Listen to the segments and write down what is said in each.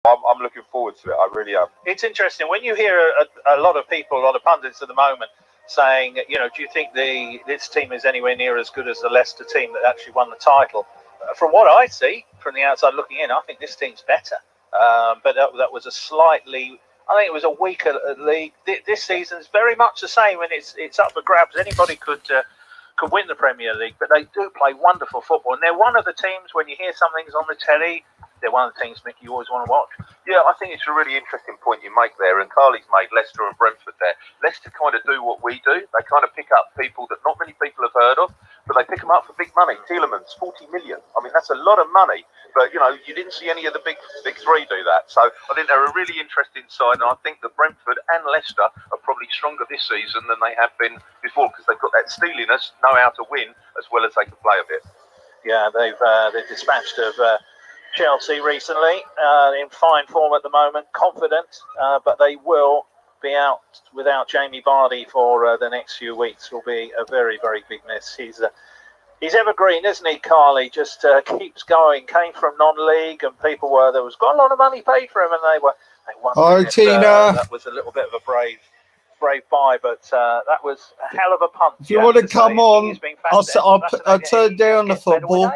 I'm looking forward to it. I really am. It's interesting when you hear a lot of people, a lot of pundits at the moment saying, do you think this team is anywhere near as good as the Leicester team that actually won the title? From what I see from the outside looking in, I think this team's better. But that was I think it was a weaker league. This season's very much the same, and it's up for grabs. Anybody could win the Premier League, but they do play wonderful football. And they're one of the teams, when you hear something's on the telly, they're one of the teams, Mick, you always want to watch. Yeah, I think it's a really interesting point you make there. And Carly's made Leicester and Brentford there. Leicester kind of do what we do. They kind of pick up people that not many people have heard of, but they pick them up for big money. Tielemans, 40 million. I mean, that's a lot of money. But, you didn't see any of the big three do that. So I think they're a really interesting side. And I think that Brentford and Leicester are probably stronger this season than they have been before, because they've got that steeliness, know how to win, as well as they can play a bit. Yeah, they've dispatched of Chelsea recently, in fine form at the moment, confident, but they will be out without Jamie Vardy for the next few weeks. Will be a very, very big miss. He's evergreen, isn't he, Carly? Just keeps going. Came from non-league, and there was quite a lot of money paid for him, and they won. Hi, Tina. That was a little bit of a brave buy, but that was a hell of a punt. If you want to come on, I'll turn down the football.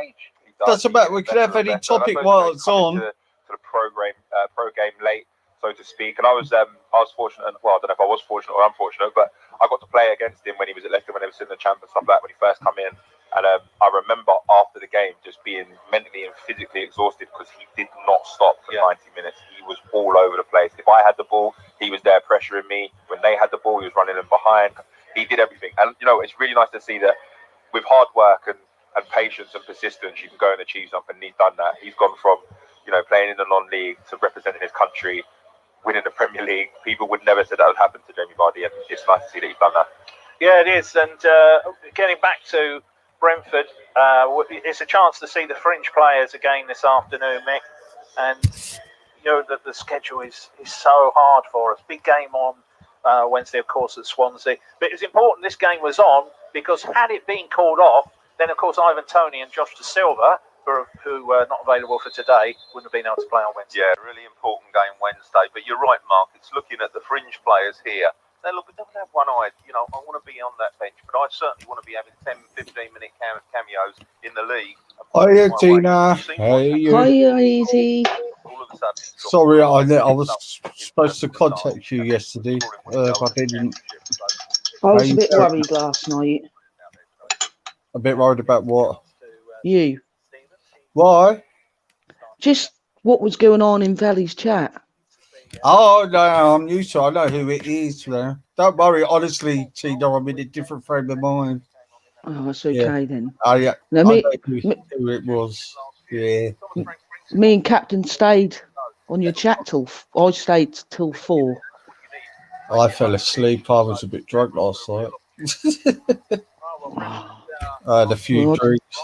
Doesn't matter. We can have any topic while it's on. To the pro game late, so to speak, and I was fortunate. Well, I don't know if I was fortunate or unfortunate, but I got to play against him when he was at Leicester, when he was in the Champions, stuff like that, when he first come in. And I remember after the game just being mentally and physically exhausted because he did not stop for 90 minutes. He was all over the place. If I had the ball, he was there pressuring me. When they had the ball, he was running in behind. He did everything. And, it's really nice to see that with hard work and patience and persistence, you can go and achieve something. And he's done that. He's gone from, playing in the non-league to representing his country, winning the Premier League. People would never say that would happen to Jamie Vardy, and it's nice to see that he's done that. Yeah, it is. And getting back to Brentford, it's a chance to see the fringe players again this afternoon, Mick. And the schedule is so hard for us. Big game on Wednesday, of course, at Swansea. But it's important this game was on, because had it been called off, then of course Ivan Toney and Josh Da Silva, who were not available for today, wouldn't have been able to play on Wednesday. Yeah, really important game Wednesday. But you're right, Mark. It's looking at the fringe players here. They don't have one eye. I want to be on that bench, but I certainly want to be having 10, 15-minute cameos in the league. Hiya, Tina. Hiya, Easy. Sorry, I was supposed to contact you yesterday, but I didn't. I was a bit worried last night. A bit worried about what? You. Why? Just what was going on in Valley's chat. Oh, no, I'm used to it. I know who it is now. Don't worry, honestly, Tina, I'm in a different frame of mind. Oh, that's okay then. Oh, yeah. No, I know who it was. Yeah. Me and Captain stayed on your chat I stayed till 4. I fell asleep. I was a bit drunk last night. I had a few drinks.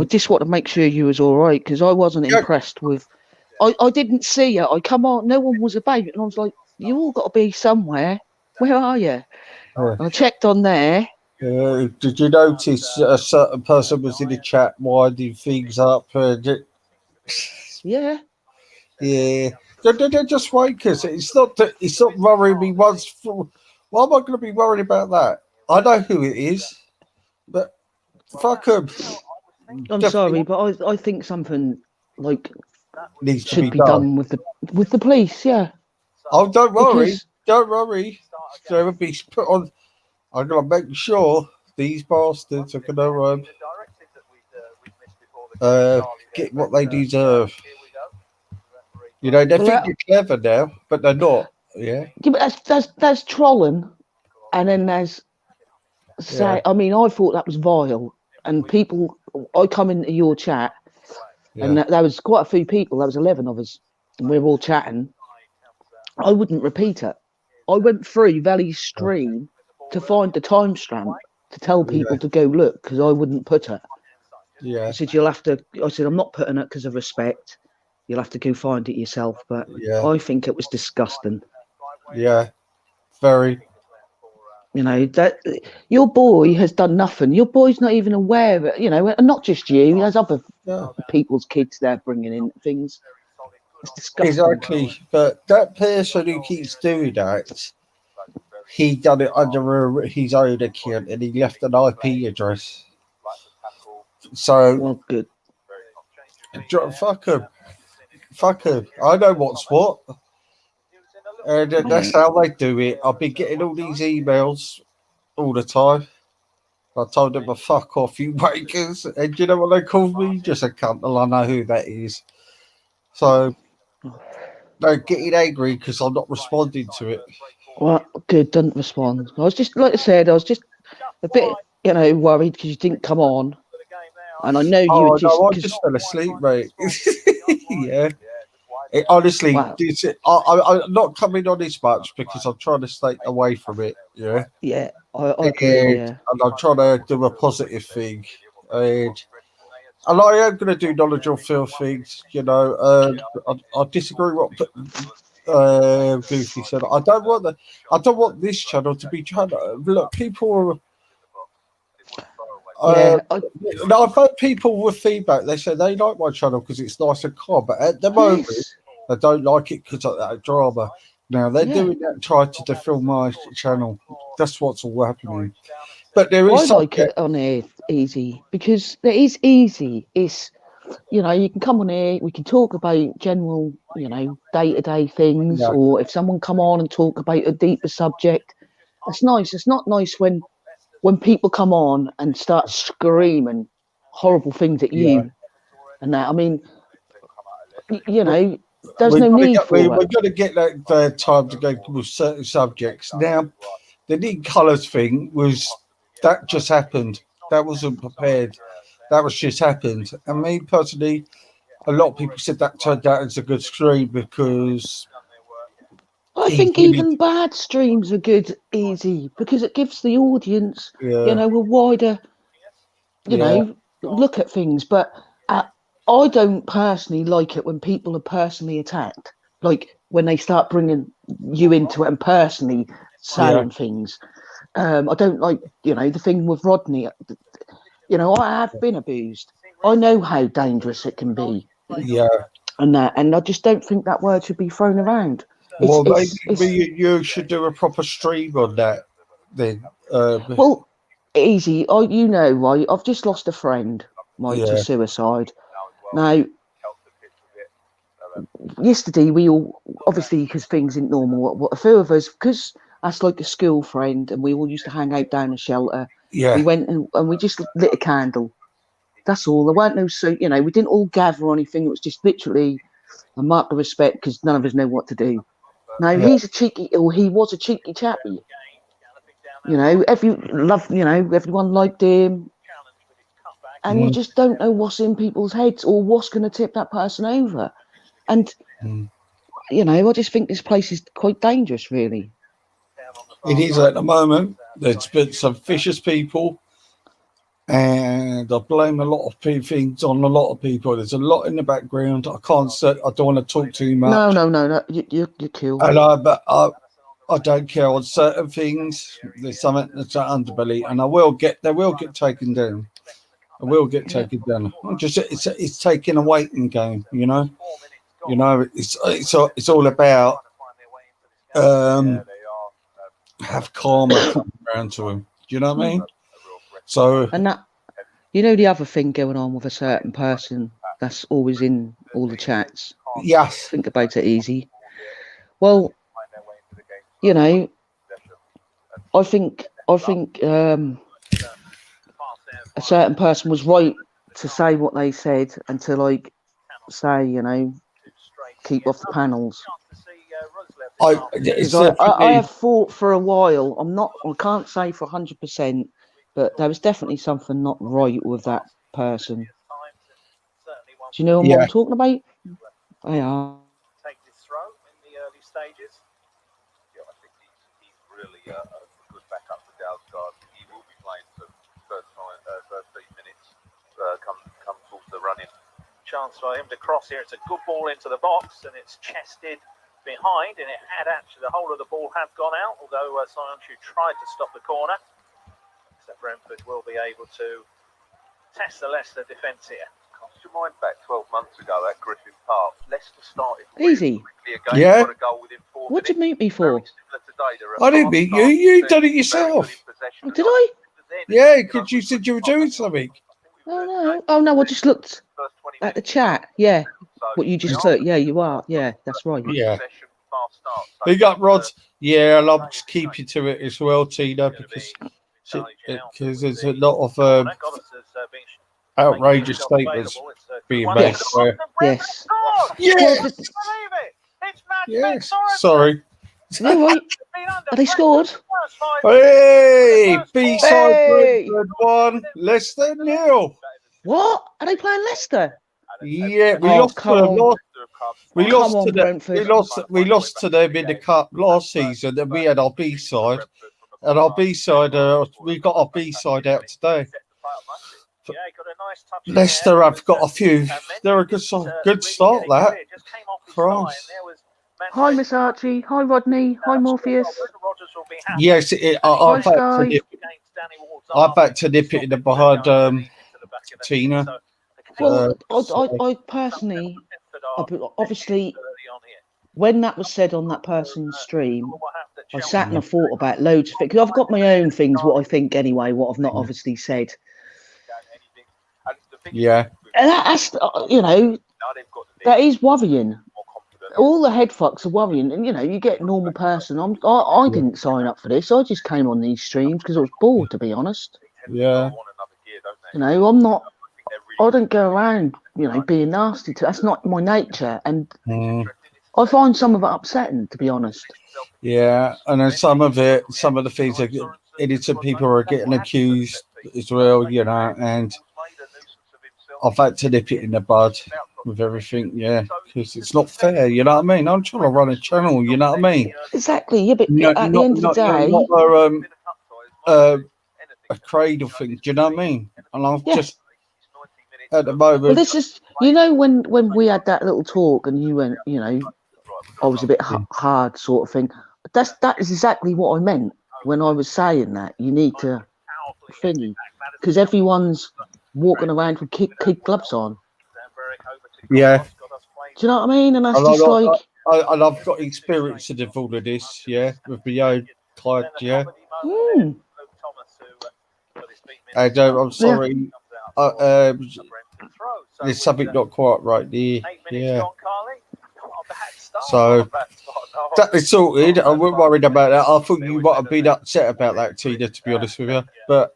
Just want to make sure you was all right, because I wasn't impressed with... I didn't see you. I come on, no one was about, and I was like, you all got to be somewhere. Where are you? I checked on there. Did you notice a certain person was in the chat winding things up? Yeah. Yeah. They're just wakers. It's not worrying me once. Why am I going to be worried about that? I know who it is, but fuck them. I'm sorry, but I think something like needs should be done with the police. Yeah. Oh, don't worry. Don't worry. They will be put on. I'm going to make sure these bastards are going to get what they deserve. They think they're clever now, but they're not. Yeah. But that's trolling, and then there's I mean, I thought that was vile, and people. I come into your chat, and there was quite a few people. There was 11 of us, and we were all chatting. I wouldn't repeat it. I went through Valley's stream to find the timestamp to tell people to go look, because I wouldn't put it. Yeah. I said, I'm not putting it because of respect. You'll have to go find it yourself. But I think it was disgusting. Yeah. Very. That your boy has done nothing. Your boy's not even aware of it, and not just you. There's other people's kids there bringing in things. It's disgusting. Exactly. But that person who keeps doing that, he done it under his own account and he left an IP address. So, Well, good. fuck him. Fuck him. I know what's what. And that's how they do it. I've been getting all these emails all the time. I told them to fuck off, you wakers. And you know what they called me? Just a cunt. Well, I know who that is. So they're getting angry because I'm not responding to it. Well, good. Didn't respond. I was just, like I said, I was just a bit, worried because you didn't come on. And I know you were just. No, I just fell asleep, mate. Yeah. Honestly, Wow. I'm not coming on this much because I'm trying to stay away from it. Yeah. Yeah, I agree. And I'm trying to do a positive thing. And I am going to do knowledge or feel things, I disagree with what Goofy said. I don't want this channel to be trying to look. People are. No, I've had people with feedback. They say they like my channel because it's nice and calm, but at the moment they don't like it because of that drama. Now they're doing that, trying to defile my channel. That's what's all happening. But there is. I like it on here easy because it is easy. It's you can come on here. We can talk about general, day-to-day things, or if someone come on and talk about a deeper subject, it's nice. It's not nice when people come on and start screaming horrible things at you and that. I mean, there's no need for it. We're going to get that time to go with certain subjects. Now, the Need Colours thing that just happened. That wasn't prepared. That was just happened. And me personally, a lot of people said that turned out as a good stream because I think even bad streams are good, easy, because it gives the audience, a wider, look at things. But I don't personally like it when people are personally attacked, like when they start bringing you into it and personally saying things. I don't like, the thing with Rodney. I have been abused. I know how dangerous it can be. Yeah. And I just don't think that word should be thrown around. Well, maybe you should do a proper stream on that then. Well, easy. Right? I've just lost a friend, to suicide. Now, yesterday we all, obviously, because things ain't normal, a few of us, because that's like a school friend, and we all used to hang out down a shelter. Yeah. We went and we just lit a candle. That's all. There weren't no, we didn't all gather or anything. It was just literally a mark of respect because none of us know what to do. Now he was a cheeky chappy. Everyone liked him, and you just don't know what's in people's heads or what's going to tip that person over. And I just think this place is quite dangerous, really. It is at the moment. There's been some vicious people, and I blame a lot of things on a lot of people. There's a lot in the background. I don't want to talk too much. No. You're cool. But I don't care on certain things. There's something that's underbelly, and they will get taken down. I will get taken down. It's taking a waiting game, It's all about have karma come around to him. Do you know what I mean? So, and that, the other thing going on with a certain person that's always in all the chats. Yes. Think about it easy. Well, I think a certain person was right to say what they said and to say, keep off the panels. I have thought for a while. I can't say for 100%, but there was definitely something not right with that person. Do you know what I'm talking about? I are. Take this throw in the early stages. Yeah, I think he's really a good backup for Dalsgaard. He will be playing for first 3 minutes. Come towards the running. Chance for him to cross here. It's a good ball into the box, and it's chested behind, and it had actually the whole of the ball had gone out, although Soyuncu tried to stop the corner. So Brentford will be able to test the Leicester defence here. your mind back 12 months ago at Griffin Park. Leicester started Easy. quickly again, Yeah. got a goal within 4 What did minutes. you meet me for? Very similar today. They're a I didn't fast meet you. starting You team, done it very yourself. good in possession. Oh, did I? Yeah, because you said you were doing something. Oh no. Oh no. I just looked First 20 at the minutes. chat. Yeah. So What you they just are said. Yeah, you are. Yeah, that's right. Yeah. possession, fast start. So Big up, Rod. uh, Yeah, and I'll just keep you to it as well, Tina, because there's a lot of outrageous statements being made. Yes. Yes. Yes. Well, Yes. Sorry. You're right. Are they scored? Hey, B-side Hey! Brentford 1, Leicester 0. What? Are they playing Leicester? Yeah, we Oh, lost to come them. on. We Come lost on, to them. Brentford. We lost to them in the cup last season, and we had our B side. And our B side, we got our B side out today. Leicester have got a few. They're a good start. That Christ. Hi, Miss Archie. Hi, Rodney. Hi, Morpheus. Yes, I've had to nip it in the behind Tina. Well, I personally, obviously, when that was said on that person's stream, I sat and I thought about loads of things. Because I've got my own things, what I think anyway, what I've not obviously said. Yeah. And that's, you know, that is worrying. All the head fucks are worrying. And, you know, you get a normal person. I didn't sign up for this. I just came on these streams because I was bored, to be honest. Yeah. You know, I don't go around, you know, being nasty to. That's not my nature. And I find some of it upsetting, to be honest. Yeah, and then some of the things that innocent people are getting accused as well, you know, and I've had to nip it in the bud with everything, yeah, because it's not fair, you know what I mean? I'm trying to run a channel, you know what I mean? Exactly, yeah, but at the end of the day, not a cradle thing, do you know what I mean? And I'm just at the moment. Well, this is, you know, when we had that little talk and you went, you know, I was a bit hard, sort of thing. That is exactly what I meant when I was saying that you need to thingy, because everyone's walking around with kid gloves on. Yeah. Do you know what I mean? And that's just like. And I've got experience of all of this, yeah, with my own client, yeah. And I'm sorry, there's something not quite right there, yeah. So that is sorted. I wasn't worried about that. I thought you might have been upset about that, Tina, to be honest with you. But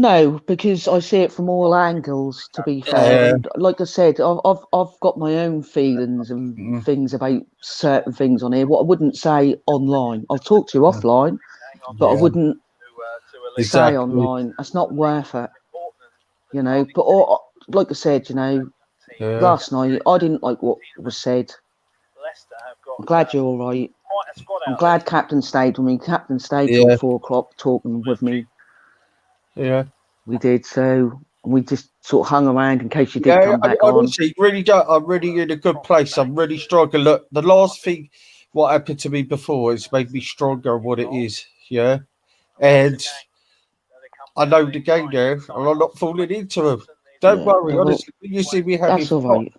no, because I see it from all angles, to be fair. And like I said, I've got my own feelings and things about certain things on here. What I wouldn't say online. I'll talk to you offline, but I wouldn't say online. That's not worth it. You know, but like I said, you know, last night I didn't like what was said. I'm glad you're all right. I'm glad Captain stayed with me. Captain stayed till 4 o'clock talking with me. Yeah, we did. So we just sort of hung around in case you did come back on. Honestly, I'm really in a good place. I'm really struggling. Look, the last thing, what happened to me before, it's made me stronger of what it is. Yeah, and I know the game now, and I'm not falling into them. Don't worry, honestly. You see me having fun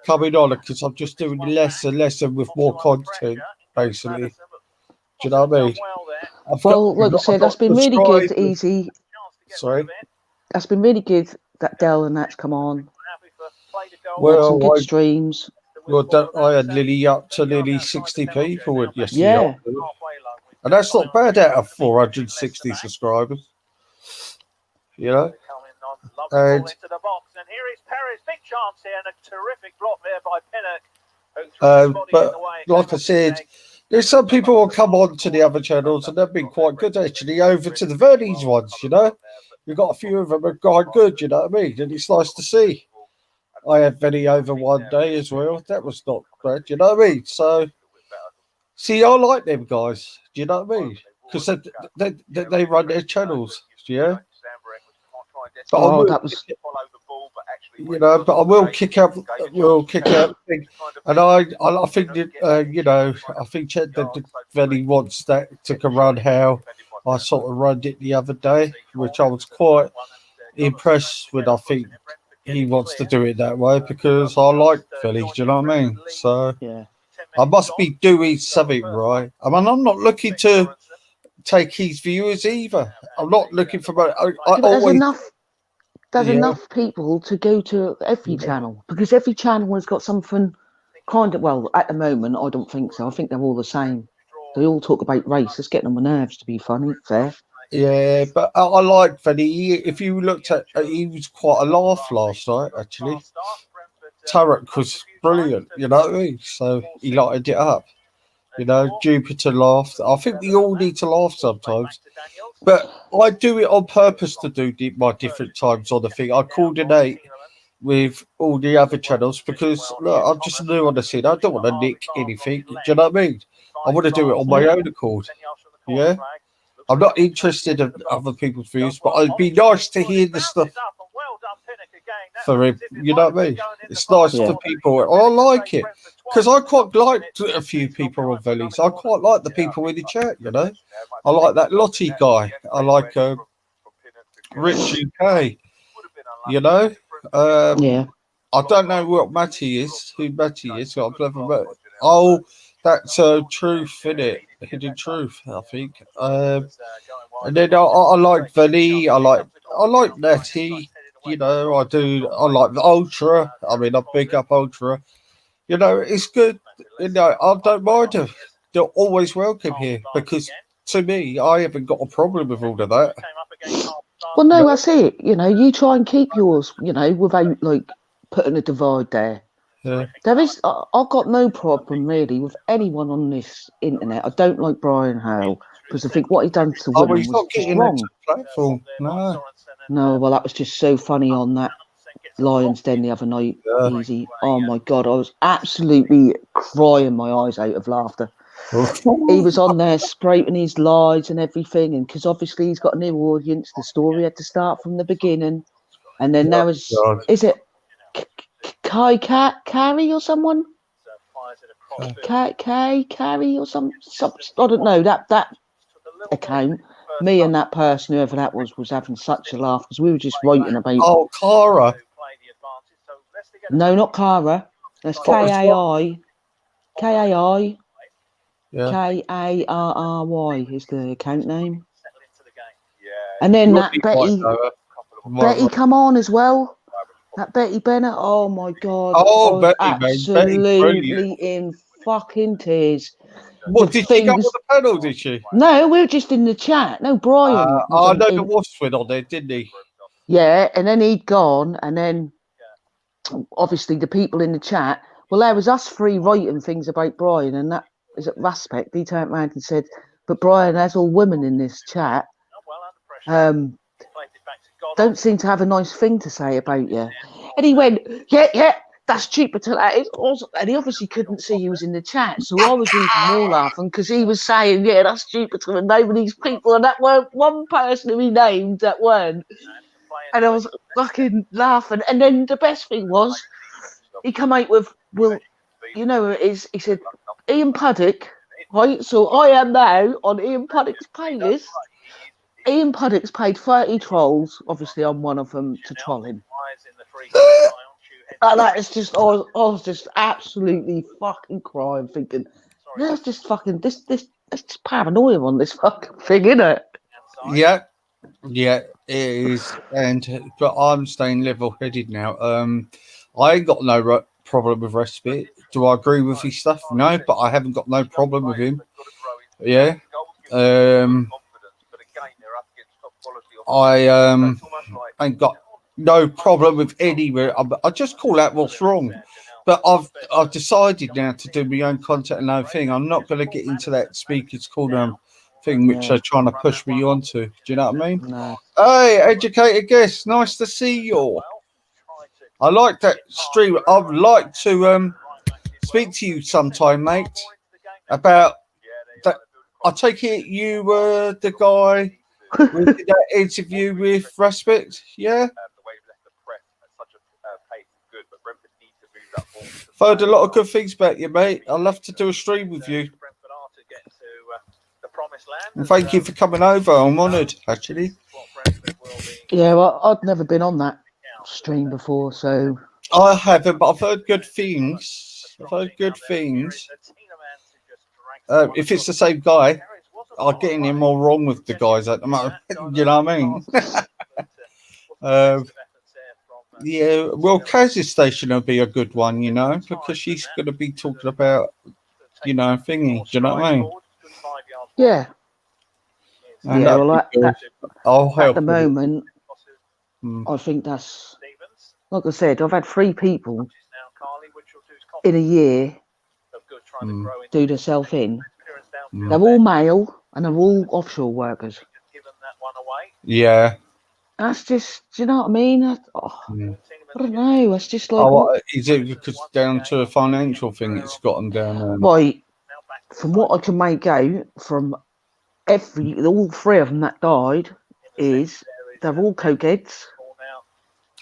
coming on because I'm just doing less and less and with more content, basically. Do you know what I mean? Like I said, that's been really good, Easy. Sorry? That's been really good that Dell and that's come on. Well, some good streams. Well, I had up to nearly 60 people yesterday. Yeah. And that's not bad out of 460 subscribers. You know? And here is Perez, big chance here, and a terrific block there by Pinnock. But like I said, there's some people who come on to the other channels and they've been quite good actually over to the Verdi's ones, you know. We've got a few of them are quite good, you know what I mean? And it's nice to see. I had Verdi over one day as well. That was not bad, you know what I mean? So, see, I like them guys, do you know what I mean? Because they run their channels, yeah. But that was, you know. But I will kick out. And I think that you know, I think that Verdi wants that to run how I sort of run it the other day, which I was quite impressed with. I think he wants to do it that way because I like Philly. Do you know what I mean? So Yeah. I must be doing something right. I mean, I'm not looking to take his viewers either. I'm not looking for money. I Yeah, but always, there's yeah, enough people to go to every channel because every channel has got something kind of, well, at the moment, I don't think so. I think they're all the same. They all talk about race. It's getting on my nerves, to be fair. yeah, but I like Philly. If you looked at, he was quite a laugh last night, actually. Tarek was brilliant, you know what I mean? So he lighted it up. You know, Jupiter laughed. I think we all need to laugh sometimes. But I do it on purpose to do my different times on the thing. I coordinate with all the other channels because, look, I'm just new on the scene. I don't want to nick anything. Do you know what I mean? I want to do it on my own accord. Yeah? I'm not interested in other people's views, but it'd be nice to hear the stuff for him. You know what I mean? It's nice for people. I like it because I quite like a few people on Vellies. I quite like the people in the chat. You know, I like that Lottie guy. I like Rich UK. You know, Yeah. I don't know what Matty is. Who Matty is? I've never met. Oh, that's Truth, isn't it? Hidden Truth, I think. And then I like Velly. I like Nettie. You know, I do. I like the Ultra. I mean, I pick up Ultra. You know, it's good. You know, I don't mind them. They're always welcome here because to me, I haven't got a problem with all of that. Well, no, that's it. You know, you try and keep yours, you know, without like putting a divide there. Yeah. There is, I've got no problem really with anyone on this internet. I don't like Brian Hale because I think what he done to women he's was not just getting wrong. into the platform. No, well, that was just so funny on that Lions Den the other night. Yeah. Easy. Oh my God, I was absolutely crying my eyes out of laughter. He was on there scraping his lies and everything, and because obviously he's got a new audience, the story had to start from the beginning, and then there was, is it Kai Carey or someone? Carey or some I don't know that account. Me and that person, whoever that was having such a laugh because we were just writing about. Oh, Cara. No, not Cara. That's KAI. KAI. Yeah. KARRY is the account name. And then that Betty come on as well. That Betty Bennett. Oh my God. Oh, Betty, absolutely in fucking tears. What, did she go on the panel, did she? No, we were just in the chat. No, Brian. I know the Wasp went on there, didn't he? Yeah, and then he'd gone, and then obviously the people in the chat, well, there was us three writing things about Brian, and that is at Raspect. He turned around and said, but Brian has all women in this chat. Don't seem to have a nice thing to say about you. And he went, yeah, that's Jupiter. That is awesome. And he obviously couldn't see he was in the chat. So I was even more laughing because he was saying, yeah, that's Jupiter and nobody's people. And that weren't one person who he named that weren't. And I was fucking laughing. And then the best thing was, he come out with, well, you know who it is? He said, Ian Puddock, right? So I am now on Ian Puddock's playlist. Ian Puddock's paid 30 trolls. Obviously, I'm one of them to troll him. And that is just, I was just absolutely fucking crying, thinking, there's just fucking, this just paranoia on this fucking thing, isn't it? Yeah, it is. But I'm staying level-headed now. I ain't got no problem with Respite. Do I agree with his stuff? No, but I haven't got no problem with him. Yeah. I ain't got no problem with anywhere. I just call out what's wrong. But I've decided now to do my own content and own thing. I'm not going to get into that speaker's corner thing which they're trying to push me onto. Do you know what I mean? No. Hey, educated guest, nice to see you. I like that stream. I'd like to speak to you sometime, mate, about that. I take it you were the guy we did that interview with Respect, yeah? I've heard a lot of good things about you, mate. I'd love to do a stream with you. And thank you for coming over. I'm honoured, actually. Yeah, well, I'd never been on that stream before, so I haven't, but I've heard good things. I've heard good things. If it's the same guy, I'm getting him all wrong with the guys at the moment. You know what I mean? Yeah, well, Kaz's station will be a good one, you know, because she's going to be talking about, you know, thingy. Do you know what I mean? yeah. And Yeah, that'd well, be good. I'll at help the with it. moment, Mm. I think that's, like I said, I've had 3 people in a year do themselves in. Mm. They're all male and they're all offshore workers. Yeah. That's just, do you know what I mean? Mm. I don't know. It's just like, Is it because down to a financial thing it's gotten down there? right, from what I can make out from all 3 of them that died, is they're all cokeheads,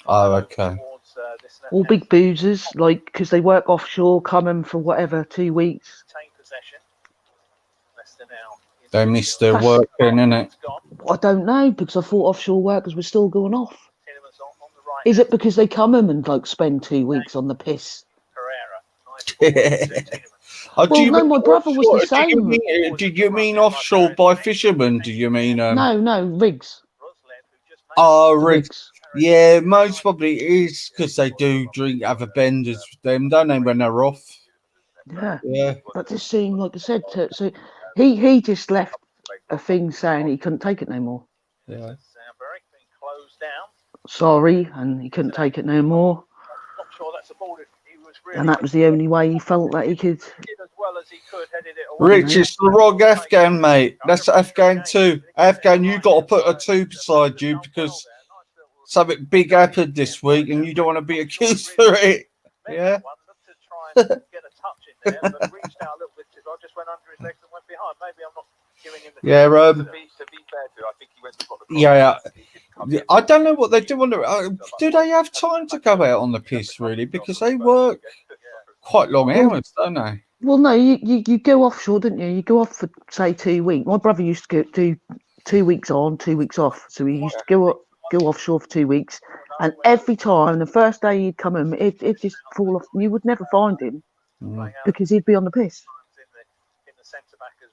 Oh, okay. all big boozers, like, because they work offshore, coming for whatever, 2 weeks. They missed their That's- work then, innit? I don't know, because I thought offshore workers were still going off. Is it because they come in and like spend 2 weeks on the piss? Oh, Well, no, my brother was the same. Do you mean offshore by fishermen? Do you mean? No, rigs. Oh, The rigs. Yeah, most probably is because they do drink other benders with them, don't they, when they're off? Yeah. Yeah. That just seemed, like I said, so he just left a thing saying he couldn't take it no more. Yeah. Sorry, and he couldn't take it no more. And that was the only way he felt that he could. Rich, it's the wrong Afghan, mate. That's Afghan 2. Afghan, you got to put a 2 beside you because something big happened this week and you don't want to be accused for it. Yeah. Yeah, yeah. I don't know what they do on the. Do they have time to go out on the piss really? Because they work quite long hours, don't they? Well, no, you go offshore, didn't you? You go off for say 2 weeks. My brother used to do 2 weeks on, 2 weeks off. So he used to go offshore for 2 weeks, and every time the first day he'd come in, it just fall off. You would never find him because he'd be on the piss.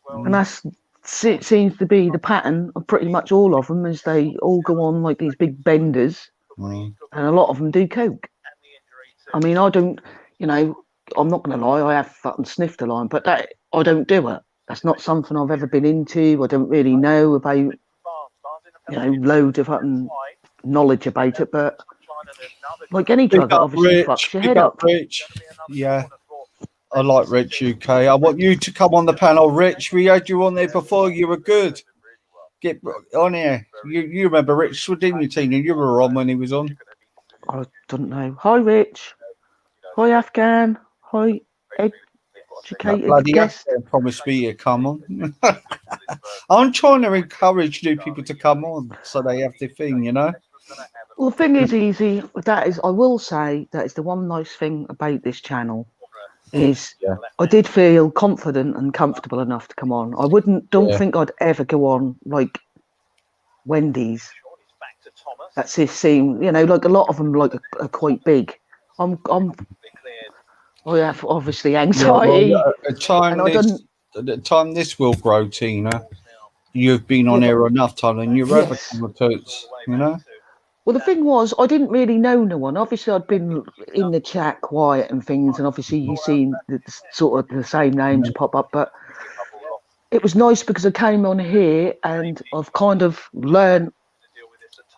And that's seems to be the pattern of pretty much all of them, is they all go on like these big benders, and a lot of them do coke. I mean, I don't, you know, I'm not going to lie, I have fucking sniffed a line, but that I don't do it. That's not something I've ever been into. I don't really know about, you know, loads of fucking knowledge about it, but like any drug, it obviously fucks your head up. Rich. Yeah. I like Rich UK. I want you to come on the panel, Rich. We had you on there before. You were good. Get on here. You remember Rich, didn't you, Tina? You were on when he was on. I don't know. Hi, Rich. Hi, Afghan. Hi, educated Bloody guest. Afghan promised me to come on. I'm trying to encourage new people to come on so they have their thing, you know. Well, the thing is, easy. That is, I will say, that is the one nice thing about this channel. Is I did feel confident and comfortable enough to come on. I don't think I'd ever go on like Wendy's. That's his scene, you know, like a lot of them like are quite big. I have obviously anxiety. The time this will grow, Tina, you've been on here enough time and you're over commentators, you know. Well, the thing was, I didn't really know no one. Obviously, I'd been in the chat quiet and things, and obviously you seen sort of the same names pop up. But it was nice because I came on here and I've kind of learned,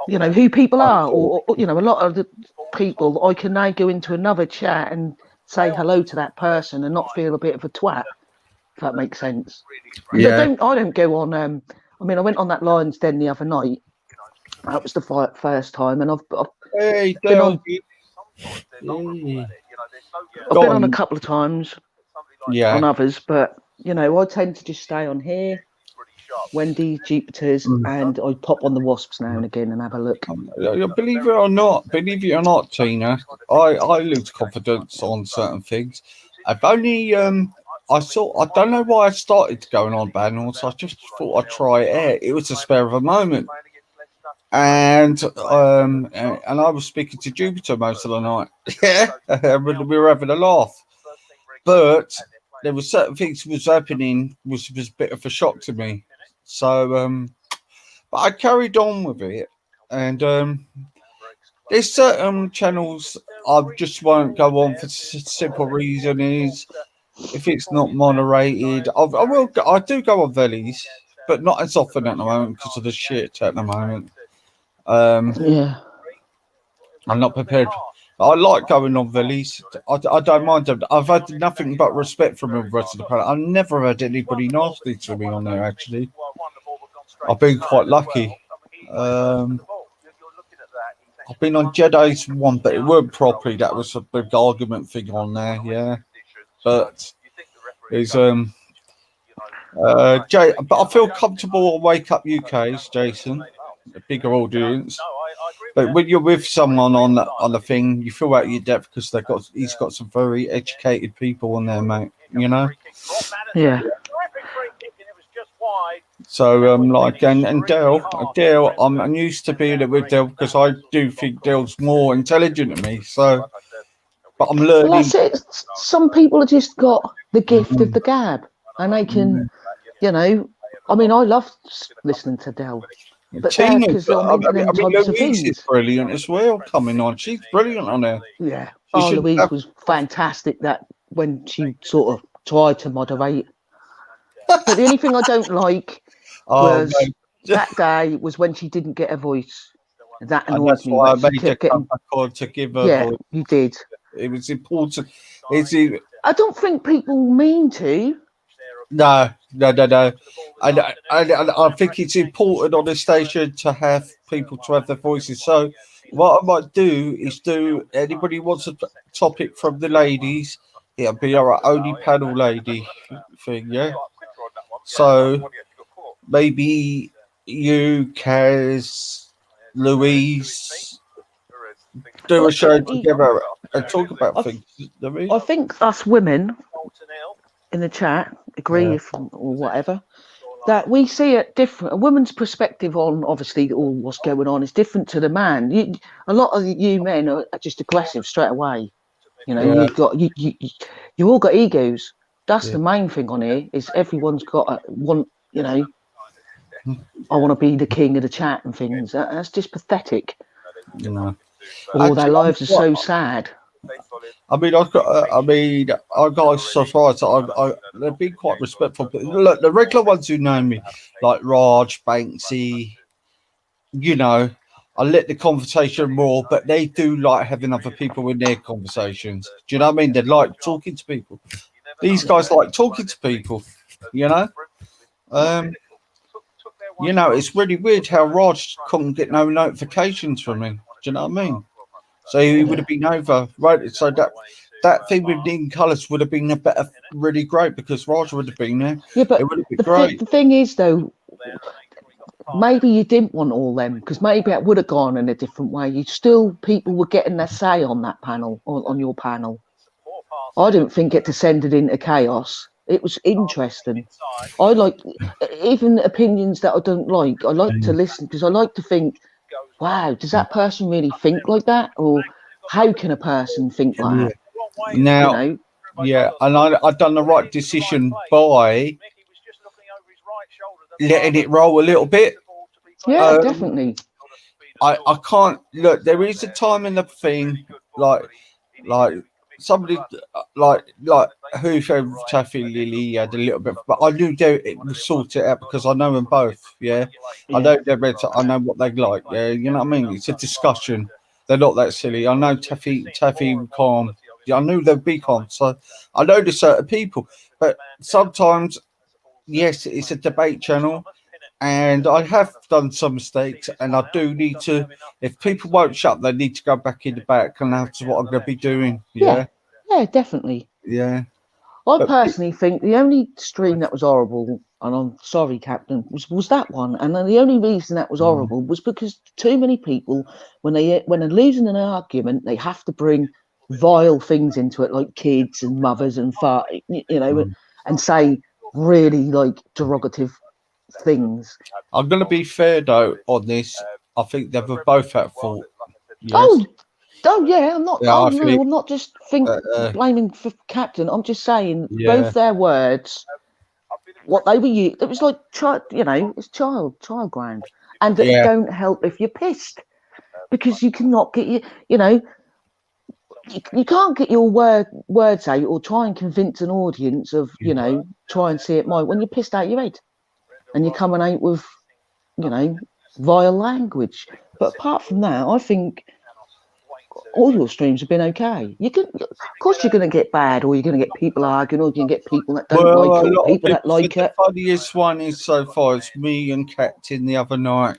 you know, who people are, or you know, a lot of the people. I can now go into another chat and say hello to that person and not feel a bit of a twat. If that makes sense. Yeah. I don't go on. I mean, I went on that Lions Den the other night. That was the first time, and I've been on. I've been on a couple of times, on others, but you know, I tend to just stay on here, Wendy, Jupiter's, and I pop on the Wasps now and again and have a look. Believe it or not, Tina, I lose confidence on certain things. I've only I don't know why I started going on Banals. I just thought I'd try it out. It was a spare of a moment. and I was speaking to Jupiter most of the night. Yeah, we were having a laugh, but there were certain things was happening was a bit of a shock to me. So, but I carried on with it, and there's certain channels I just won't go on for simple reason is if it's not moderated. I do go on Vellies, but not as often at the moment because of the shit at the moment. Yeah. I'm not prepared. I like going on Vellies. I don't mind them. I've had nothing but respect from the rest of the planet. I've never had anybody nasty to me on there, actually. I've been quite lucky. I've been on Jedi's one, but it weren't properly. That was a big argument thing on there, yeah. But it's but I feel comfortable on Wake Up UK's, Jason, a bigger audience. But when you're with someone on the thing, you feel out of your depth because he's got some very educated people on there, mate. You know. Yeah. So like and Dale, I'm used to being with Dale because I do think Dale's more intelligent than me. So, but I'm learning. Well, that's it. Some people have just got the gift of the gab, and they can, you know. I mean, I love listening to Dale. But Tina, because Louise is brilliant as well coming on. She's brilliant on there. Yeah. Louise was fantastic that when she sort of tried to moderate. But the only thing I don't like was that day was when she didn't get a voice. That annoys me. Why I made her come back on to give her yeah, voice. You did. It was important. I don't think people mean to. No. I think it's important on the station to have people to have their voices. So what I might do is anybody wants a topic from the ladies, it'll be our only panel lady thing, yeah? So maybe you, Kaz, Louise, do a show together and talk about things. I think us women in the chat agree or whatever that we see it different. A woman's perspective on obviously all what's going on is different to the man. A lot of you men are just aggressive straight away. You know, you've got you all got egos. That's the main thing on here is everyone's got one. You know, I want to be the king of the chat and things. That's just pathetic. You know, all their lives are so sad. I mean, I've got society. They've been quite respectful. But look, the regular ones who know me, like Raj, Banksy, you know, I let the conversation roar, but they do like having other people in their conversations. Do you know what I mean? They like talking to people. These guys like talking to people, you know. You know, it's really weird how Raj couldn't get no notifications from me. Do you know what I mean? So he would have been over, right? So that thing with Dean Colours would have been really great because Raj would have been there. Yeah, but it would have been great. The thing is, though, maybe you didn't want all them because maybe it would have gone in a different way. People were getting their say on that panel, on your panel. I didn't think it descended into chaos. It was interesting. I like even opinions that I don't like. I like to listen because I like to think, wow, does that person really think like that? Or how can a person think like that? Now, you know? Yeah, and I've done the right decision by letting it roll a little bit. Yeah, definitely. I can't look. There is a time in the thing, like somebody like who Taffy Lily had a little bit, but I knew it would sort it out because I know them both. Yeah, I know they're better. I know what they like. Yeah, you know what I mean. It's a discussion. They're not that silly. I know Taffy calm. I knew they'd be calm. So I know there's certain people, but sometimes, yes, it's a debate channel. And I have done some mistakes, and I do need to. If people won't shut, they need to go back in the back, and that's what I'm going to be doing. Yeah, definitely. Yeah. I personally think the only stream that was horrible, and I'm sorry, Captain, was that one. And then the only reason that was horrible was because too many people, when they're losing an argument, they have to bring vile things into it, like kids and mothers and and say really like derogative things. I'm going to be fair though on this. I think they were both at fault. Yes. Oh yeah, I'm not. Yeah, I no, think- I'm not just blaming for captain. I'm just saying Yeah. both their words. What they were used, it was like it's child ground, and Yeah. it don't help if you're pissed because you cannot get you can't get your words out or try and convince an audience of try and see it my when you're pissed out your head and you're coming out with vile language. But apart from that, I think all your streams have been okay. Of course, you're going to get bad, or you're going to get people arguing, or you can get people that don't like it, or people that like it. The funniest one is so far is me and Captain the other night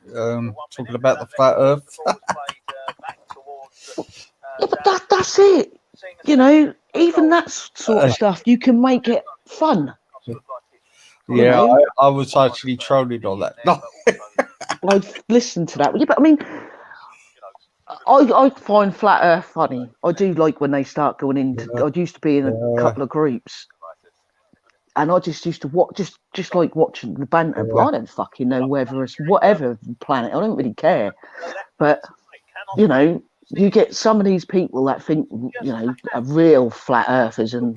talking about the flat Earth. Yeah, but that's it. Even that sort of stuff, you can make it fun. Yeah, I was actually trolling on that. No. I've listened to that. Yeah, but I mean, I find flat Earth funny. I do like when they start going into. I used to be in a couple of groups, and I just used to watch, just like watching the banter. But I don't fucking know whether it's whatever planet. I don't really care. But you get some of these people that think are real flat earthers and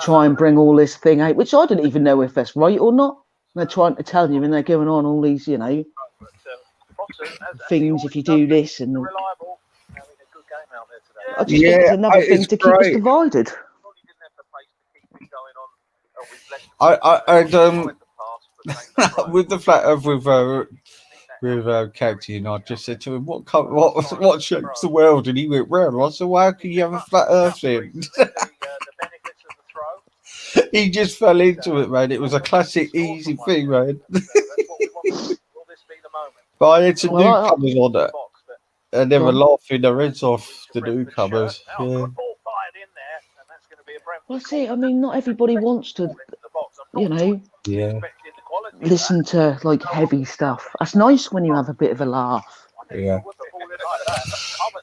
try and bring all this thing out, which I don't even know if that's right or not. And they're trying to tell you, and they're going on all these things if you do this and I just think it's another thing to keep us divided. With the flat earth with Captain, I just said to him, what shapes the world? And he went round. I said, well, how can you have a flat earth then? He just fell into it, man. It was a classic easy thing, man. But I had some newcomers on it, and they were laughing their heads off, the newcomers. Yeah. Well, see, I mean, not everybody wants to, Yeah. listen to like heavy stuff. That's nice when you have a bit of a laugh. Yeah.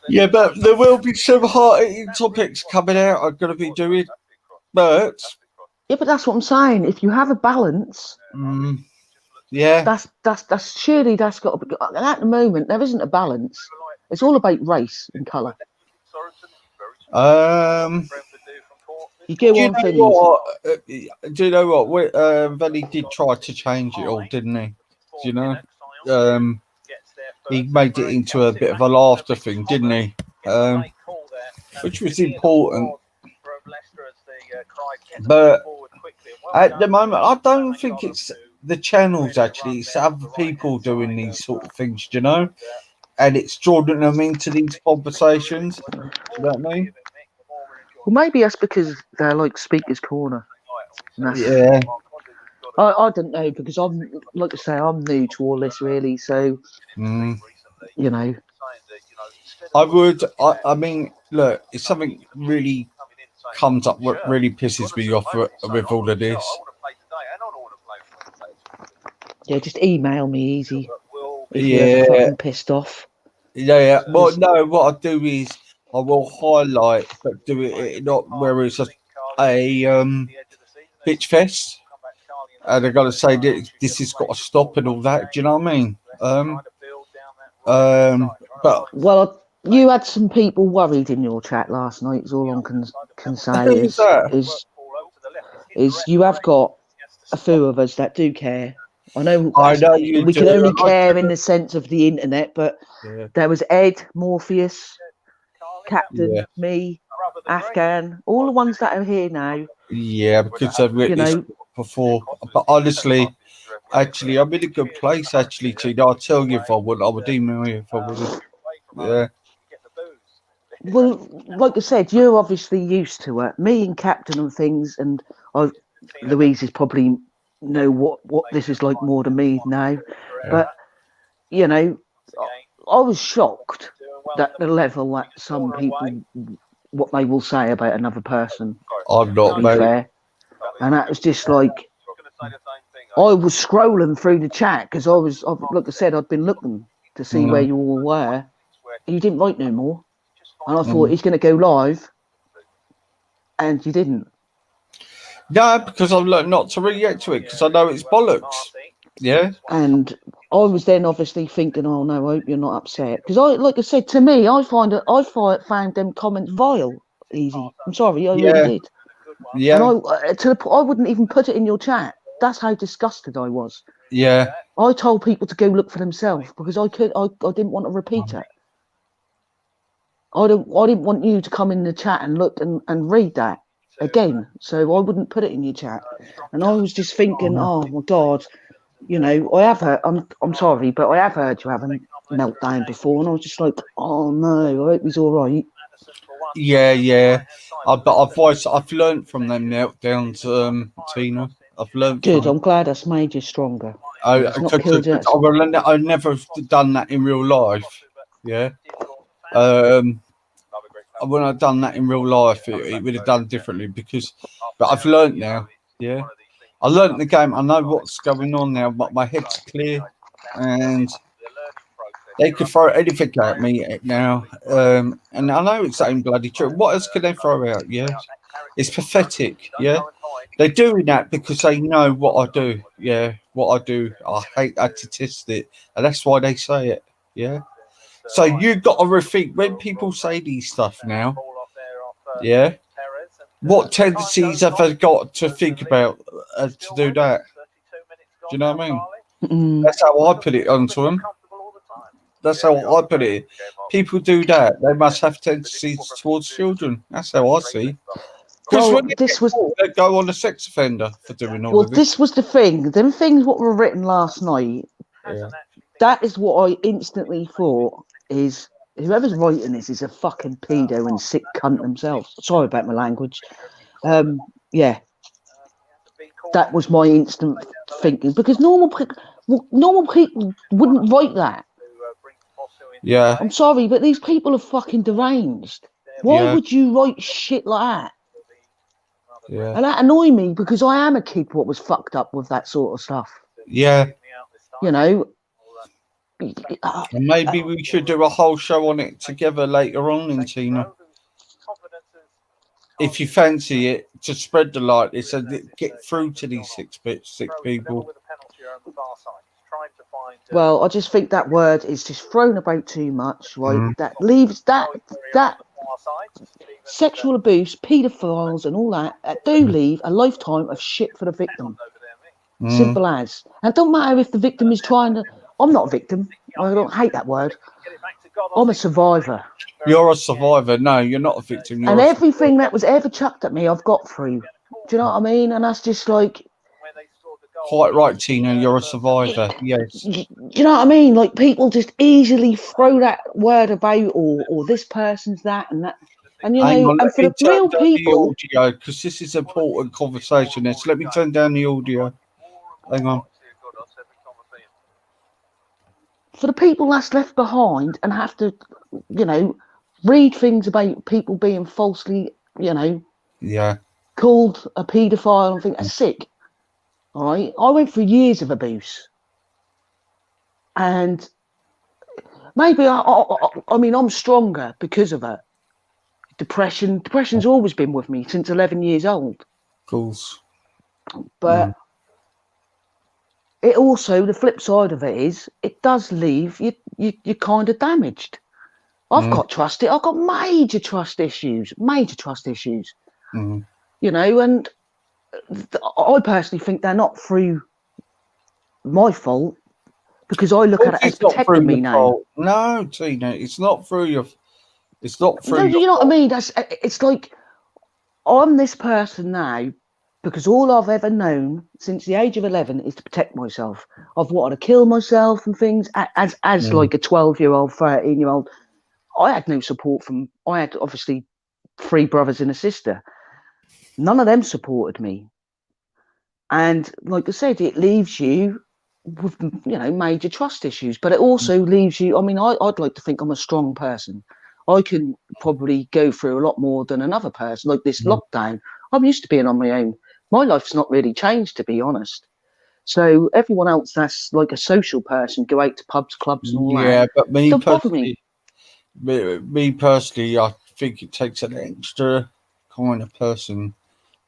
Yeah, but there will be some hard-hitting topics coming out I'm going to be doing. But yeah, but that's what I'm saying. If you have a balance, yeah, that's surely that's got to be. And at the moment, there isn't a balance. It's all about race and colour. You go on things. Do you know what? Velly did try to change it all, didn't he? Do you know? He made it into a bit of a laughter thing, didn't he? Which was important. But at the moment, I don't think it's the channels actually. It's other people doing these sort of things, do you know? And it's drawing them into these conversations. Do you know what I mean? Well, maybe that's because they're like Speaker's Corner. Yeah. I don't know, because I'm, like I say, I'm new to all this really, so I mean, look, if something really comes up what really pisses me off with all of this. Yeah, just email me easy. If Yeah. you're fucking pissed off. Yeah. Well, no, what I do is I will highlight, but do it not where it's a bitch fest. And they're going to say this has got to stop and all that. Do you know what I mean? But well, you had some people worried in your chat last night. Is all I can say is you have got a few of us that do care. I know we can only care in the sense of the internet, but there was Ed, Morpheus, Captain, me, Afghan, all the ones that are here now. Yeah, because I've written this before. But honestly, actually, I'm in a good place. Actually, Tina, I'll tell you if I would email you if I would. Yeah. Well, like I said, you're obviously used to it. Me and Captain and things, and Louise is probably know what this is like more than me now. But I was shocked that the level that some people what they will say about another person. I'm not, mate. Fair. And that was just like I was scrolling through the chat because like I said, I'd been looking to see where you all were. You didn't write no more, and I thought he's going to go live, and you didn't. No, because I'm not to react to it because I know it's bollocks. Yeah. And I was then obviously thinking, oh no, I hope you're not upset. Because like I said, to me, I found them comments vile, easy. I'm sorry, I really Yeah. did. And Yeah. I wouldn't even put it in your chat. That's how disgusted I was. Yeah. I told people to go look for themselves because I didn't want to repeat it. I didn't want you to come in the chat and look and read that again. So I wouldn't put it in your chat. And I was just thinking, oh my God, you know, I have heard, I'm sorry, but I have heard you have a meltdown before, and I was just like, oh no, I hope he's all right. Yeah. But I've learned from them meltdowns, Tina. I've learned Good. from. I'm glad that's made you stronger. I It's not killed you. I've never done that in real life. Yeah. When I'd done that in real life, it would have done differently but I've learned now. Yeah. I learned the game. I know what's going on now, but my head's clear, and they could throw anything at me now. And I know it's ain't bloody true. What else could they throw out? Yeah. It's pathetic. Yeah. They're doing that because they know what I do. Yeah. What I do. I hate that statistic. And that's why they say it. Yeah. So you've got to rethink when people say these stuff now. Yeah. What tendencies have they got to think about to do that? Do you know what I mean? Mm. That's how I put it onto them. That's how I put it. People do that. They must have tendencies towards children. That's how I see. Because Well, when they get caught, they go on a sex offender for doing all well, of this. this was the thing. Them things what were written last night. Yeah. That is what I instantly thought is whoever's writing this is a fucking pedo and sick cunt themselves. Sorry about my language. Yeah, that was my instant thinking because normal people wouldn't write that. Yeah. I'm sorry, but these people are fucking deranged. Why Yeah. would you write shit like that? Yeah. And that annoyed me because I am a kid what was fucked up with that sort of stuff. Yeah. You know. And maybe we should do a whole show on it together later on in Tina. If you fancy it, to spread the light, it's get through to these sick people. Well, I just think that word is just thrown about too much, right? That leaves that sexual abuse, paedophiles, and all that do leave a lifetime of shit for the victim. Simple as. And it don't matter if the victim is trying to. I'm not a victim. I don't hate that word. I'm a survivor. You're a survivor. No, you're not a victim. And everything that was ever chucked at me, I've got through. Do you know what I mean? And that's just like. Quite right, Tina. You're a survivor. Yes. Do you know what I mean? Like people just easily throw that word about, or this person's that and that. And you know, and for the real people, because this is an important conversation. Let me turn down the audio. Hang on. For the people that's left behind and have to, you know, read things about people being falsely, you know, called a paedophile and think that's sick. All right, I went through years of abuse, and maybe I mean I'm stronger because of it. Depression's always been with me since 11 years old. Of course. But it also, the flip side of it is, it does leave you kind of damaged. I've got major trust issues. You know, and I personally think they're not through my fault because I look at it as protecting me now. No, Tina, it's not through your. It's not through. You know what I mean? It's like I'm this person now because all I've ever known since the age of 11 is to protect myself. I've wanted to kill myself and things as like a 12-year-old, 13-year-old. I had no support I had obviously 3 brothers and a sister. None of them supported me. And like I said, it leaves you with, you know, major trust issues, but it also leaves you, I mean, I'd like to think I'm a strong person. I can probably go through a lot more than another person. Like this lockdown, I'm used to being on my own. My life's not really changed, to be honest. So everyone else that's like a social person, go out to pubs, clubs and all that. Yeah, but me personally, I think it takes an extra kind of person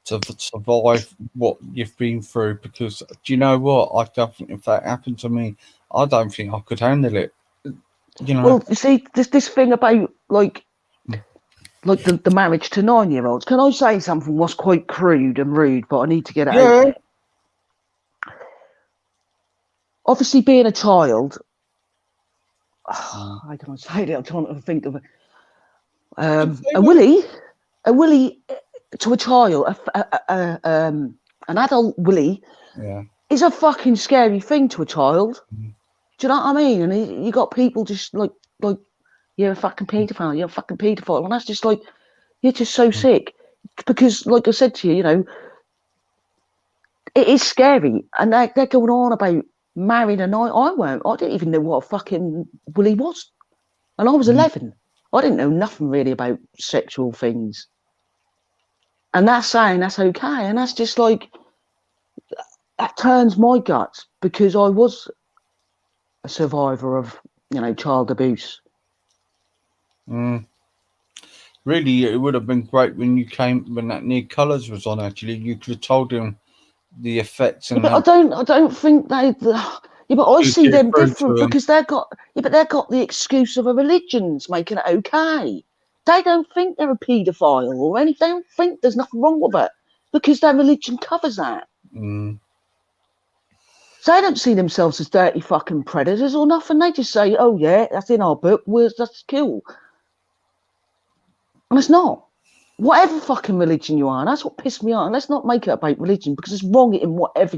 to survive what you've been through. Because do you know what? I don't think if that happened to me, I don't think I could handle it. You know. Well, you see, this thing about like the marriage to 9-year-olds. Can I say something was quite crude and rude, but I need to get it out there. Obviously, being a child, how can I say that? I'm trying to think of it. A willy to a child, an adult willy, is a fucking scary thing to a child. Do you know what I mean? And you got people just like you're a fucking paedophile, you're a fucking paedophile, and that's just like you're just so sick because, like I said to you, you know, it is scary, and they're going on about marrying a night. I didn't even know what a fucking willy was, and I was 11. I didn't know nothing really about sexual things, and that's saying that's okay, and that's just like that turns my guts because I was a survivor of, you know, child abuse. Really, it would have been great when that Near Colours was on. Actually, you could have told him the effects. And but I don't think they. Yeah, but I see them different because they've got the excuse of a religion's making it okay. They don't think they're a paedophile or anything. They don't think there's nothing wrong with it because their religion covers that. So they don't see themselves as dirty fucking predators or nothing. They just say, "Oh yeah, that's in our book. That's cool," and it's not. Whatever fucking religion you are, and that's what pissed me off. And let's not make it about religion because it's wrong in whatever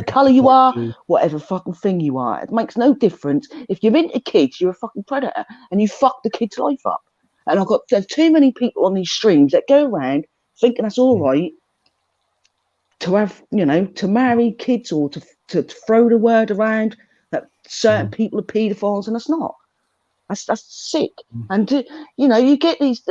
colour you are, whatever fucking thing you are. It makes no difference. If you're into kids, you're a fucking predator and you fuck the kid's life up. And there's too many people on these streams that go around thinking that's all right to have, you know, to marry kids or to throw the word around that certain people are paedophiles, and it's not. That's sick. And you know, you get these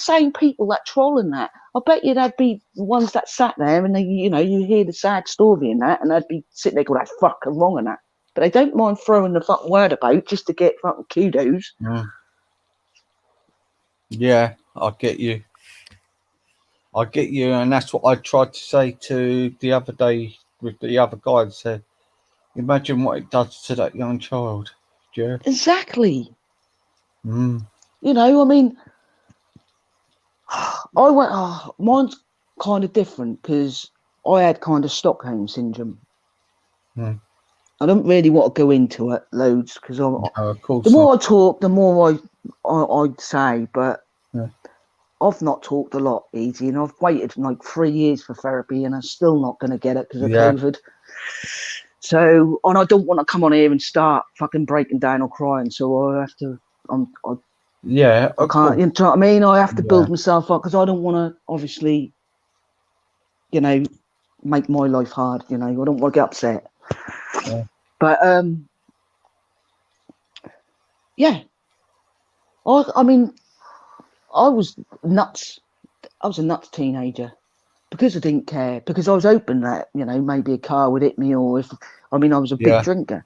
same people that troll and that. I bet you they'd be the ones that sat there and they, you know, you hear the sad story and that, and they'd be sitting there going, "That's fucking wrong," and that. But they don't mind throwing the fucking word about just to get fucking kudos. Yeah, I get you, and that's what I tried to say to the other day with the other guy. I said, "Imagine what it does to that young child." Yeah. Exactly. You know, I mean, mine's kind of different because I had kind of Stockholm syndrome. I don't really want to go into it loads because the more I talk, the more I'd say, but I've not talked a lot, Easy, and I've waited like 3 years for therapy and I'm still not going to get it because of COVID. So, and I don't want to come on here and start fucking breaking down or crying, so I have to. I can't. You know what I mean? I have to build myself up because I don't want to, obviously, you know, make my life hard. You know, I don't want to get upset. But I mean, I was nuts. I was a nuts teenager because I didn't care. Because I was open that, you know, maybe a car would hit me, or I was a big drinker.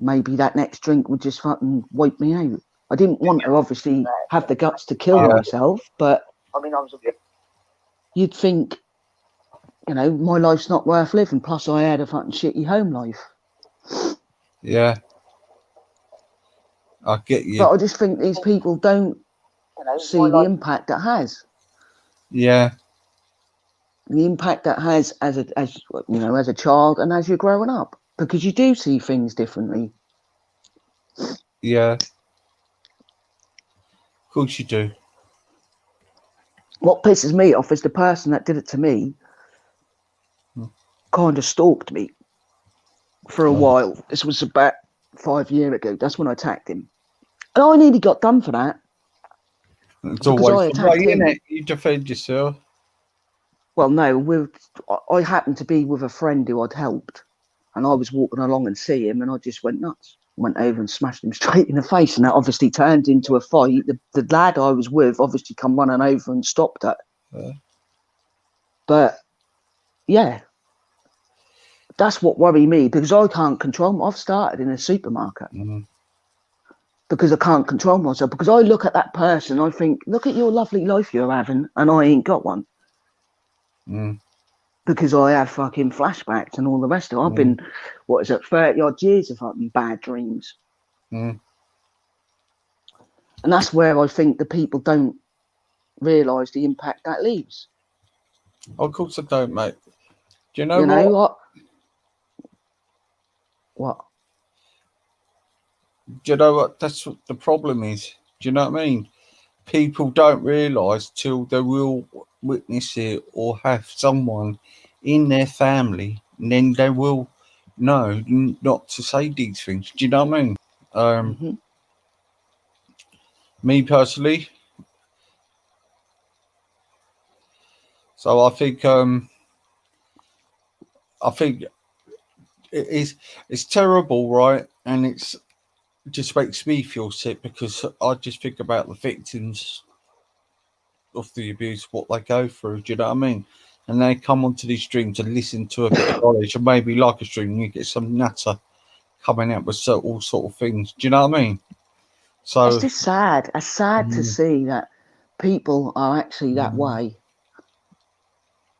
Maybe that next drink would just fucking wipe me out. I didn't want to obviously have the guts to kill myself, but you'd think, you know, my life's not worth living. Plus, I had a fucking shitty home life. Yeah, I get you. But I just think these people don't see the impact it has. Yeah, the impact that has as you know, as a child and as you're growing up, because you do see things differently. Yeah, of course you do. What pisses me off is the person that did it to me kind of stalked me for a while. This was about 5 years ago. That's when I attacked him. And I nearly got done for that. It's always the way, isn't it? You defend yourself. Well, no, I happened to be with a friend who I'd helped, and I was walking along and see him, and I just went nuts. Went over and smashed him straight in the face, and that obviously turned into a fight. The lad I was with obviously come running over and stopped it. But yeah, that's what worries me, because I can't control. I've started in a supermarket because I can't control myself. Because I look at that person, I think, look at your lovely life you're having, and I ain't got one. Mm. Because I had fucking flashbacks and all the rest of it. I've been, 30 odd years of fucking bad dreams. Mm. And that's where I think the people don't realise the impact that leaves. Of course I don't, mate. Do you know You know what? what? What? Do you know what? That's what the problem is. Do you know what I mean? People don't realise till they will witness it or have someone in their family, and then they will know not to say these things. Do you know what I mean? Mm-hmm. Me personally, so I think it's terrible, right? And it just makes me feel sick because I just think about the victims of the abuse, what they go through. Do you know what I mean? And they come onto these streams and listen to a bit of knowledge, and maybe like a stream, and you get some nutter coming out with all sort of things. Do you know what I mean? So It's just sad. It's sad to Mm. see that people are actually that way.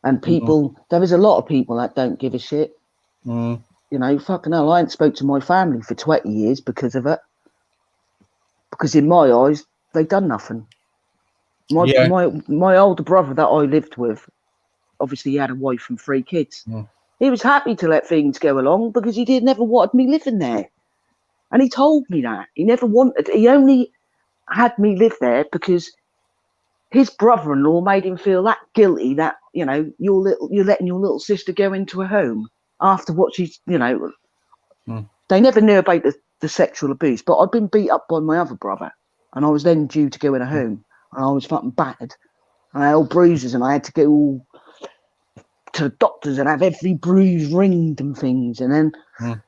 And Mm. there is a lot of people that don't give a shit. Mm. You know, fucking hell, I ain't spoke to my family for 20 years because of it. Because in my eyes, they done nothing. Yeah. My older brother that I lived with, obviously he had a wife and 3 kids. Mm. He was happy to let things go along because he never wanted me living there. And he told me that. He only had me live there because his brother-in-law made him feel that guilty that, you know, you're letting your little sister go into a home after what she's, you know. Mm. They never knew about the sexual abuse, but I'd been beat up by my other brother, and I was then due to go in a home, and I was fucking battered. And I had all bruises, and I had to go all to the doctors and have every bruise ringed and things. And then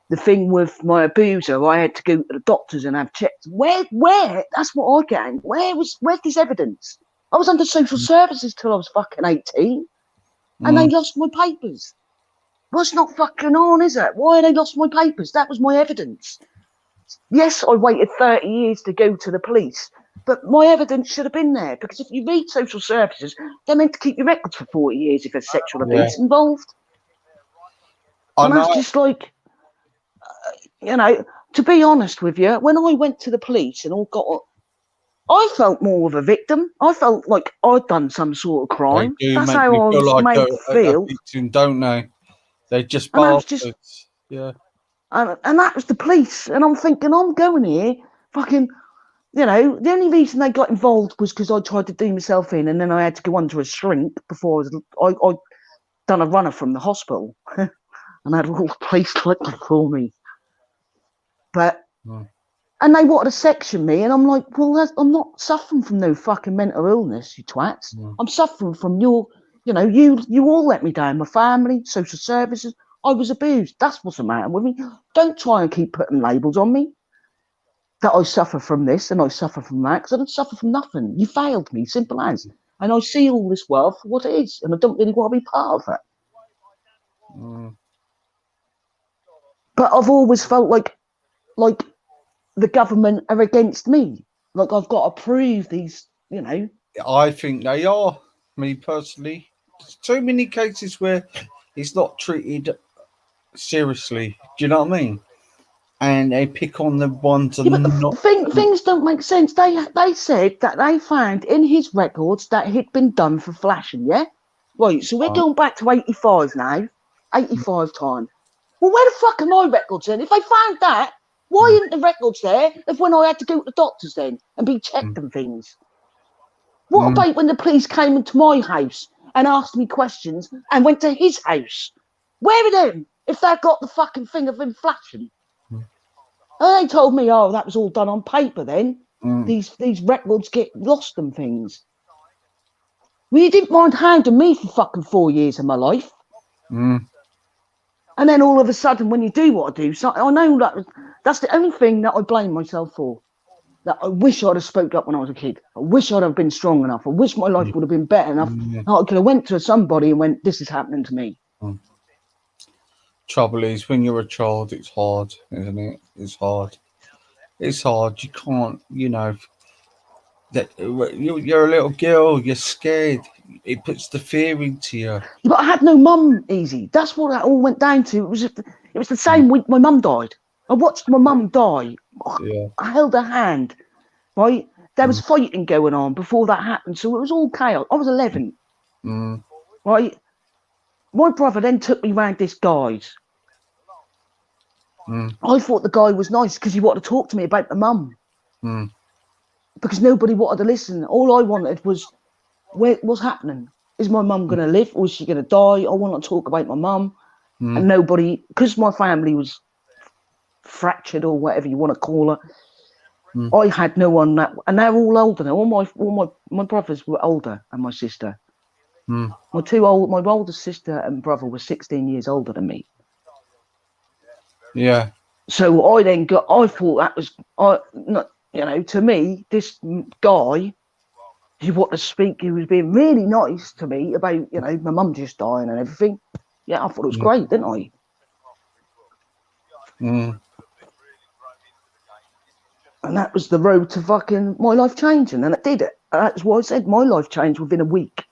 the thing with my abuser, I had to go to the doctors and have checks. Where? That's what I get. Where's this evidence? I was under social services till I was fucking 18, and they lost my papers. What's not fucking on, is it? Why they lost my papers? That was my evidence. Yes, I waited 30 years to go to the police, but my evidence should have been there, because if you read social services, they're meant to keep your records for 40 years if there's sexual abuse involved. And that's just like, you know, to be honest with you, when I went to the police and I felt more of a victim. I felt like I'd done some sort of crime. They do That's make how you I feel was like made a feel. victim, don't they? They're just And that was bastards. just, Yeah. and that was the police. And I'm thinking, I'm going here, fucking, you know, the only reason they got involved was because I tried to do myself in, and then I had to go under a shrink before I done a runner from the hospital, and I had all the police looking for me. But and they wanted to section me, and I'm like, well, I'm not suffering from no fucking mental illness, you twats. I'm suffering from you know, you all let me down. My family, social services, I was abused. That's what's the matter with me. Don't try and keep putting labels on me that I suffer from this and I suffer from that, because I don't suffer from nothing. You failed me, simple as. And I see all this wealth for what it is, and I don't really want to be part of it. But I've always felt like the government are against me. Like I've got to prove these, you know. I think they are. Me personally, there's too many cases where it's not treated seriously. Do you know what I mean? And they pick on the ones and not. Things don't make sense. They said that they found in his records that he'd been done for flashing. Yeah, right. So we're going back to 85 now. 85 time. Well, where the fuck are my records then? If they found that, why isn't the records there of when I had to go to the doctors then and be checked and things? What about when the police came into my house and asked me questions and went to his house? Where are them if they've got the fucking thing of him flashing? And they told me, oh, that was all done on paper then. These records get lost and things. Well, you didn't mind hounding me for fucking 4 years of my life. And then all of a sudden, when you do what I do, so I know that's the only thing that I blame myself for. That I wish I'd have spoke up when I was a kid. I wish I'd have been strong enough. I wish my life would have been better enough. I could have went to somebody and went, this is happening to me. Trouble is, when you're a child, it's hard, isn't it? It's hard. It's hard. You can't, you know. that you're a little girl, you're scared. It puts the fear into you. But I had no mum, Easy. That's what that all went down to. It was the same week my mum died. I watched my mum die. Yeah. I held her hand, right? There was fighting going on before that happened, so it was all chaos. I was 11, right? My brother then took me round this guy's. I thought the guy was nice because he wanted to talk to me about the mum. Because nobody wanted to listen. All I wanted was, what's happening? Is my mum going to live or is she going to die? I want to talk about my mum. And nobody, because my family was fractured or whatever you want to call her, I had no one that, and they're all older now. All my brothers were older and my sister. My oldest sister and brother were 16 years older than me. Yeah. So I thought that was, to me, this guy, he wanted to speak, he was being really nice to me about, my mum just dying and everything. Yeah, I thought it was great, didn't I? And that was the road to fucking my life changing, and it did it. That's why I said my life changed within a week.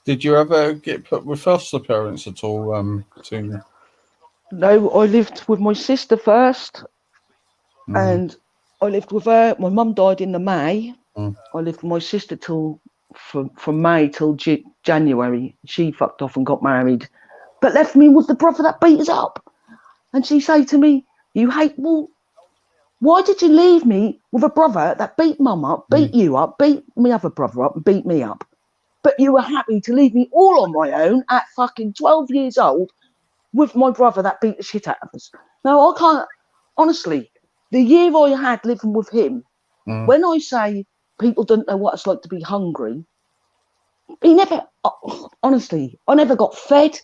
Did you ever get put with foster parents at all, Tina? No, I lived with my sister first, and I lived with her. My mum died in the May. I lived with my sister from May till January. She fucked off and got married, but left me with the brother that beat us up. And she said to me, why did you leave me with a brother that beat mum up, beat you up, beat my other brother up, and beat me up? But you were happy to leave me all on my own at fucking 12 years old with my brother that beat the shit out of us. Now, I can't, honestly, the year I had living with him, when I say people don't know what it's like to be hungry, he never, honestly, I never got fed.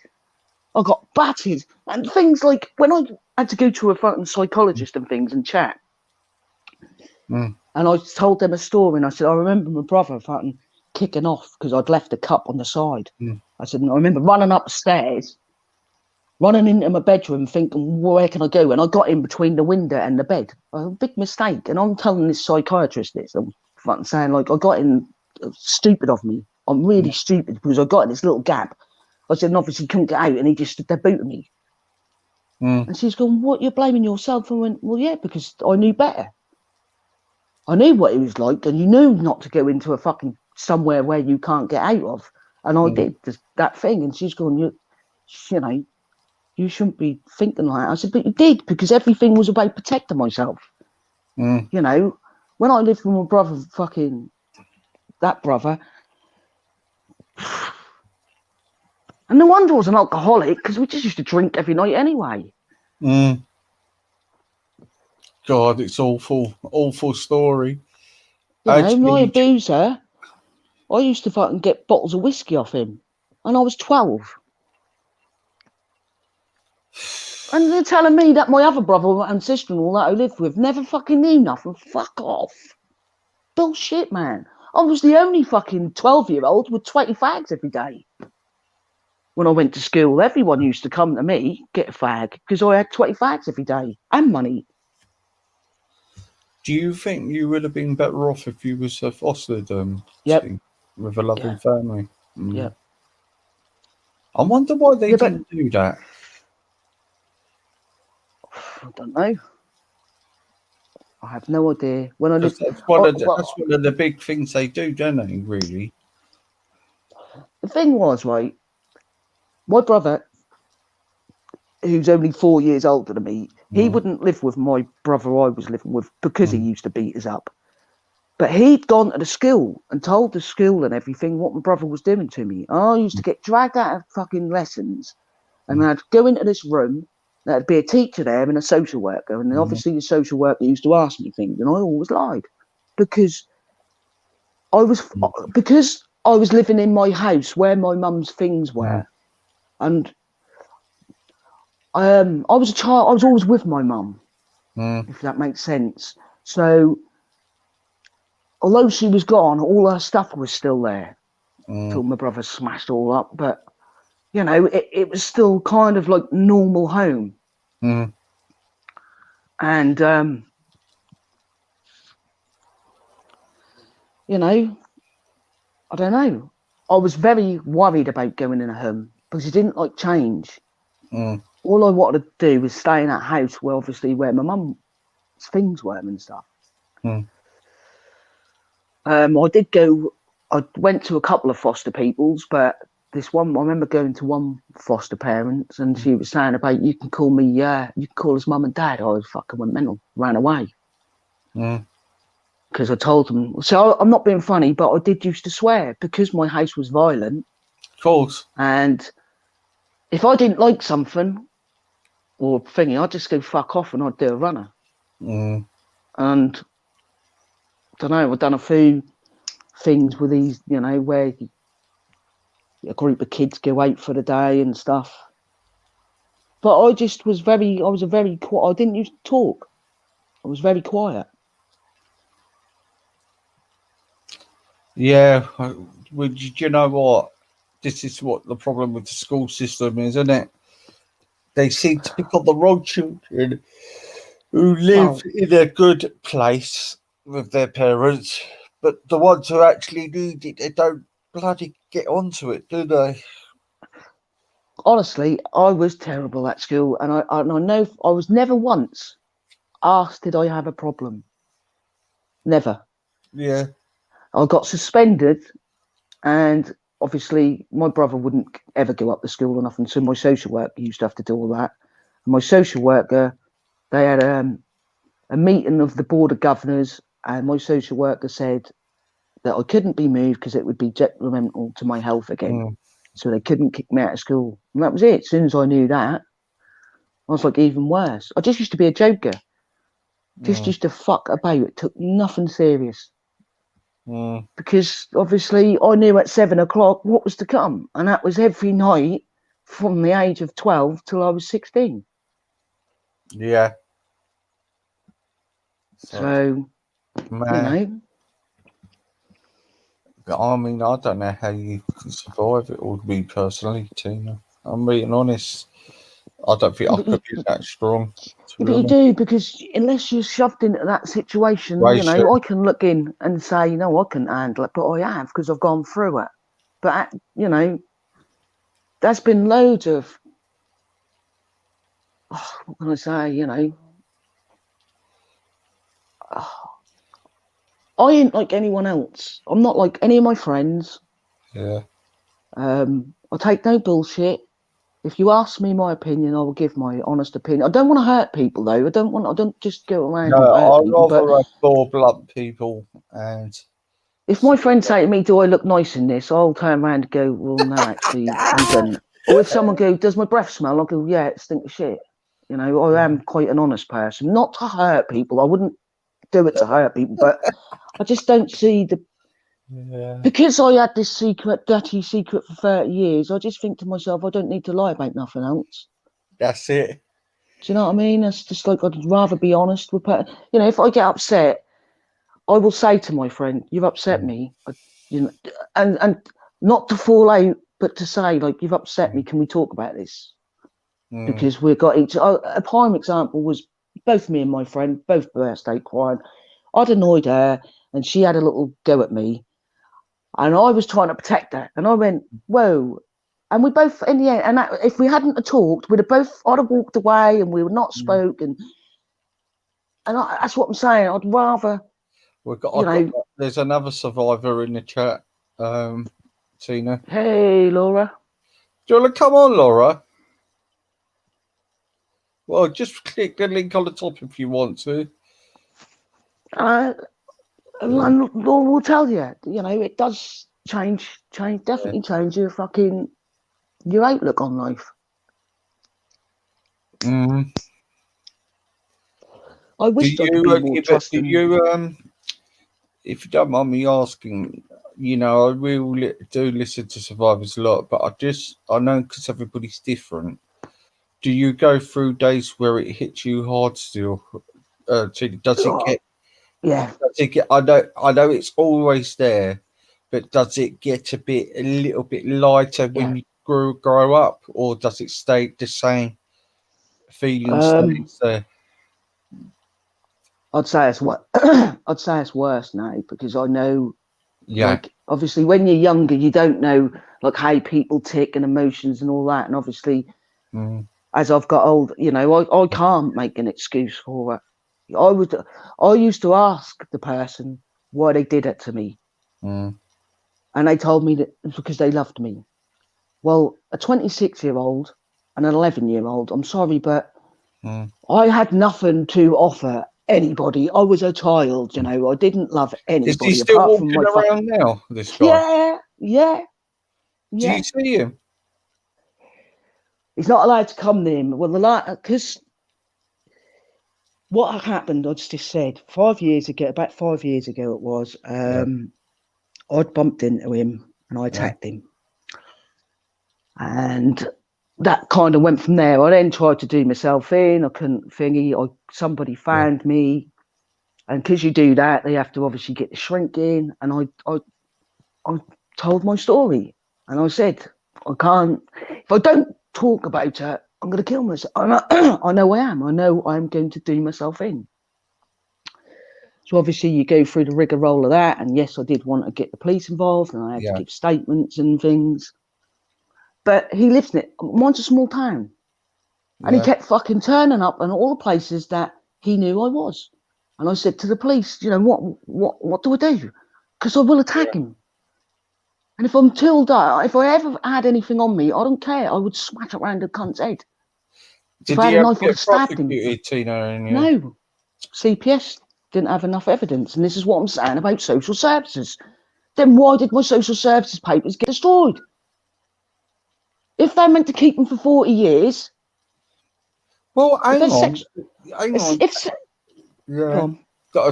I got battered. And things like when I had to go to a fucking psychologist and things and chat, and I told them a story and I said, I remember my brother fucking kicking off because I'd left a cup on the side. I said, and I remember running upstairs, running into my bedroom thinking, where can I go? And I got in between the window and the bed. A big mistake. And I'm telling this psychiatrist this. I'm fucking saying, like, I got in, stupid of me. I'm really stupid because I got in this little gap. I said, and obviously couldn't get out, and he just stood there booting me. And she's going, what, you're blaming yourself? I went, well, yeah, because I knew better. I knew what it was like, and you knew not to go into a fucking somewhere where you can't get out of. And I did that thing, and she's going, you shouldn't be thinking like that. I said, but you did, because everything was about protecting myself. When I lived with my brother, that brother, and no wonder I was an alcoholic, because we just used to drink every night anyway. God, it's awful story. My abuser, I used to fucking get bottles of whiskey off him, and I was 12. And they're telling me that my other brother and sister-in-law that I lived with never fucking knew nothing. Fuck off. Bullshit, man. I was the only fucking 12-year-old with 20 fags every day. When I went to school, everyone used to come to me, get a fag, because I had 20 fags every day and money. Do you think you would have been better off if you was fostered with a loving family? Yeah. I wonder why they didn't do that. I don't know. I have no idea. When I lived, that's one of the big things they do, don't they, really? The thing was, right, my brother, who's only 4 years older than me, he wouldn't live with my brother I was living with because he used to beat us up. But he'd gone to the school and told the school and everything what my brother was doing to me. I used to get dragged out of fucking lessons, and I'd go into this room. There'd be a teacher there and a social worker, and obviously the social worker used to ask me things, and I always lied because I was living in my house where my mum's things were, and I was a child. I was always with my mum, if that makes sense. So, although she was gone, all her stuff was still there till my brother smashed all up. But it was still kind of like normal home. And you know, I don't know. I was very worried about going in a home because I didn't like change. All I wanted to do was stay in that house where obviously where my mum's things were and stuff. I went to a couple of foster peoples, but this one, I remember going to one foster parent and she was saying about, you can call us mum and dad. I fucking went mental, ran away. Because I told them, so I'm not being funny, but I did used to swear because my house was violent. Of course. And if I didn't like something or thingy, I'd just go fuck off and I'd do a runner. And I don't know, I've done a few things with these, you know, where a group of kids go out for the day and stuff. But I just was I didn't used to talk. I was very quiet. Yeah, well, do you know what? This is what the problem with the school system is, isn't it? They seem to pick up the wrong children who live in a good place with their parents, but the ones who actually need it, they don't bloody get onto it, do they? Honestly, I was terrible at school, and I know I was never once asked, did I have a problem? Never. Yeah. I got suspended, and obviously my brother wouldn't ever go up to school or nothing, so my social worker used to have to do all that. And my social worker, they had a meeting of the board of governors, and my social worker said that I couldn't be moved because it would be detrimental to my health again. So they couldn't kick me out of school. And that was it. As soon as I knew that, I was like, even worse. I just used to be a joker. Just used to fuck about. It took nothing serious. Because obviously I knew at 7 o'clock what was to come. And that was every night from the age of 12 till I was 16. Yeah. So, man. you know. I mean, I don't know how you can survive it all, me personally, Tina. I'm being honest. I don't think I could be that strong. But you do, because unless you're shoved into that situation, you know, I can look in and say, no, I can handle it, but I have because I've gone through it. But, you know, there's been loads of, what can I say, you know, I ain't like anyone else. I'm not like any of my friends. Yeah. I take no bullshit. If you ask me my opinion, I will give my honest opinion. I don't want to hurt people, though. I don't just go around and hurt people. I'd rather more blunt people. And if my friends say to me, do I look nice in this? I'll turn around and go, well, no, actually, you don't. Or if someone goes, does my breath smell? I'll go, yeah, it stinks of shit. You know, I am quite an honest person. Not to hurt people. I wouldn't do it to hurt people, but I just don't see the... Yeah. Because I had this dirty secret for 30 years, I just think to myself, I don't need to lie about nothing else. That's it. Do you know what I mean? It's just like, I'd rather be honest with her. You know, if I get upset, I will say to my friend, you've upset me. You know, and not to fall out, but to say, like, you've upset me. Can we talk about this? Because we've got a prime example was both me and my friend, both birthday crying. I'd annoyed her and she had a little go at me. And I was trying to protect her. And I went, whoa. And we both, in the end, and if we hadn't talked, I'd have walked away and we would not spoken. And that's what I'm saying. I'd rather, there's another survivor in the chat, Tina. Hey, Laura. Do you want to come on, Laura? Well, just click the link on the top if you want to. Laura will tell you, you know, it does definitely change your outlook on life. I wish I could be more trusting. If you don't mind me asking, you know, I really do listen to survivors a lot, but I know because everybody's different. Do you go through days where it hits you hard still? Does it get? Yeah. I know it's always there, but does it get a little bit lighter when you grow up, or does it stay the same? Feeling stays there. I'd say it's worse now because I know Yeah. Like, obviously, when you're younger, you don't know like how people tick and emotions and all that. And obviously, as I've got old, you know, I can't make an excuse for it. I used to ask the person why they did it to me, and they told me that it was because they loved me. Well, a 26-year-old and an 11-year-old, I'm sorry, but I had nothing to offer anybody. I was a child, you know. I didn't love Is he anybody still apart from walking my around now, this guy? Yeah. Do you see him? He's not allowed to come near me. Well, because what happened, I just said about 5 years ago it was, I'd bumped into him and I attacked him. And that kind of went from there. I then tried to do myself in. I couldn't thingy. Somebody found me. And because you do that, they have to obviously get the shrink in. And I told my story. And I said, I can't, if I don't talk about it, I'm going to kill myself. I know I am. I know I'm going to do myself in. So obviously you go through the rigmarole of that. And yes, I did want to get the police involved and I had to give statements and things. But he lives in it. Mine's a small town. And he kept fucking turning up in all the places that he knew I was. And I said to the police, you know, what do I do? Because I will attack him. And if I'm told that, if I ever had anything on me, I don't care. I would smash it around the cunt's head. Did if I had he a ever knife, I'd have get stabbed him. prosecuted, Tina? No. CPS didn't have enough evidence. And this is what I'm saying about social services. Then why did my social services papers get destroyed? If they're meant to keep them for 40 years. Well, hang on.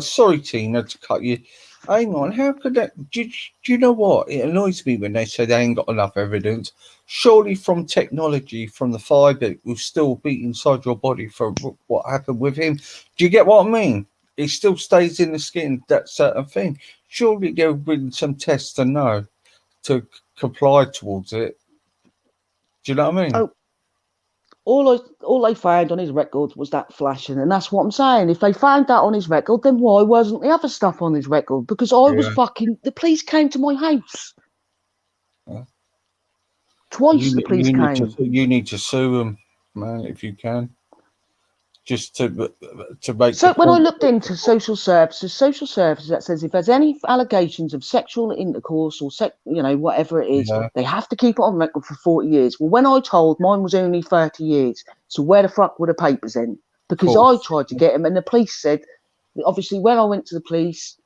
Sorry, Tina, to cut you. Hang on. How could that? Do you know what? It annoys me when they say they ain't got enough evidence. Surely, from technology, from the fibre, it will still be inside your body for what happened with him. Do you get what I mean? It still stays in the skin, that certain thing. Surely there have been some tests to know to comply towards it. Do you know what I mean? Oh, all they found on his record was that flashing, and that's what I'm saying. If they found that on his record, then why wasn't the other stuff on his record? Because I was fucking. The police came to my house twice. The police came. You need to sue them, man, if you can. Just to make. So when I looked into social services that says if there's any allegations of sexual intercourse or whatever it is, they have to keep it on record for 40 years. Well, when I told mine was only 30 years, so where the fuck were the papers in? Because I tried to get them, and the police said, obviously, when I went to the police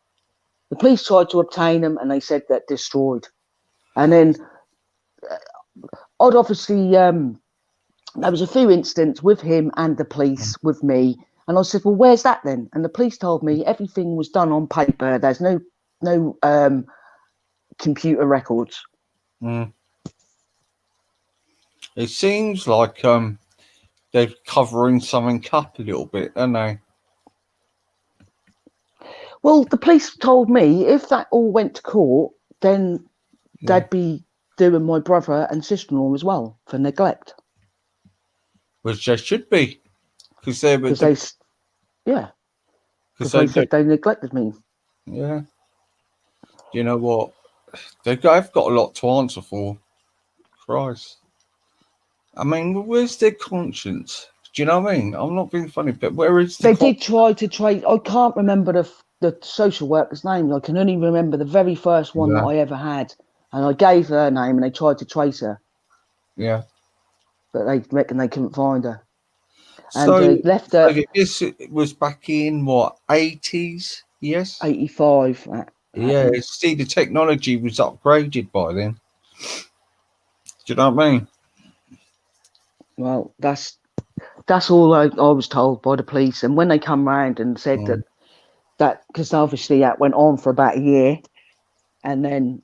tried to obtain them, and they said that destroyed. And then I'd obviously. There was a few incidents with him and the police with me. And I said, well, where's that then? And the police told me everything was done on paper. There's no computer records. It seems like they're covering something up a little bit, aren't they? Well, the police told me if that all went to court, then they'd be doing my brother and sister-in-law as well for neglect. Which they should be, because they said they neglected me. Yeah. You know what? They've got a lot to answer for. Christ. I mean, where's their conscience? Do you know what I mean? I'm not being funny, but where is they did try to trace. I can't remember the social worker's name. I can only remember the very first one that I ever had, and I gave her name, and they tried to trace her. Yeah. But they reckon they couldn't find her. And so they left her. This was back in what, 80s? Yes? 85. Yeah, see, the technology was upgraded by then. Do you know what I mean? Well, that's all I was told by the police. And when they come round and said that because obviously that went on for about a year, and then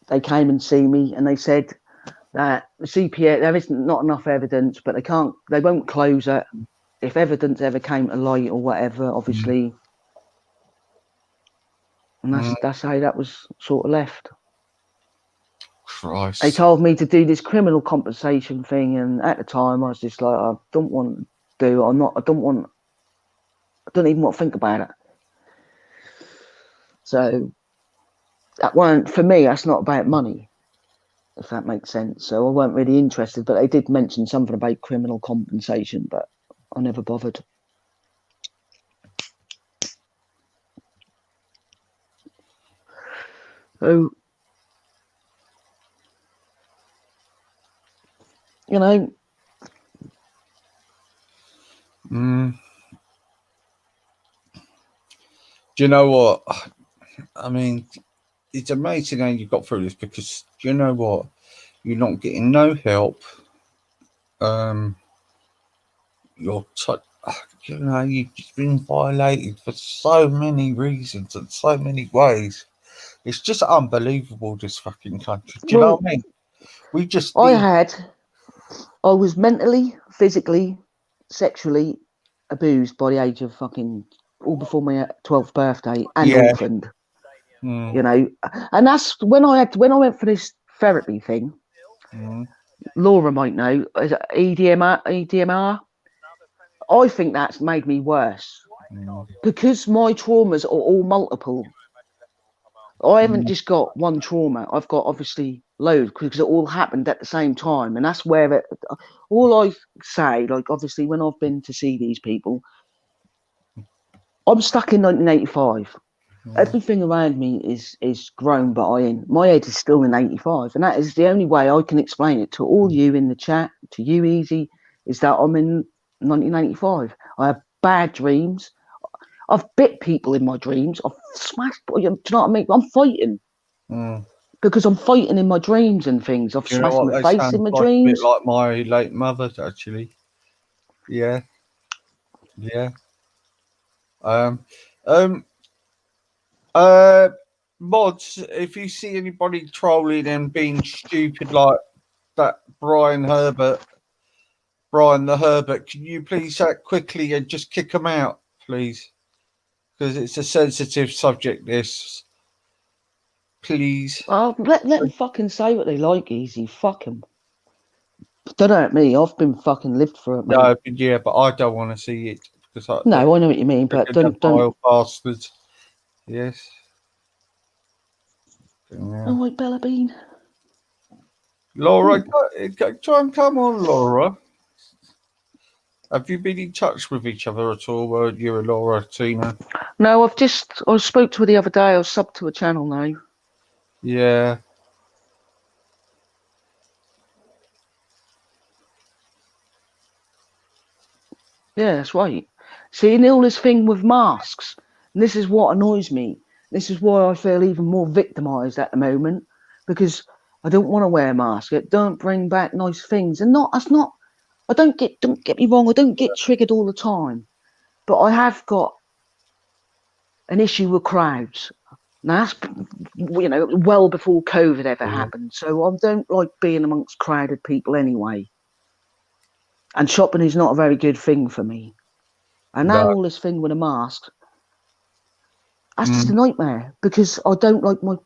they came and see me and they said that the CPS, there isn't not enough evidence, but they won't close it if evidence ever came to light or whatever, obviously. And that's how that was sort of left. Christ. They told me to do this criminal compensation thing, and at the time I was just like, I don't want to do it. I don't even want to think about it. So that weren't for me. That's not about money, if that makes sense. So I weren't really interested. But they did mention something about criminal compensation, but I never bothered. So, you know. Do you know what? I mean, it's amazing how you got through this, because do you know what? You're not getting no help. You're you've just been violated for so many reasons and so many ways. It's just unbelievable, this fucking country. Do you know what I mean? We just I was mentally, physically, sexually abused by the age of fucking all before my 12th birthday and orphaned. You know, and that's when I went for this therapy thing. Laura might know, EDMR. I think that's made me worse because my traumas are all multiple. I haven't just got one trauma. I've got obviously loads because it all happened at the same time. And that's where all I say, like, obviously, when I've been to see these people, I'm stuck in 1985. Everything around me is grown, but my head is still in 85. And that is the only way I can explain it to all you in the chat, to you, Easy, is that I'm in 1985. I have bad dreams. I've bit people in my dreams. I've smashed. Do you know what I mean? I'm fighting because I'm fighting in my dreams and things. I've smashed my face in my dreams. A bit like my late mother, actually. Yeah. Mods, if you see anybody trolling and being stupid like that, Brian the Herbert, can you please act quickly and just kick them out, please? Because it's a sensitive subject, this. Please. Oh, let them fucking say what they like, Easy. Fuck them. Don't hurt me. I've been fucking lived through it, mate. No, yeah, but I don't want to see it. Because I know what you mean, but don't. Bastards. Yes. Oh, wait, Bella Bean. Laura, try and come on, Laura. Have you been in touch with each other at all? You and Laura, Tina? No, I spoke to her the other day. I was subbed to a channel now. Yeah. Yeah, that's right. See, and all this thing with masks, and this is what annoys me. This is why I feel even more victimised at the moment, because I don't want to wear a mask. It don't bring back nice things, and don't get me wrong, I don't get triggered all the time, but I have got an issue with crowds. Now that's, well before COVID ever happened. So I don't like being amongst crowded people anyway. And shopping is not a very good thing for me. And now all this thing with a mask, that's just a nightmare, because I don't like my.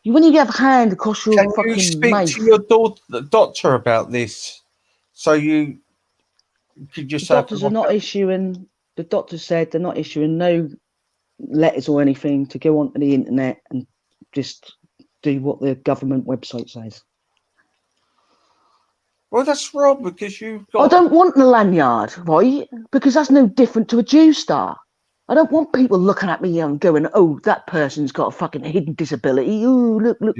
When you have a hand across your fucking mouth. Can you speak to your doctor about this? So you could just. The doctors are not issuing. The doctor said they're not issuing no letters or anything to go onto the internet and just do what the government website says. Well, that's wrong, because you've got. I don't want the lanyard, right? Because that's no different to a Jew star. I don't want people looking at me and going, "Oh, that person's got a fucking hidden disability." Oh, look.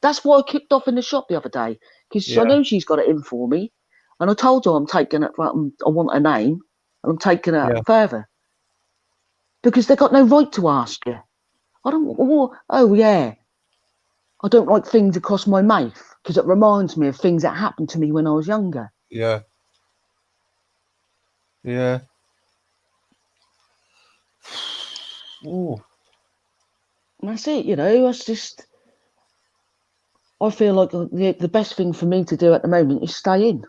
That's why I kicked off in the shop the other day, because I know she's got it in for me, and I told her I'm taking it. I want a name, and I'm taking it further, because they got no right to ask you. I don't. Oh yeah, I don't like things across my mouth, because it reminds me of things that happened to me when I was younger. Yeah. Oh, that's it. It's just. I feel like the best thing for me to do at the moment is stay in,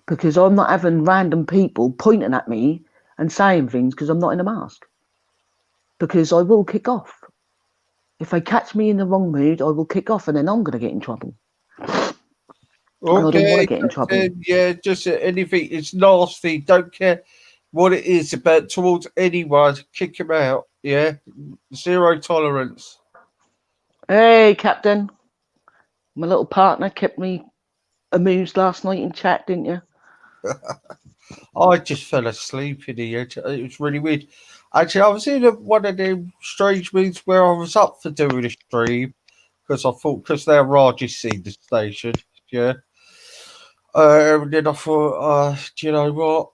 because I'm not having random people pointing at me and saying things because I'm not in a mask. Because I will kick off. If they catch me in the wrong mood, I will kick off, and then I'm going to get in trouble. Okay, I don't want to get in trouble. Yeah, just anything. It's nasty. Don't care what it is about towards anyone. Kick him out. Yeah, zero tolerance. Hey, Captain. My little partner kept me amused last night in chat, didn't you? I just fell asleep in here. It was really weird. Actually, I was in one of them strange moods where I was up for doing a stream because I thought, because now Raji's seen the station, yeah. And then I thought, do you know what?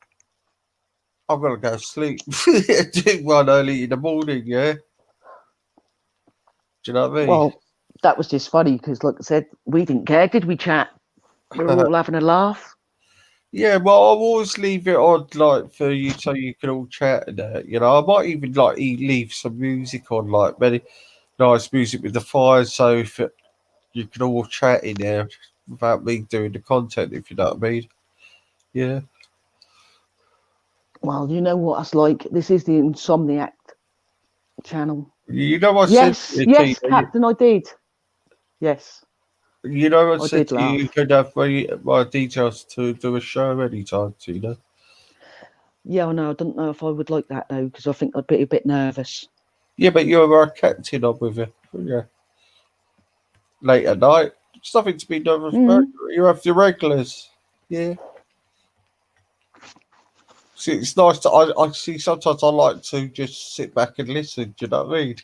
I'm going to go to sleep. Do one early in the morning, yeah. Do you know what I mean? Well, that was just funny because, like I said, we didn't care, did we, chat? We were all having a laugh. Yeah, well, I'll always leave it on, like, for you so you can all chat and that, you know. I might even, like, leave some music on, like, very nice music with the fire, so if you can all chat in there without me doing the content, if you know what I mean. Yeah. Well, you know what that's like. This is the Insomniac channel. You know what I said Yes, to yes, you, Captain, I did. Yes, you know what I I said did to you, you laugh. could have my details to do a show anytime, Tina. Yeah, I know. I don't know if I would like that though, because I think I'd be a bit nervous. Yeah, but you're our captain on with it. Yeah. Late at night. It's nothing to be nervous about. You have the regulars. Yeah. See, it's nice to. I see. Sometimes I like to just sit back and listen. Do you know what I mean?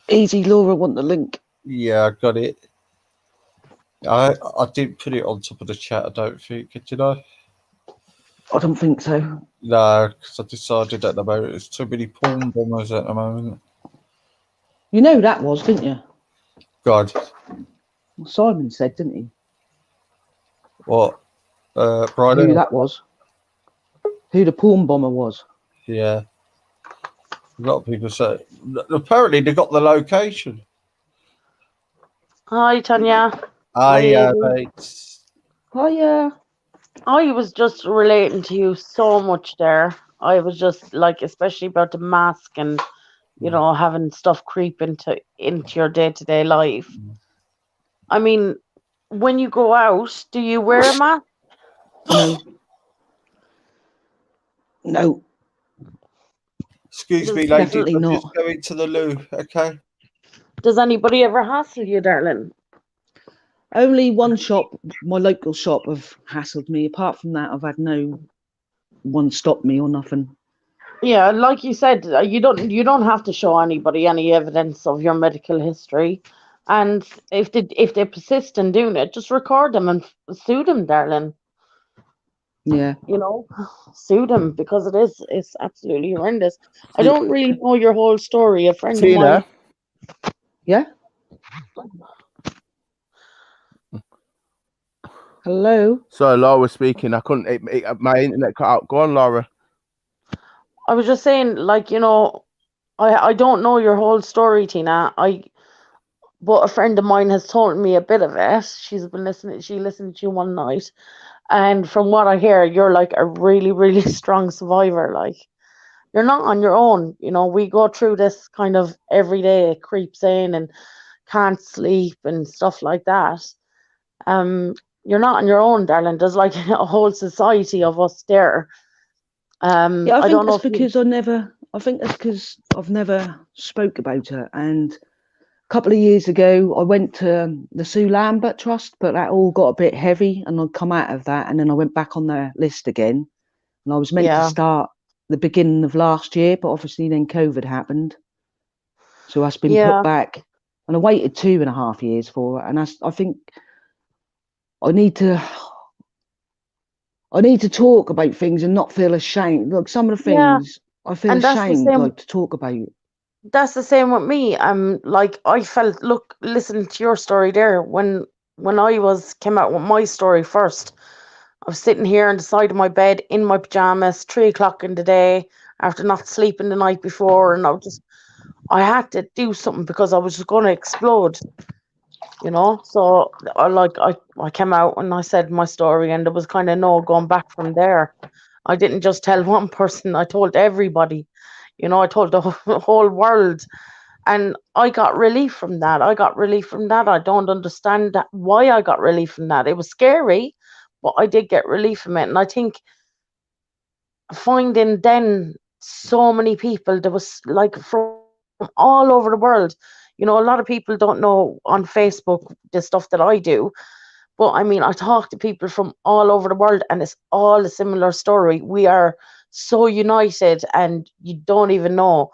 Easy, Laura, want the link. Yeah, I got it. I didn't put it on top of the chat. I don't think. Do you know? I don't think so. No, because I decided at the moment there's too many porn bombers at the moment. You know that was, didn't you? God, Simon said, didn't he? what? Who Brian? that was? Who the porn bomber was? Yeah. A lot of people say. Apparently, they got the location. Hi, Tanya. Yeah, mate. Oh yeah. I was just relating to you so much there. I was just like, especially about the mask and having stuff creep into your day-to-day life. I mean, when you go out, do you wear a mask? No. No. Excuse me, lady. Definitely I'm not. just going to the loo. Okay. Does anybody ever hassle you, darling? Only one shop, my local shop, have hassled me. Apart from that, I've had no one stop me or nothing. Yeah, like you said, you don't have to show anybody any evidence of your medical history, and if they persist in doing it, just record them and sue them, darling. Yeah. Sue them because it's absolutely horrendous. I don't really know your whole story. A friend of mine. Yeah. Hello. So Laura was speaking. I couldn't. My internet cut out. Go on, Laura. I was just saying, like, I don't know your whole story, Tina. But a friend of mine has told me a bit of it. She's been listening. She listened to you one night, and from what I hear, you're like a really, really strong survivor. Like, you're not on your own. We go through this kind of every day. It creeps in and can't sleep and stuff like that. You're not on your own, darling. There's like a whole society of us there. Yeah, I think don't know that's because I think that's because I've never spoke about it. And a couple of years ago, I went to the Sue Lambert Trust, but that all got a bit heavy, and I'd come out of that, and then I went back on the list again. And I was meant to start the beginning of last year, but obviously then COVID happened, so that's been put back. And I waited 2.5 years for it, and I think I need to talk about things and not feel ashamed. Look, some of the things I feel ashamed to talk about. That's the same with me. Like I felt. Look, listen to your story there. When I came out with my story first, I was sitting here on the side of my bed in my pajamas, 3 o'clock in the day, after not sleeping the night before, and I had to do something because I was just going to explode. So I came out and I said my story, and there was kind of no going back from there. I didn't just tell one person, I told everybody. I told the whole world, and I got relief from that. I don't understand why I got relief from that. It was scary, but I did get relief from it. And I think finding then so many people, there was like, for from all over the world. You know, a lot of people don't know on Facebook the stuff that I do, but I mean, I talk to people from all over the world, and it's all a similar story. We are so united, and you don't even know.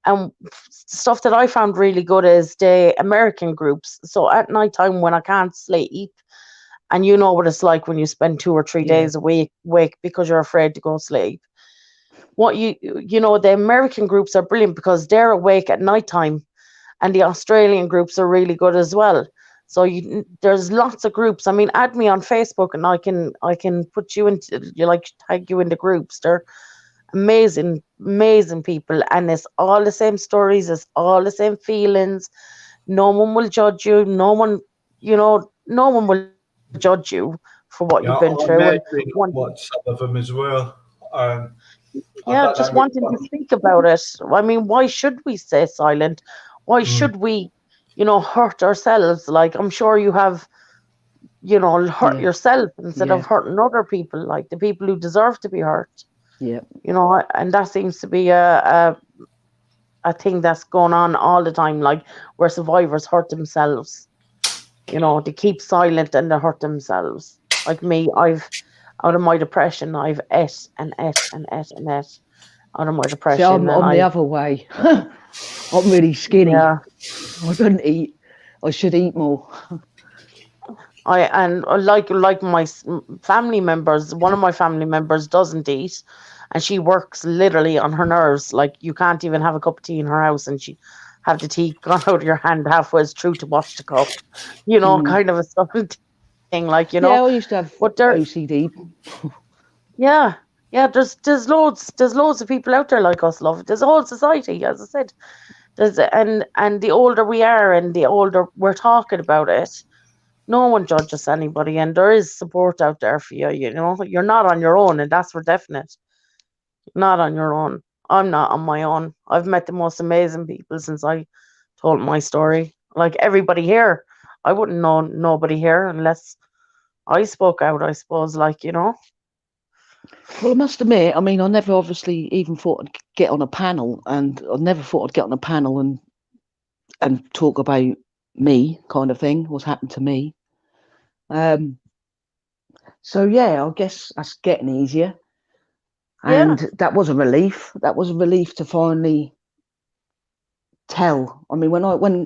And stuff that I found really good is the American groups. So at night time when I can't sleep, and you know what it's like when you spend 2 or 3 Yeah. days awake because you're afraid to go sleep. What you know, the American groups are brilliant because they're awake at night time, and the Australian groups are really good as well. So there's lots of groups. I mean, add me on Facebook, and I can put you into, tag you into groups. They're amazing, amazing people, and it's all the same stories. It's all the same feelings. No one will judge you. No one, no one will judge you for what Yeah, you've been I through. met And one, some of them as well. I yeah, don't just know. wanting to speak about it. I mean, why should we stay silent? Why should we, hurt ourselves? Like, I'm sure you have, hurt Yeah. yourself instead Yeah. of hurting other people, like the people who deserve to be hurt. Yeah. And that seems to be a thing that's going on all the time, like where survivors hurt themselves. They keep silent and they hurt themselves. Like me, out of my depression, I've ate and ate and ate and ate out of my See, depression. I'm the other way. I'm really skinny. Yeah. I don't eat. I should eat more. Like my family members, one of my family members doesn't eat, and she works literally on her nerves. Like, you can't even have a cup of tea in her house, and she have the tea gone out of your hand halfway through to wash the cup. Kind of a something thing, like, Yeah, I used to have But there, OCD. yeah, there's loads of people out there like us, love. There's a whole society, as I said. And the older we are, and the older we're talking about it, no one judges anybody, and there is support out there for you. You're not on your own, and that's for definite. Not on your own. I'm not on my own. I've met the most amazing people since I told my story. Like everybody here, I wouldn't know nobody here unless I spoke out, I suppose. Well, I must admit, I mean, I never obviously even thought I'd get on a panel, and I never thought I'd get on a panel and talk about me, kind of thing, what's happened to me. So yeah, I guess that's getting easier. And that was a relief. That was a relief to finally tell. I mean, when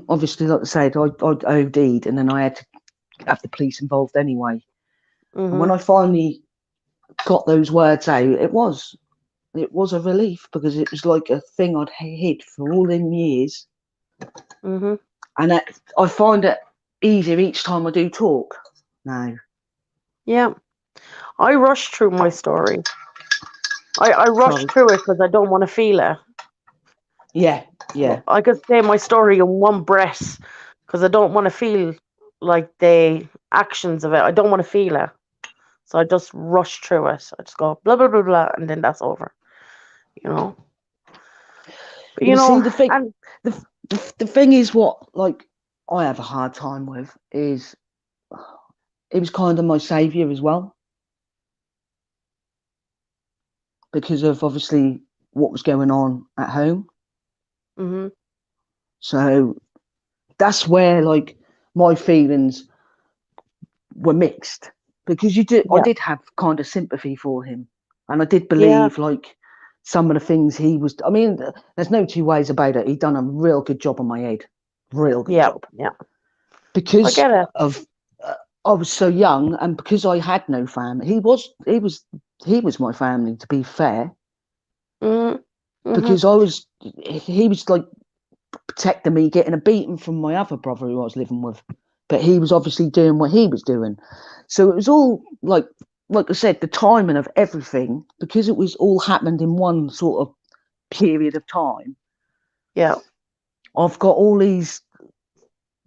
obviously, like I said, I OD'd, and then I had to have the police involved anyway. Mm-hmm. And when I finally got those words out, it was a relief, because it was like a thing I'd hid for all them years. Mm-hmm. And I find it easier each time I do talk now. Yeah, I rushed through my story. I rushed through it because I don't want to feel it. Yeah. I could say my story in one breath because I don't want to feel like the actions of it. I don't want to feel it. So I just rush through it. I just go blah, blah, blah, blah, and then that's over. But, see, the thing is, what, like, I have a hard time with is, it was kind of my saviour as well, because of obviously what was going on at home. Mm-hmm. So that's where, like, my feelings were mixed, because I did have kind of sympathy for him, and I did believe like some of the things he was. I mean, there's no two ways about it. He'd done a real good job on my head, real good job. Yeah. Because I get it. I was so young, and because I had no family. He was my family, to be fair. Mm-hmm. Because he was like protecting me, getting a beating from my other brother who I was living with, but he was obviously doing what he was doing. So it was all like I said, the timing of everything, because it was all happened in one sort of period of time. Yeah, I've got all these.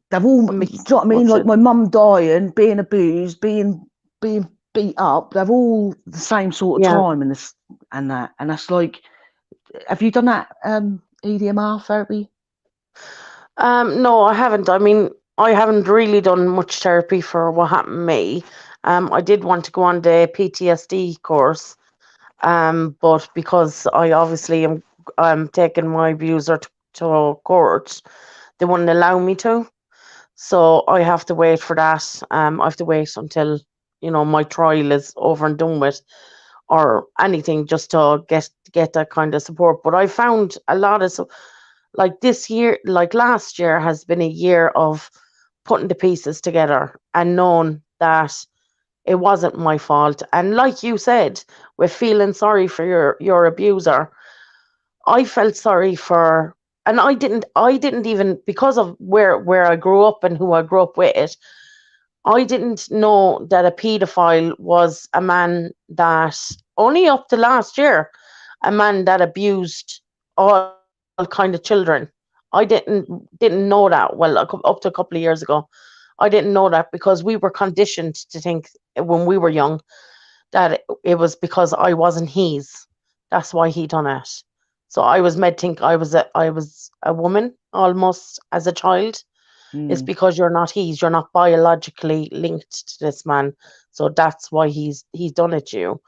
They've all. Do you know what I mean? Like my mum dying, being abused, being beat up. They've all the same sort of time, and that's like. Have you done that EDMR therapy? No, I haven't. I mean, I haven't really done much therapy for what happened to me. I did want to go on the PTSD course, but because I obviously am taking my abuser to court, they wouldn't allow me to. So I have to wait for that. I have to wait until, my trial is over and done with, or anything, just to get that kind of support. But I found a lot of, like this year, like last year has been a year of putting the pieces together and knowing that it wasn't my fault. And like you said, with feeling sorry for your abuser, I felt sorry for, and I didn't even, because of where I grew up and who I grew up with, I didn't know that a paedophile was a man that, only up to last year, a man that abused all kind of children. I didn't know that. Well, up to a couple of years ago, I didn't know that, because we were conditioned to think when we were young that it was because I wasn't his. That's why he done it. So I was made think I was a woman almost as a child. It's because you're not his. You're not biologically linked to this man. So that's why he's done it to you.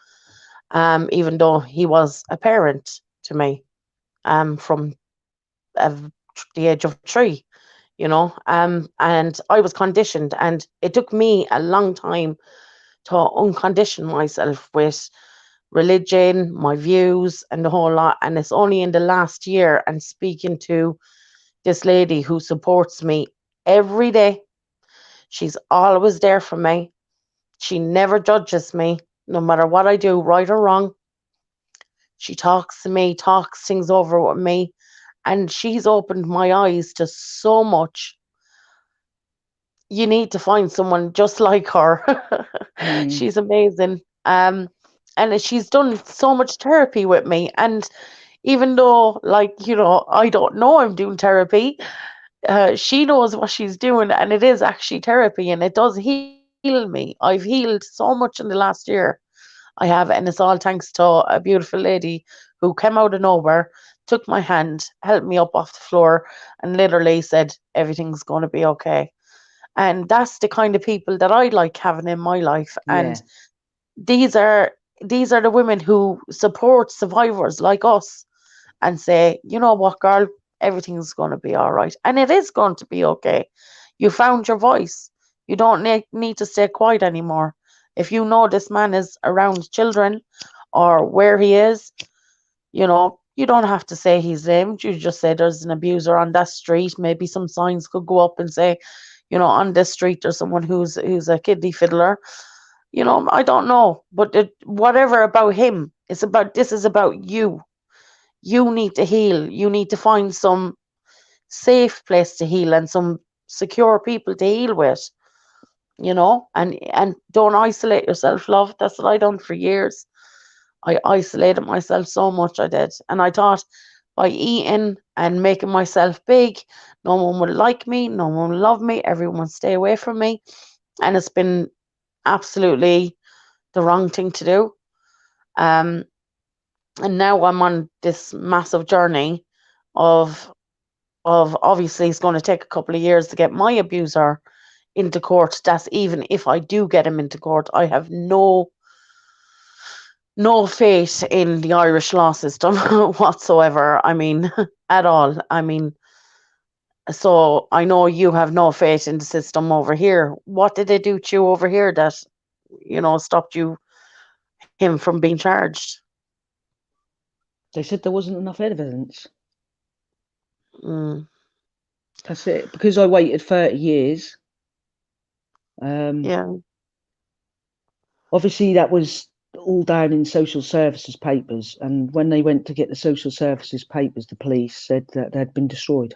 Even though he was a parent to me, from the age of 3, and I was conditioned, and it took me a long time to uncondition myself with religion, my views, and the whole lot. And it's only in the last year, and speaking to this lady who supports me every day. She's always there for me. She never judges me, no matter what I do, right or wrong. She talks to me, talks things over with me, and she's opened my eyes to so much. You need to find someone just like her. She's amazing. And she's done so much therapy with me. And even though, I don't know I'm doing therapy, she knows what she's doing, and it is actually therapy, and it does heal me. I've healed so much in the last year. I have, and it's all thanks to a beautiful lady who came out of nowhere, took my hand, helped me up off the floor, and literally said, everything's going to be okay. And that's the kind of people that I like having in my life. And these are the women who support survivors like us and say, you know what, girl, everything's going to be all right. And it is going to be okay. You found your voice. You don't need to stay quiet anymore. If you know this man is around children or where he is, you don't have to say his name. You just say there's an abuser on that street. Maybe some signs could go up and say, on this street there's someone who's a kidney fiddler. I don't know. But whatever about him, this is about you. You need to heal. You need to find some safe place to heal and some secure people to heal with, and don't isolate yourself, love. That's what I done for years. I isolated myself so much, I did. And I thought by eating and making myself big, no one would like me, no one would love me, everyone would stay away from me. And it's been absolutely the wrong thing to do. And now I'm on this massive journey of obviously it's going to take a couple of years to get my abuser into court. That's even if I do get him into court, I have no faith in the Irish law system whatsoever. I mean, at all. I mean, so I know you have no faith in the system over here. What did they do to you over here that, stopped him from being charged? They said there wasn't enough evidence. That's it. Because I waited 30 years. Yeah. Obviously, that was all down in social services papers. And when they went to get the social services papers, the police said that they'd been destroyed,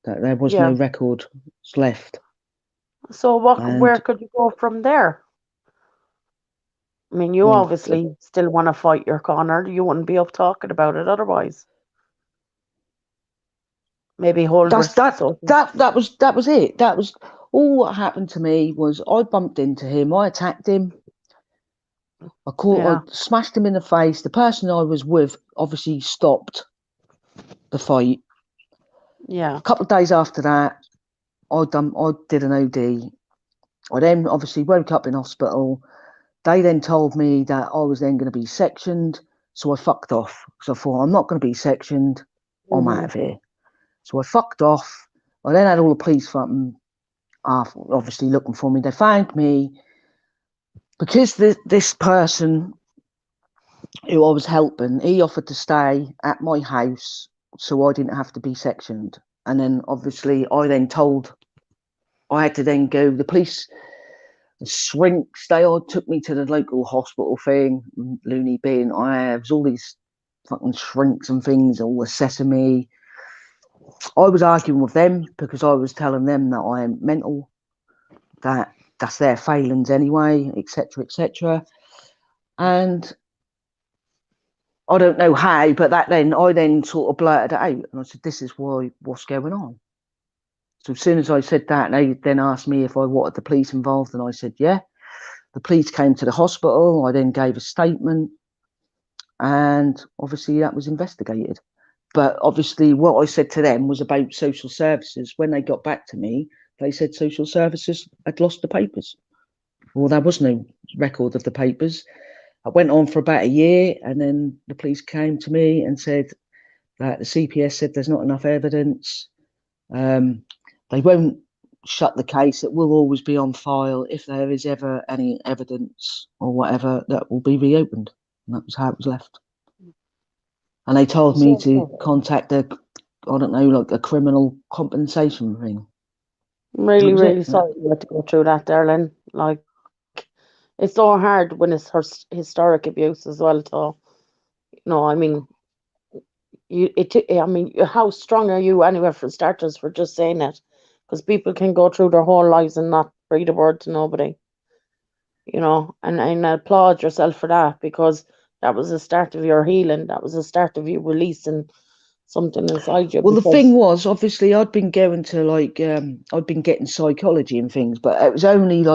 that there was no record left. So where could you go from there? I mean, you obviously still want to fight your corner. You wouldn't be up talking about it otherwise. Maybe hold that was it. That was all what happened to me. Was I bumped into him, I attacked him, I smashed him in the face. The person I was with obviously stopped the fight. Yeah. A couple of days after that, I did an OD. I then obviously woke up in hospital. They then told me that I was then going to be sectioned, so I fucked off because I thought, I'm not going to be sectioned. I'm out of here. So I fucked off. I then had all the police fucking obviously looking for me. They found me because this person who I was helping, he offered to stay at my house so I didn't have to be sectioned. And then obviously I had to then go, the police, the shrinks, they all took me to the local hospital thing, loony bin. I was all these fucking shrinks and things, all assessing me. I was arguing with them because I was telling them that I am mental, that's their failings anyway, etc., etc. And I don't know how, but I then sort of blurted it out, and I said, "This is what's going on." So as soon as I said that, they then asked me if I wanted the police involved, and I said, "Yeah." The police came to the hospital. I then gave a statement, and obviously that was investigated. But obviously, what I said to them was about social services. When they got back to me, they said social services had lost the papers. Well, there was no record of the papers. I went on for about a year, and then the police came to me and said that the CPS said there's not enough evidence. They won't shut the case. It will always be on file. If there is ever any evidence or whatever, that will be reopened. And that was how it was left. And they told me to contact a criminal compensation thing. Really, really sorry you had to go through that, darling. Like, it's so hard when it's historic abuse as well. So, I mean, how strong are you anyway, for starters, for just saying it? Because people can go through their whole lives and not breathe a word to nobody. And I applaud yourself for that, because that was the start of your healing. That was the start of you releasing something inside you. Well, the thing was, obviously, I'd been going to I'd been getting psychology and things, but it was only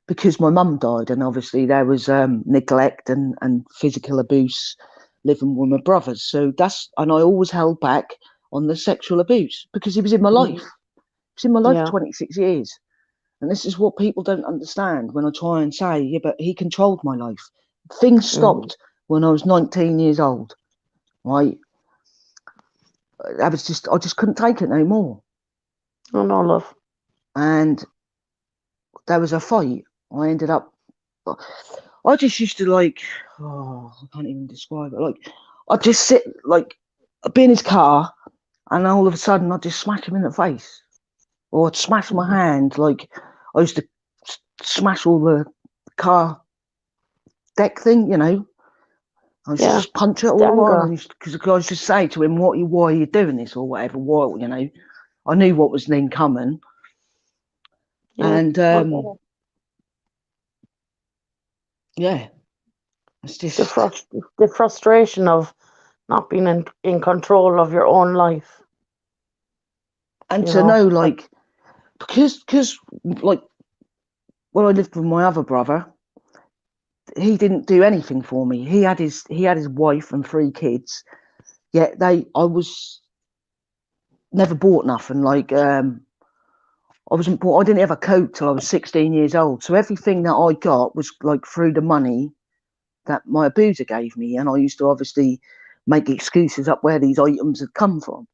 because my mum died, and obviously there was neglect and physical abuse living with my brothers. So and I always held back on the sexual abuse because he was in my life. He was in my life for 26 years. And this is what people don't understand when I try and say, yeah, but he controlled my life. Things stopped when I was 19 years old, right? I just couldn't take it no more. Oh, no, love. And there was a fight. I just used to I can't even describe it. I'd just sit, I'd be in his car, and all of a sudden I'd just smash him in the face. Or I'd smash my hand, I used to smash all the car deck thing, I used to just punch it all the while, because I used to say to him, why are you doing this, or whatever, I knew what was then coming. And it's just the frustration of not being in control of your own life. And to know, because when I lived with my other brother, he didn't do anything for me. He had his wife and 3 kids, yet I was never bought nothing. I didn't have a coat till I was 16 years old. So everything that I got was through the money that my abuser gave me, and I used to obviously make excuses up where these items had come from.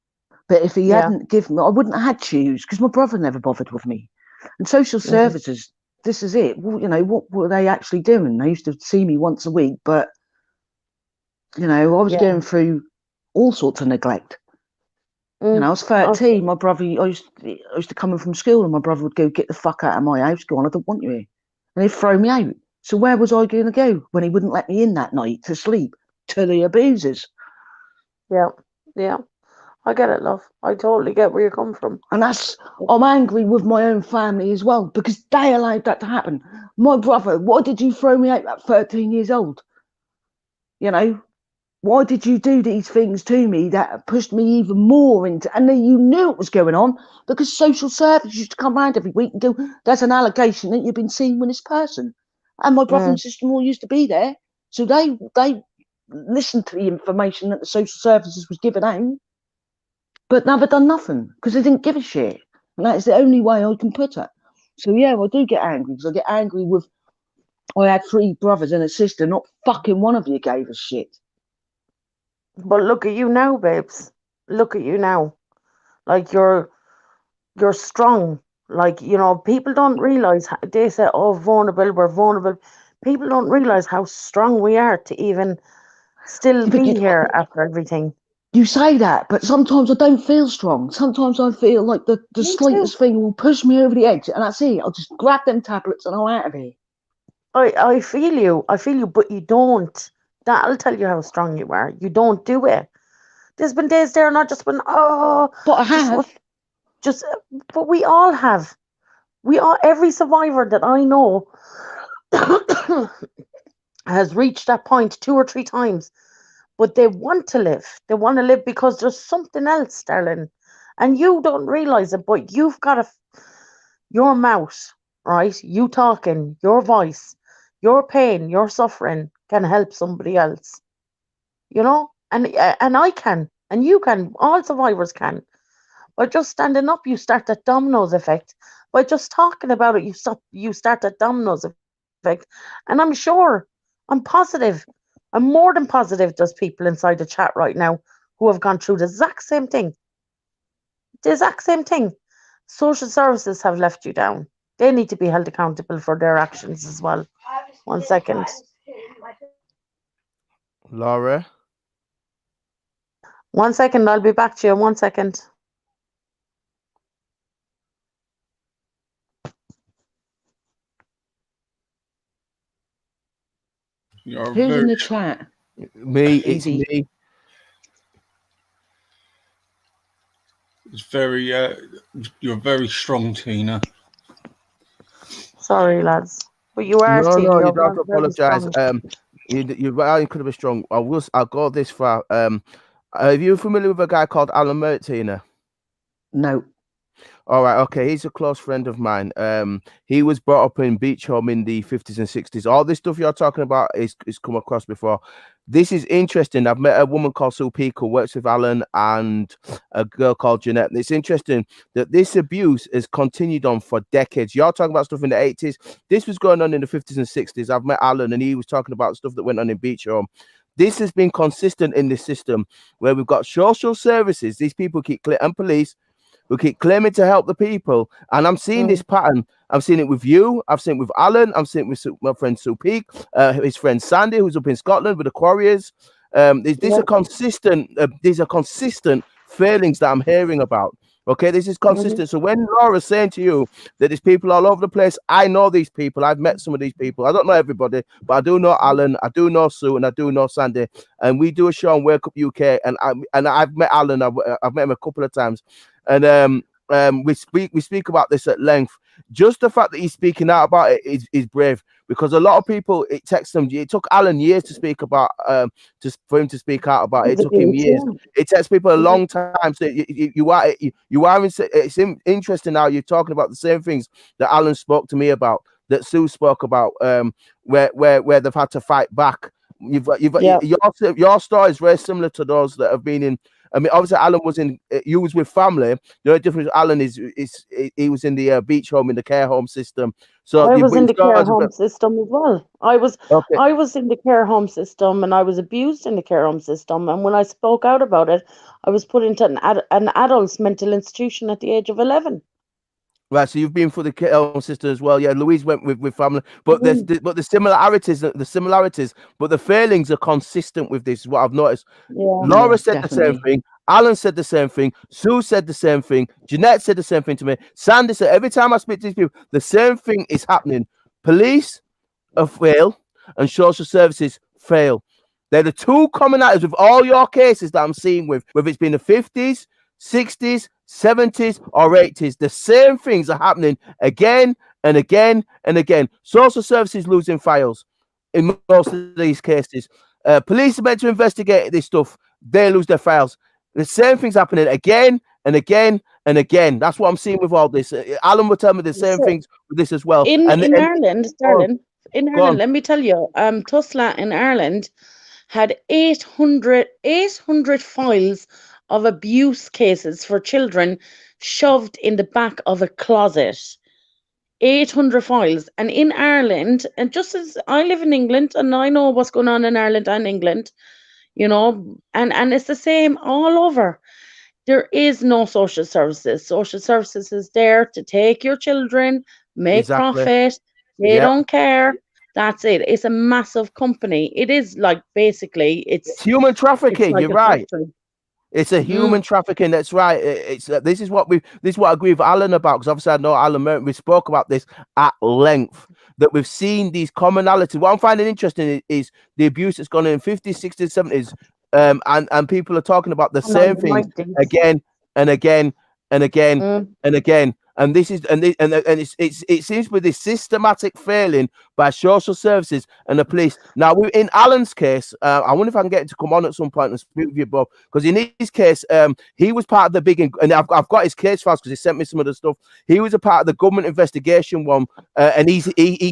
But if he hadn't given me, I wouldn't have had shoes, because my brother never bothered with me. And social services, this is it. Well, what were they actually doing? They used to see me once a week, but I was going through all sorts of neglect. I was 13. My brother, I used to come in from school, and my brother would go, "Get the fuck out of my house, go on, I don't want you here," and he'd throw me out. So where was I going to go when he wouldn't let me in that night to sleep? To the abusers. Yeah. I get it, love. I totally get where you come from. And I'm angry with my own family as well, because they allowed that to happen. My brother, why did you throw me out at 13 years old? Why did you do these things to me that pushed me even more into, and then you knew it was going on, because social service used to come around every week and go, "There's an allegation that you've been seen with this person." And my brother and sister-in-law used to be there. So they listened to the information that the social services was giving out, but never done nothing, because they didn't give a shit. And that is the only way I can put it. So yeah, I do get angry, because I get angry with, I had 3 brothers and a sister, not fucking one of you gave a shit. But look at you now, babes. Look at you now. Like you're strong. Like, you know, people don't realize they say, oh, vulnerable, we're vulnerable. People don't realize how strong we are to even still But be you, here after everything. you say that, but sometimes I don't feel strong. Sometimes I feel like the Me too. slightest thing will push me over the edge, and that's it. I'll just grab them tablets and I'm out of here. I feel you, but you don't. That'll tell you how strong you are. You don't do it. There's been days there, not just been, oh, But I just have. just, but we all have. Every survivor that I know has reached that point 2 or 3 times, but they want to live. They want to live because there's something else, darling, and you don't realize it. But you've got your mouth, right? You talking, your voice, your pain, your suffering can help somebody else. You know, and I can, and you can. All survivors can. By just standing up, you start that dominoes effect. By just talking about it, you start that dominoes effect. And I'm sure, I'm positive, I'm more than positive there's people inside the chat right now who have gone through the exact same thing. The exact same thing. Social services have left you down. They need to be held accountable for their actions as well. 1 second. Laura. 1 second, I'll be back to you. 1 second. You're Who's in very, the chat? Me, it's Easy. me. it's very, you're very strong, Tina. Sorry, lads. But you are, No, Tina. no, you You're don't have to very apologize. strong. You're right, incredibly strong. I'll go this far. Are you familiar with a guy called Alan Mert, Tina? No. All right, okay. He's a close friend of mine. He was brought up in Beach Home in the 50s and 60s. All this stuff you're talking about is come across before. This is interesting. I've met a woman called Sue Peak who works with Alan and a girl called Jeanette. And it's interesting that this abuse has continued on for decades. You're talking about stuff in the 80s. This was going on in the 50s and 60s. I've met Alan and he was talking about stuff that went on in Beach Home. This has been consistent in this system where we've got social services. These people and police who keep claiming to help the people. And I'm seeing this pattern. I'm seeing it with you. I've seen it with Alan. I'm seeing it with my friend Sue Peak, his friend Sandy, who's up in Scotland with the Quarriers. These are consistent failings that I'm hearing about. Okay, this is consistent. So when Laura's saying to you that there's people all over the place, I know these people. I've met some of these people. I don't know everybody, but I do know Alan, I do know Sue, and I do know Sandy. And we do a show on Wake Up UK, and I've met Alan. I've met him a couple of times, and we speak about this at length. Just the fact that he's speaking out about it is brave, because a lot of people, it takes them. It took Alan years to speak about, for him to speak out about it. It took him years. It takes people a long time. So you are. It's interesting now. You're talking about the same things that Alan spoke to me about, that Sue spoke about, where they've had to fight back. Your story is very similar to those that have been in. I mean, obviously, Alan was in. You was with family. The only difference, Alan is he was in the Beach Home, in the care home system. So I was in the care home system as well. I was in the care home system, and I was abused in the care home system. And when I spoke out about it, I was put into an adult's mental institution at the age of 11. Right, so you've been for the care home system as well. Yeah, Louise went with family, but the similarities, but the failings are consistent with this. Is what I've noticed. Yeah, Laura said definitely the same thing. Alan said the same thing. Sue said the same thing. Jeanette said the same thing to me. Sandy said, every time I speak to these people, the same thing is happening. Police fail and social services fail. They're the two commonalities with all your cases that I'm seeing with, whether it's been the 50s, 60s, 70s, or 80s. The same things are happening again and again and again. Social services losing files in most of these cases. Police are meant to investigate this stuff. They lose their files. The same thing's happening again and again and again. That's what I'm seeing with all this. Alan will tell me the same things with this as well. In Ireland, darling, let me tell you, Tusla in Ireland had 800 files of abuse cases for children shoved in the back of a closet. 800 files. And in Ireland, and just as I live in England and I know what's going on in Ireland and England, you know, and it's the same all over. There is no social services. Social services is there to take your children, make Exactly. profit. They Yeah. don't care. That's it. It's a massive company. It is like basically It's human it's trafficking. like You're a right. factory. It's a human trafficking. That's right. It's this is what I agree with Alan about, because obviously I know Alan Merton. We spoke about this at length, that we've seen these commonalities. What I'm finding interesting is the abuse that's gone in 50s, 60s, 70s, and people are talking about the And on same the things 90s. again and again and again Mm. and again. And this is and it seems with this systematic failing by social services and the police. Now, in Alan's case, I wonder if I can get him to come on at some point and speak with you, Bob, because in his case, he was part of the big, and I've got his case files because he sent me some of the stuff. He was a part of the government investigation one, and he's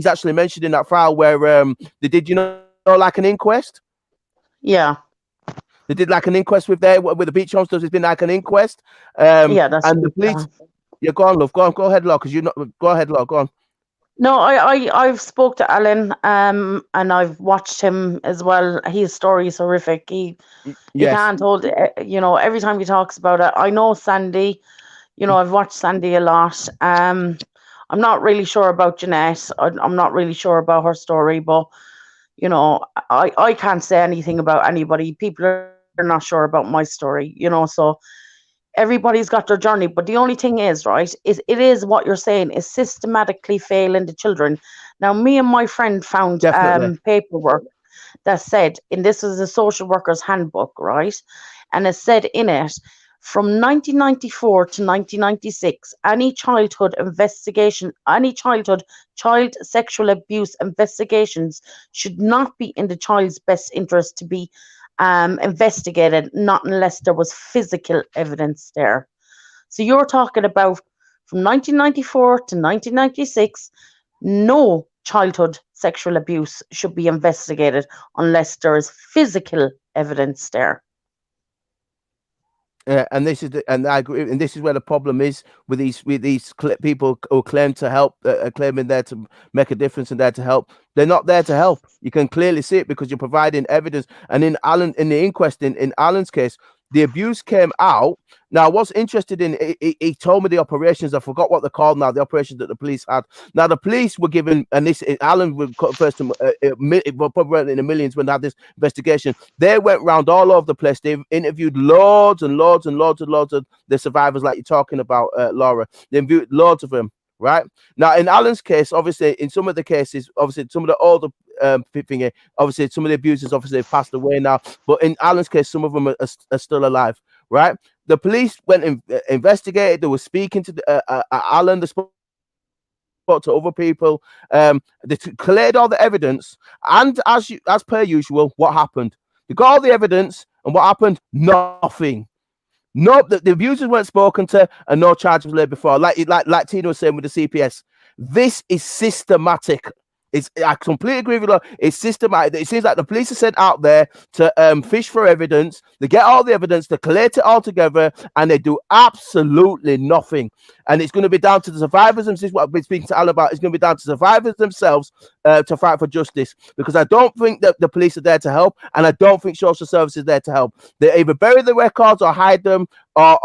actually mentioned in that file where they did, like an inquest. Yeah. They did like an inquest with the beach homes. There's been like an inquest, Yeah, that's and the true. police. Yeah, go on, love. Go ahead, Law, because go ahead, Law. Go on. No, I've spoke to Alan, and I've watched him as well. His story is horrific. He Yes, can't hold it. Every time he talks about it, I know Sandy. I've watched Sandy a lot. I'm not really sure about Jeanette. I'm not really sure about her story, but I can't say anything about anybody. People are not sure about my story. So everybody's got their journey, but the only thing is, right, is it is what you're saying is systematically failing the children. Now, me and my friend found definitely. paperwork that said, and this is a social worker's handbook, right, and it said in it, from 1994 to 1996, any child child sexual abuse investigations should not be in the child's best interest to be investigated, not unless there was physical evidence there. So you're talking about from 1994 to 1996, no childhood sexual abuse should be investigated unless there is physical evidence there. And this is and I agree, and this is where the problem is with these people who claim to help, claiming there to make a difference and there to help. They're not there to help. You can clearly see it because you're providing evidence. And in the inquest, in Alan's case, the abuse came out. Now, what's interested in, he told me the operations. I forgot what they're called now. The operations that the police had. Now, the police were given, and this Alan would cut first, probably in the millions when they had this investigation. They went round all over the place. They've interviewed loads and loads and loads and loads of the survivors, like you're talking about, Laura. They interviewed loads of them. Right now, in Alan's case, obviously, in some of the cases, obviously, some of the older obviously, some of the abusers obviously have passed away now. But in Alan's case, some of them are still alive. Right? The police went and investigated. They were speaking to Alan. They spoke to other people. They cleared all the evidence, and as per usual, what happened? They got all the evidence, and what happened? Nothing. Nope, the abusers weren't spoken to, and no charge was laid before. Like Tina was saying with the CPS, this is systematic. I completely agree with you. It's systematic. It seems like the police are sent out there to fish for evidence. They get all the evidence, they collate it all together, and they do absolutely nothing. And it's going to be down to the survivors, and this is what I've been speaking to Alan about. It's going to be down to survivors themselves to fight for justice, because I don't think that the police are there to help, and I don't think social services are there to help. They either bury the records or hide them, or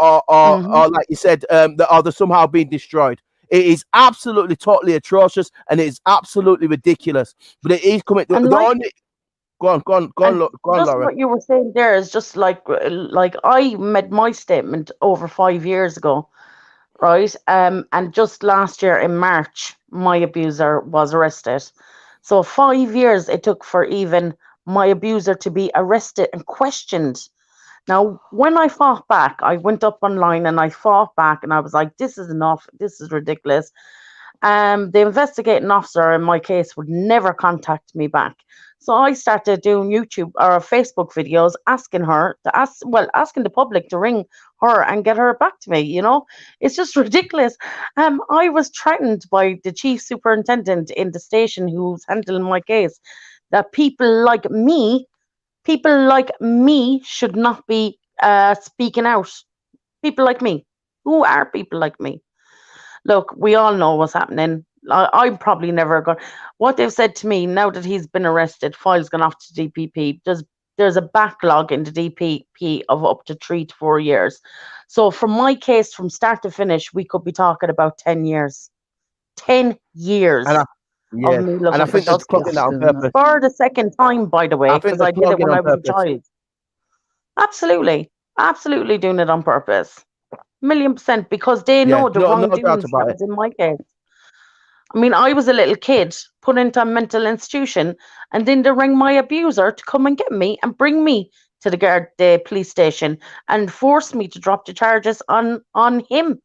like you said, they're somehow being destroyed. It is absolutely, totally atrocious, and it is absolutely ridiculous. But it is coming. Go on, Laura. What you were saying there is just like I made my statement over 5 years ago, right? And just last year in March, my abuser was arrested. So 5 years it took for even my abuser to be arrested and questioned. Now, when I fought back, I went up online and I fought back, and I was like, this is enough. This is ridiculous. The investigating officer in my case would never contact me back. So I started doing YouTube or Facebook videos asking the public to ring her and get her back to me. It's just ridiculous. I was threatened by the chief superintendent in the station who's handling my case that people like me should not be speaking out. People like me. Who are people like me? Look, we all know what's happening. I'm probably never going. What they've said to me now that he's been arrested, file's gone off to DPP. There's there's a backlog in the DPP of up to 3 to 4 years. So from my case, from start to finish, we could be talking about 10 years. 10 years And I, of yeah, me and looking I for think they're justice. clogging that on purpose. For the second time, by the way, I think because they're I did it clogging when on I was a purpose. child. Absolutely. Absolutely doing it on purpose. 1,000,000%, because they know Yeah, the no doubt wrongdoings about that it. was in my case. I mean, I was a little kid put into a mental institution, and then they rang my abuser to come and get me and bring me to the police station and force me to drop the charges on him.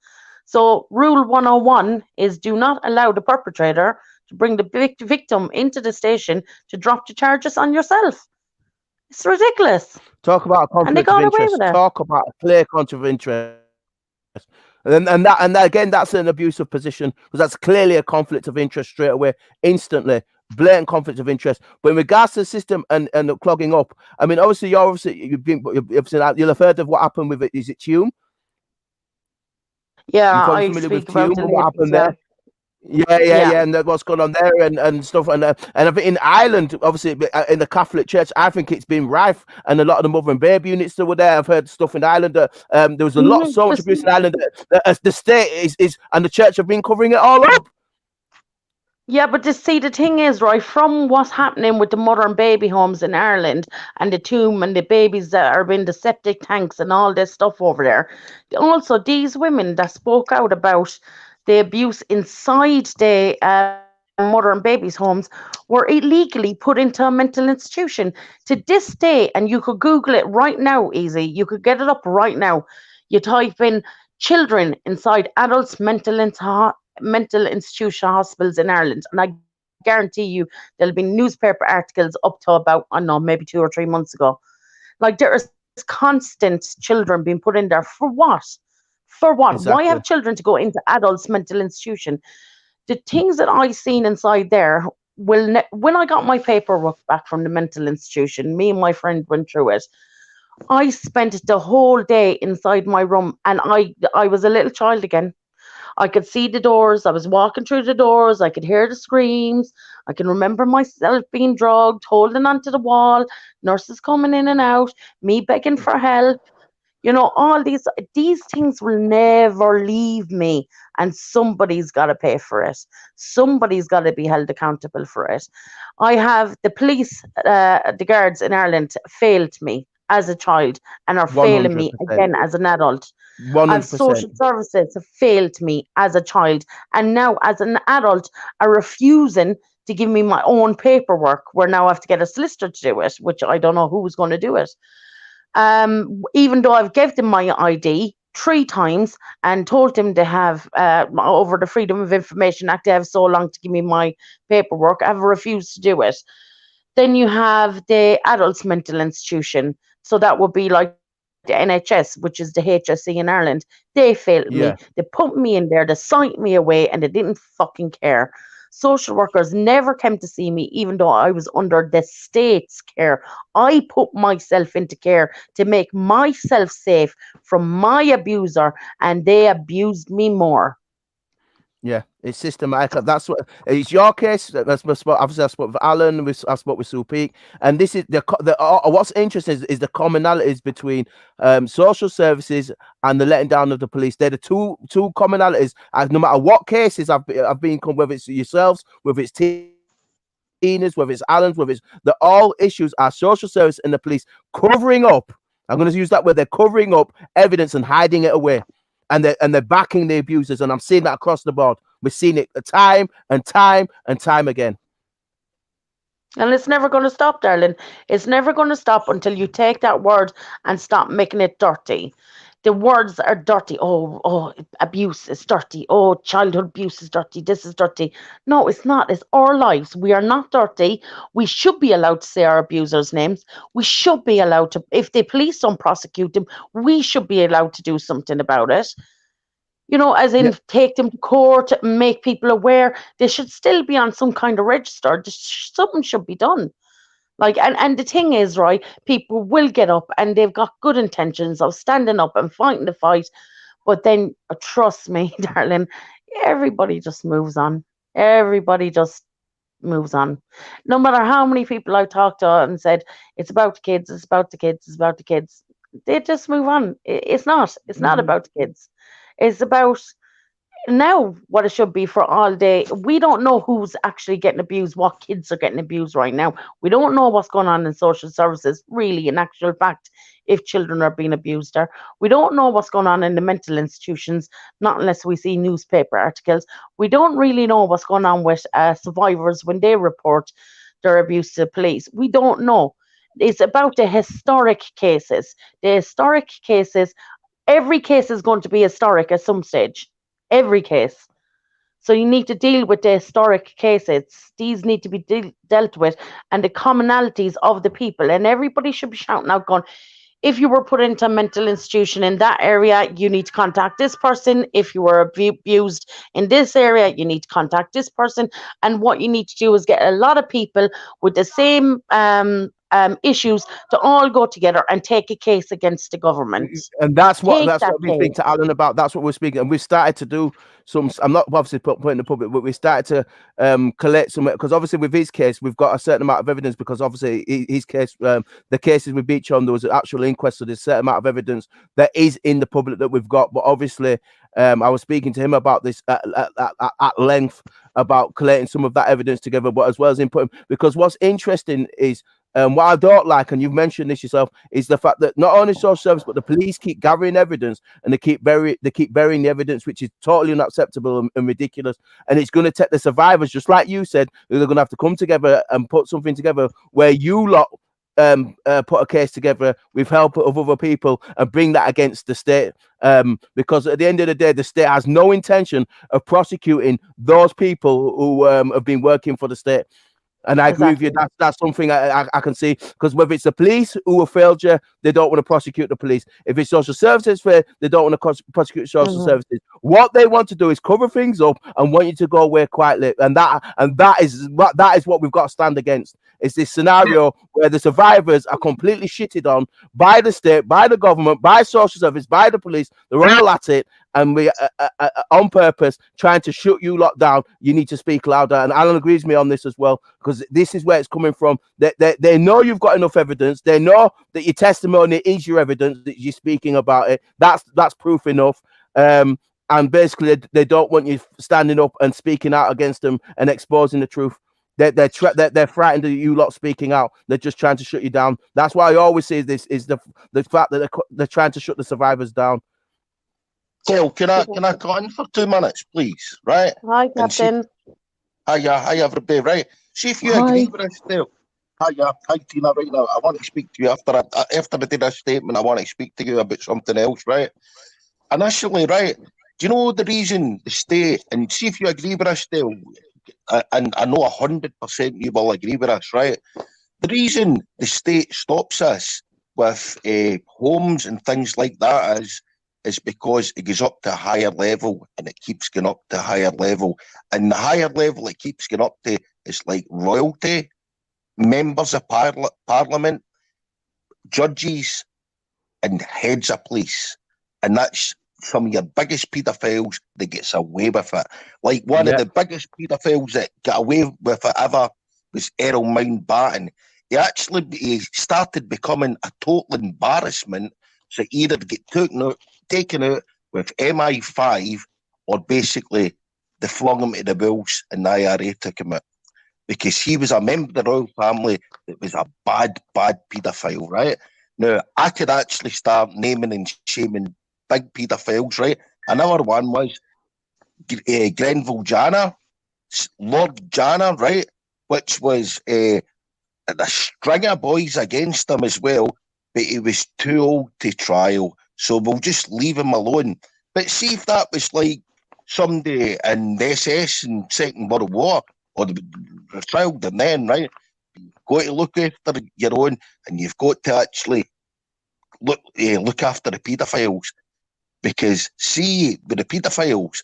So rule 101 is do not allow the perpetrator to bring the victim into the station to drop the charges on yourself. It's ridiculous. Talk about a And they conflict of got away interest. with it. Talk about a clear conflict of interest. And that again, that's an abusive position, because that's clearly a conflict of interest straight away, instantly, blatant conflict of interest. But in regards to the system and the clogging up, I mean, obviously you'll have heard of what happened with it. Is it Tume? Yeah, You're probably I familiar with speak about Tume it and what later as happened well. there. Yeah, and what's going on there and stuff, and I think in Ireland, obviously in the Catholic Church, I think it's been rife, and a lot of the mother and baby units that were there. I've heard stuff in Ireland that there was so much abuse in Ireland that the state is and the church have been covering it all up. Yeah, but the thing is, right, from what's happening with the mother and baby homes in Ireland and the Tume and the babies that are in the septic tanks and all this stuff over there, also these women that spoke out about the abuse inside the mother and babies homes were illegally put into a mental institution. To this day, and you could Google it right now, easy, you could get it up right now. You type in children inside adults mental institution hospitals in Ireland, and I guarantee you there'll be newspaper articles up to about, I don't know, maybe 2 or 3 months ago. Like, there is constant children being put in there for what? For what? Exactly. Why have children to go into adults mental institution? The things that I seen inside there when I got my paperwork back from the mental institution, me and my friend went through it. I spent the whole day inside my room, and I was a little child again. I could see the doors. I was walking through the doors. I could hear the screams. I can remember myself being drugged, holding onto the wall, nurses coming in and out, me begging for help. You know, all these things will never leave me, and somebody's got to pay for it. Somebody's got to be held accountable for it. I have the police, the guards in Ireland failed me as a child and are failing me 100%. again as an adult. 100%. Social services have failed me as a child, and now as an adult are refusing to give me my own paperwork, where now I have to get a solicitor to do it, which I don't know who's going to do it. Even though I've given them my ID 3 times and told them they have over the Freedom of Information Act, they have so long to give me my paperwork, I've refused to do it. Then you have the adults mental institution, so that would be like the NHS, which is the HSE in Ireland. They failed me. They put me in there, they signed me away, and they didn't fucking care. Social workers never came to see me, even though I was under the state's care. I put myself into care to make myself safe from my abuser, and they abused me more. Yeah, it's systematic. That's what it's your case. Obviously, I spoke with Alan. I spoke with Sue Peak, and this is what's interesting is the commonalities between social services and the letting down of the police. They're the two commonalities. No matter what cases I've been, whether it's yourselves, whether it's Tina's, whether it's Alan's, whether it's all issues are social service and the police covering up. I'm going to use that word. They're covering up evidence and hiding it away. And they're backing the abusers, and I'm seeing that across the board. We're seeing it time and time and time again. And it's never going to stop, darling. It's never going to stop until you take that word and stop making it dirty. The words are dirty. Oh, abuse is dirty. Oh, childhood abuse is dirty. This is dirty. No, it's not. It's our lives. We are not dirty. We should be allowed to say our abusers' names. We should be allowed to, if the police don't prosecute them, we should be allowed to do something about it. You know, as in take them to court, make people aware. They should still be on some kind of register. Something should be done. Like, and the thing is, right, people will get up and they've got good intentions of standing up and fighting the fight. But then, trust me, darling, everybody just moves on. Everybody just moves on. No matter how many people I talked to and said, it's about the kids, it's about the kids, it's about the kids, they just move on. It's not. It's not about the kids. It's about now what it should be for all day. We don't know who's actually getting abused, what kids are getting abused right now. We don't know what's going on in social services, really, in actual fact, if children are being abused there. We don't know what's going on in the mental institutions, not unless we see newspaper articles. We don't really know what's going on with survivors when they report their abuse to the police. We don't know. It's about the historic cases. The historic cases, every case is going to be historic at some stage. Every case. So you need to deal with the historic cases. These need to be dealt with, and the commonalities of the people. And everybody should be shouting out, going, if you were put into a mental institution in that area, you need to contact this person. If you were abused in this area, you need to contact this person. And what you need to do is get a lot of people with the same issues to all go together and take a case against the government. And that's what we speak to Alan about. That's what we're speaking. And we've started to do some. I'm not obviously putting the public, but we started to collect some, because obviously with his case, we've got a certain amount of evidence, because obviously his case, the cases with Beecham, there was an actual inquest, so there's a certain amount of evidence that is in the public that we've got. But obviously, I was speaking to him about this at length, about collating some of that evidence together, but as well as inputting, because what's interesting is, what I don't like, and you've mentioned this yourself, is the fact that not only social service but the police keep gathering evidence, and they keep burying the evidence, which is totally unacceptable and ridiculous. And it's going to take the survivors, just like you said, they're going to have to come together and put something together where you lot put a case together with help of other people and bring that against the state, because at the end of the day, the state has no intention of prosecuting those people who have been working for the state. And I agree with you. That's something I can see, because whether it's the police who have failed you, they don't want to prosecute the police. If it's social services fail, they don't want to prosecute social services. What they want to do is cover things up and want you to go away quietly. And that is what we've got to stand against. It's this scenario where the survivors are completely shitted on by the state, by the government, by social service, by the police. They're all at it. And we on purpose trying to shut you lot down. You need to speak louder. And Alan agrees with me on this as well, because this is where it's coming from. They know you've got enough evidence. They know that your testimony is your evidence, that you're speaking about it. That's proof enough. And basically, they don't want you standing up and speaking out against them and exposing the truth. They're frightened of you lot speaking out. They're just trying to shut you down. That's why I always say this is the fact that they're trying to shut the survivors down. Dale, can I come on for 2 minutes, please? Right? Hi, Captain. Hi, everybody. Right? See if you agree with us, Dale. Hi, Tina. Right now, I want to speak to you after I did a statement. I want to speak to you about something else, right? Initially, right? Do you know the reason the state, and see if you agree with us, Dale, and I know 100% you will agree with us, right? The reason the state stops us with homes and things like that is because it goes up to a higher level, and it keeps going up to a higher level. And the higher level it keeps going up to is like royalty, members of parliament, judges, and heads of police. And that's some of your biggest paedophiles that gets away with it. Like one of the biggest paedophiles that got away with it ever was Errol Mountbatten. He started becoming a total embarrassment, so either get taken out with MI5, or basically they flung him to the wolves and the IRA took him out, because he was a member of the royal family that was a bad paedophile, right? Now, I could actually start naming and shaming big paedophiles, right? Another one was Grenville Janner, Lord Janner, right? Which was a string of boys against him as well, but he was too old to trial. So we'll just leave him alone. But see if that was like somebody in the SS in Second World War, or the child and then, right? You've got to look after your own, and you've got to actually look after the paedophiles. Because see, with the paedophiles,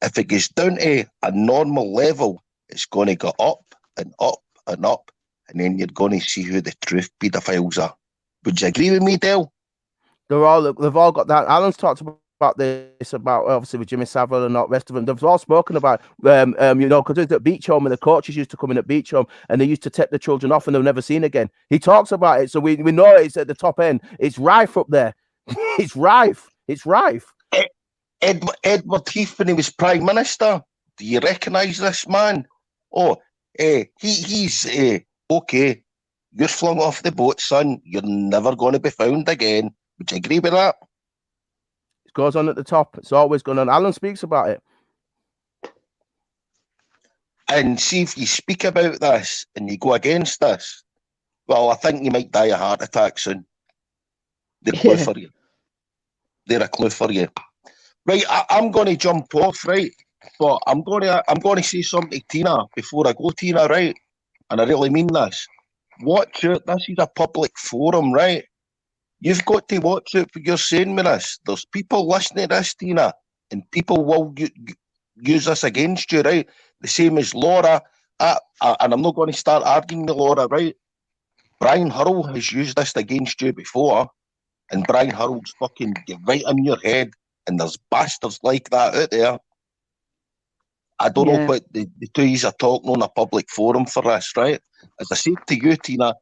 if it goes down to a normal level, it's going to go up and up and up, and then you're going to see who the truth paedophiles are. Would you agree with me, Dale? They've all got that. Alan's talked about about this, about obviously with Jimmy Savile and all the rest of them. They've all spoken about, because it's at Beach Home and the coaches used to come in at Beach Home and they used to take the children off and they've never seen again. He talks about it, so we know it's at the top end. It's rife up there. It's rife. It's rife. Edward Heath, when he was Prime Minister, do you recognise this man? Oh, he's okay. You're flung off the boat, son. You're never going to be found again. Would you agree with that? It goes on at the top. It's always going on. Alan speaks about it. And see, if you speak about this and you go against this, well, I think you might die a heart attack soon. They're a clue for you. They're a clue for you. Right, I'm going to jump off, right? But I'm going to say something to Tina before I go, Tina, right? And I really mean this. Watch out. This is a public forum, right? You've got to watch out what you're saying with this. There's people listening to this, Tina, and people will use this against you, right? The same as Laura. And I'm not going to start arguing with Laura, right? Brian Hurrell has used this against you before, and Brian Hurrell's fucking get right in your head, and there's bastards like that out there. I don't know what the two of you are talking on a public forum for this, right? As I said to you, Tina,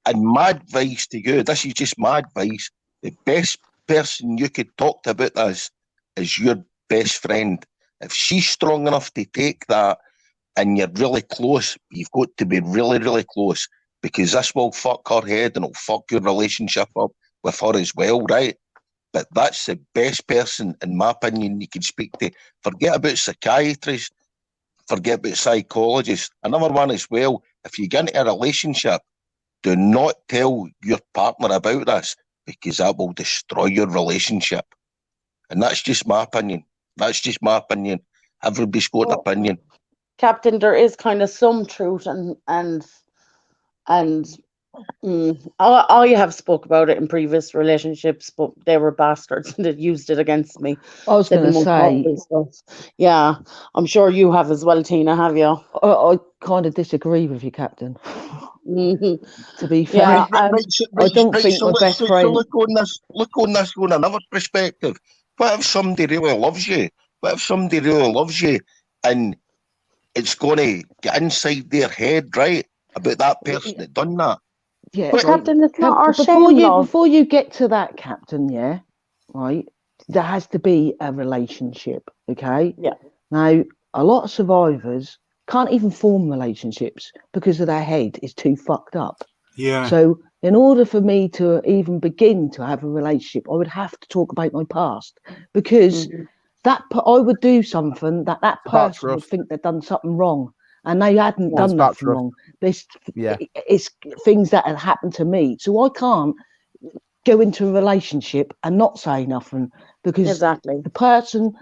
and my advice to you, this is just my advice, the best person you could talk to about this is your best friend. If she's strong enough to take that and you're really close, you've got to be really, really close, because this will fuck her head and it'll fuck your relationship up with her as well, right? But that's the best person, in my opinion, you can speak to. Forget about psychiatrists, forget about psychologists. Another one as well, if you get into a relationship, do not tell your partner about this, because that will destroy your relationship. And that's just my opinion. That's just my opinion. Everybody's got an opinion. Captain, there is kind of some truth, and I have spoke about it in previous relationships, but they were bastards and they used it against me. I was going to say, yeah, I'm sure you have as well, Tina. Have you? I kind of disagree with you, Captain. To be fair, Yeah, I don't think we're best friends. So look on this from another perspective. What if somebody really loves you? What if somebody really loves you and it's going to get inside their head, right, about that person that done that? Yeah, but Captain, it's not our shame, love. Before you get to that, Captain, yeah, right, there has to be a relationship, okay? Yeah. Now, a lot of survivors can't even form relationships because of their head is too fucked up. Yeah. So in order for me to even begin to have a relationship, I would have to talk about my past, because I would do something that person would think they'd done something wrong, and they hadn't done nothing wrong. It's things that had happened to me. So I can't go into a relationship and not say nothing, because the person,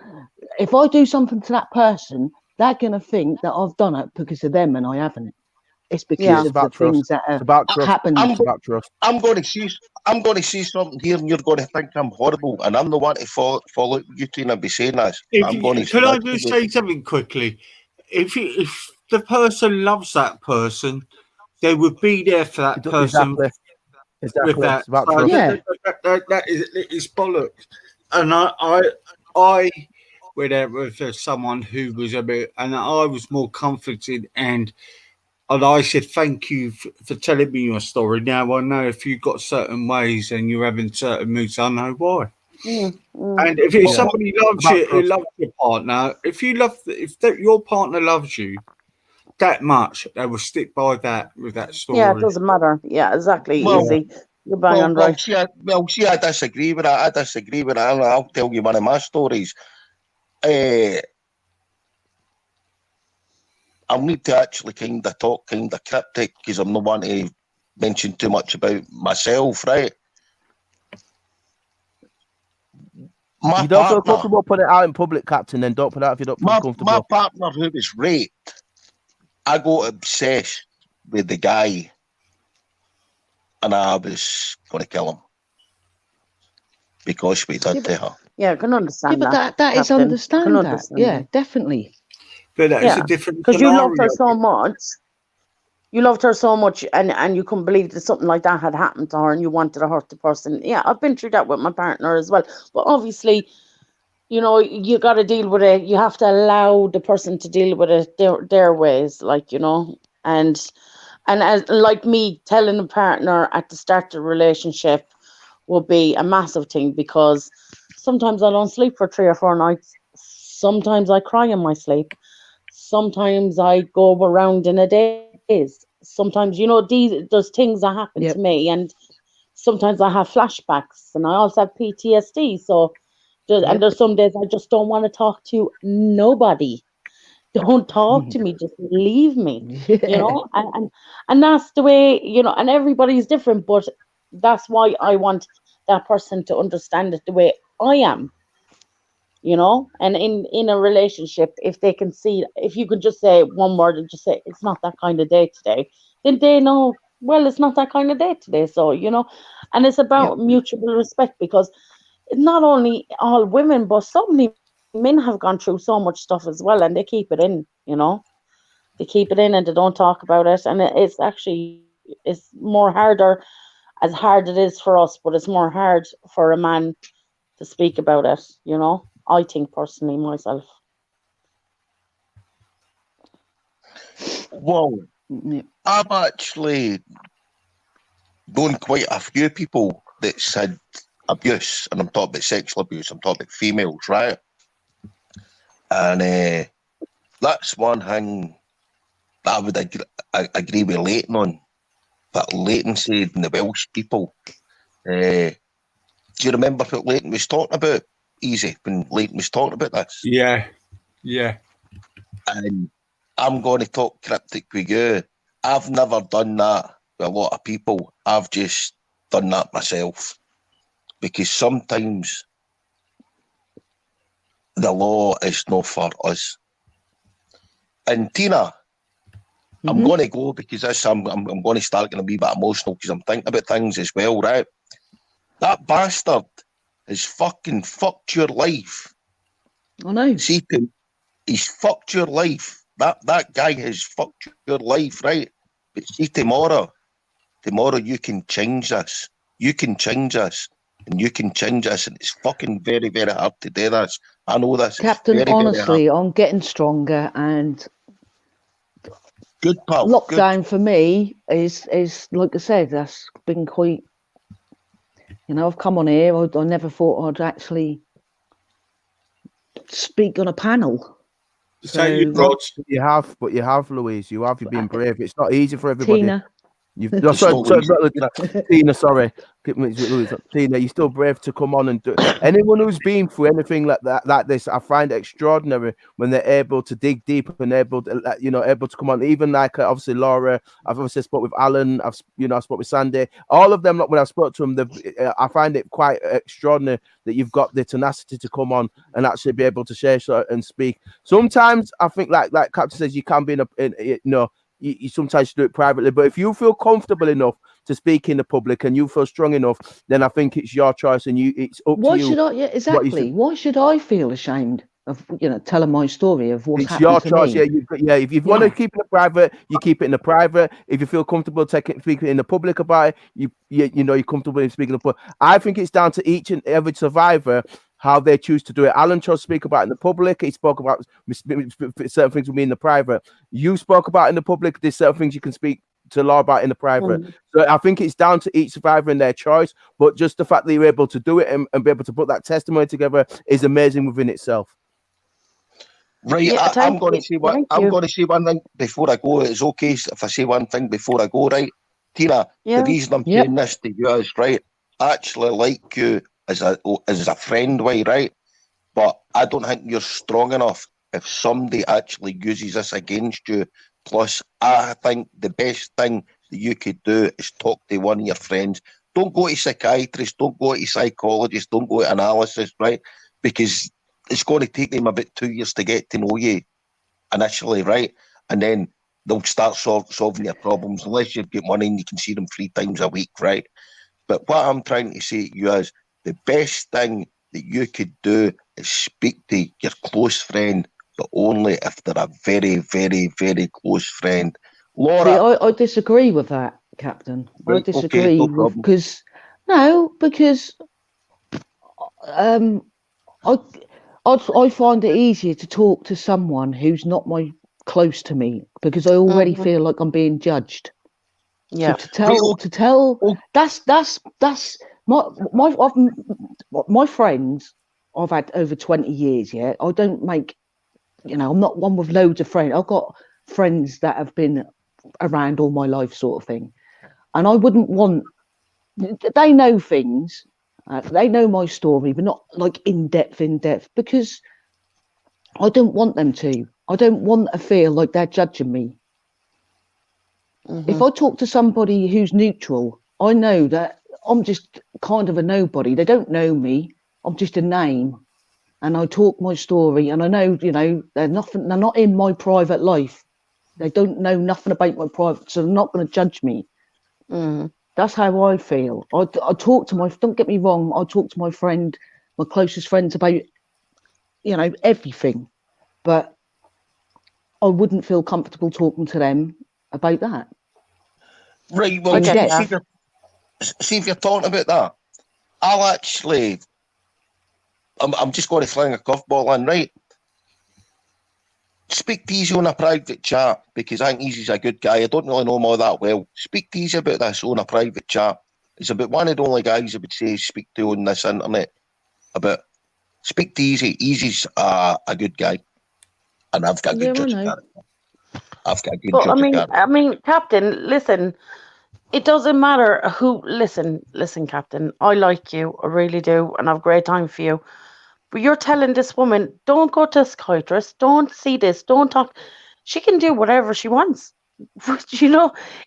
if I do something to that person, they're going to think that I've done it because of them and I haven't. It's because of the things that have happened. I'm going to say something here, and you're going to think I'm horrible, and I'm the one to fall out with you two and be saying this. Can I just say something quickly? If the person loves that person, they would be there for that person. Exactly. With that. That is bollocks. And I went out with someone who was a bit, and I was more comforted, and I said, thank you for telling me your story. Now I know if you've got certain ways and you're having certain moods, I know why. And if it's somebody loves you, who loves your partner, if your partner loves you that much, they will stick by that with that story. Yeah, it doesn't matter. Yeah, exactly. Easy. You're bang on right. See, I disagree with that. I'll tell you one of my stories. I'll need to actually kind of talk kind of cryptic, because I'm not wanting to mention too much about myself, right? You don't feel comfortable putting it out in public, Captain, then don't put it out if you don't feel comfortable. My partner who was raped, I got obsessed with the guy, and I was going to kill him because we did to her. Yeah, I can understand that. That is understandable. Yeah, definitely. But that is a different, because you loved her so much. You loved her so much, and you couldn't believe that something like that had happened to her, and you wanted to hurt the person. Yeah, I've been through that with my partner as well. But obviously, you know, you got to deal with it. You have to allow the person to deal with it their ways, like, you know, and as like me telling a partner at the start of the relationship will be a massive thing, because sometimes I don't sleep for 3 or 4 nights. Sometimes I cry in my sleep. Sometimes I go around in a daze. Sometimes, you know, there's things that happen Yep. to me, and sometimes I have flashbacks, and I also have PTSD. So, and there's some days I just don't want to talk to nobody. Don't talk to me, just leave me. You Yeah. know, and that's the way, you know, and everybody's different, but that's why I want that person to understand it the way I am, you know. And in a relationship, if they can see, if you could just say one word and just say it's not that kind of day today, then they know, well, it's not that kind of day today. So, you know, and it's about mutual respect, because not only all women, but so many men have gone through so much stuff as well, and they keep it in, you know. They keep it in and they don't talk about it, and it's actually, it's more harder, as hard it is for us, but it's more hard for a man to speak about it, you know. I think personally myself. Well, Yeah. I've actually known quite a few people that's had abuse, and I'm talking about sexual abuse, I'm talking about females, right? And that's one thing that I would agree with Leighton on. That Leighton said in the Welsh people. Do you remember what Leighton was talking about, Easy, when Leighton was talking about this? Yeah, yeah. And I'm going to talk cryptic with you. I've never done that with a lot of people. I've just done that myself. Because sometimes the law is not for us. And Tina, I'm going to go because this, I'm going to start getting a wee bit emotional because I'm thinking about things as well, right? That bastard has fucking fucked your life. I know. See, he's fucked your life. That guy has fucked your life, right? But see, tomorrow you can change this. You can change this. And you can change this. And it's fucking very, very hard to do this. I know this. Captain, it's very, honestly, very hard. I'm getting stronger, and Good, pal. lockdown Good. for me is like I said, that's been quite, you know, I've come on here, I never thought I'd actually speak on a panel. So you, Rog, You have, Louise. You've been brave. It's not easy for everybody. Tina. Tina, sorry. Tina, you're still brave to come on and do it. Anyone who's been through anything like that, like this, I find it extraordinary when they're able to dig deep and able to come on. Even like obviously Laura, I've obviously spoke with Alan, I've spoke with Sandy. All of them, when I spoke to them, I find it quite extraordinary that you've got the tenacity to come on and actually be able to share and speak. Sometimes I think, like Captain says, you can be you sometimes do it privately, but if you feel comfortable enough to speak in the public and you feel strong enough, then I think it's your choice, and it's up to you. Why should I? Yeah, exactly. Why should I feel ashamed of telling my story of what's happened to me? It's your choice. Yeah, if you want to keep it in the private, you keep it in the private. If you feel comfortable speaking in the public about it, you're comfortable in speaking in the public. I think it's down to each and every survivor how they choose to do it. Alan chose to speak about it in the public. He spoke about certain things with me in the private. You spoke about it in the public. There's certain things you can speak to Law about in the private. So I think it's down to each survivor and their choice. But just the fact that you're able to do it and be able to put that testimony together is amazing within itself. Right, Yeah, I'm going to say one. I'm going to say one thing before I go. It's okay if I say one thing before I go, right? Tina, the reason I'm saying this to you is, right, I actually like you as a friend, right? But I don't think you're strong enough if somebody actually uses this against you. Plus, I think the best thing that you could do is talk to one of your friends. Don't go to psychiatrists, don't go to psychologists, don't go to analysis, right? Because it's going to take them about 2 years to get to know you initially, right? And then they'll start solving your problems, unless you've got money and you can see them 3 times a week, right? But what I'm trying to say to you is the best thing that you could do is speak to your close friend, but only if they're a very, very, very close friend. Laura, see, I disagree with that, Captain. Right, I disagree okay, because I find it easier to talk to someone who's not close to me because I already feel like I'm being judged. Yeah. So to tell that's my friends I've had over 20 years. Yeah, I don't make, I'm not one with loads of friends. I've got friends that have been around all my life, sort of thing, and I wouldn't want. They know things. They know my story, but not like in depth, because I don't want them to. I don't want to feel like they're judging me. If I talk to somebody who's neutral, I know that I'm just kind of a nobody. They don't know me. I'm just a name, and I talk my story, and I know, they're not in my private life. They don't know nothing about my private, so they're not going to judge me. That's how I feel. I talk to don't get me wrong, I talk to my closest friends about, everything, but I wouldn't feel comfortable talking to them about that. Right, well, see if you're talking about that, I'll actually, I'm just going to fling a curveball in, right? Speak to Easy on a private chat, because I think Easy's a good guy. I don't really know him all that well. Speak to Easy about this on a private chat. He's about one of the only guys I would say speak to on this internet. Speak to Easy. Easy's a good guy. And I've got a good judge of character. I've got a good judge of character. I mean, Captain, listen, it doesn't matter who. Listen, Captain, I like you. I really do. And I have a great time for you. But you're telling this woman, don't go to a psychiatrist, don't see this, don't talk. She can do whatever she wants.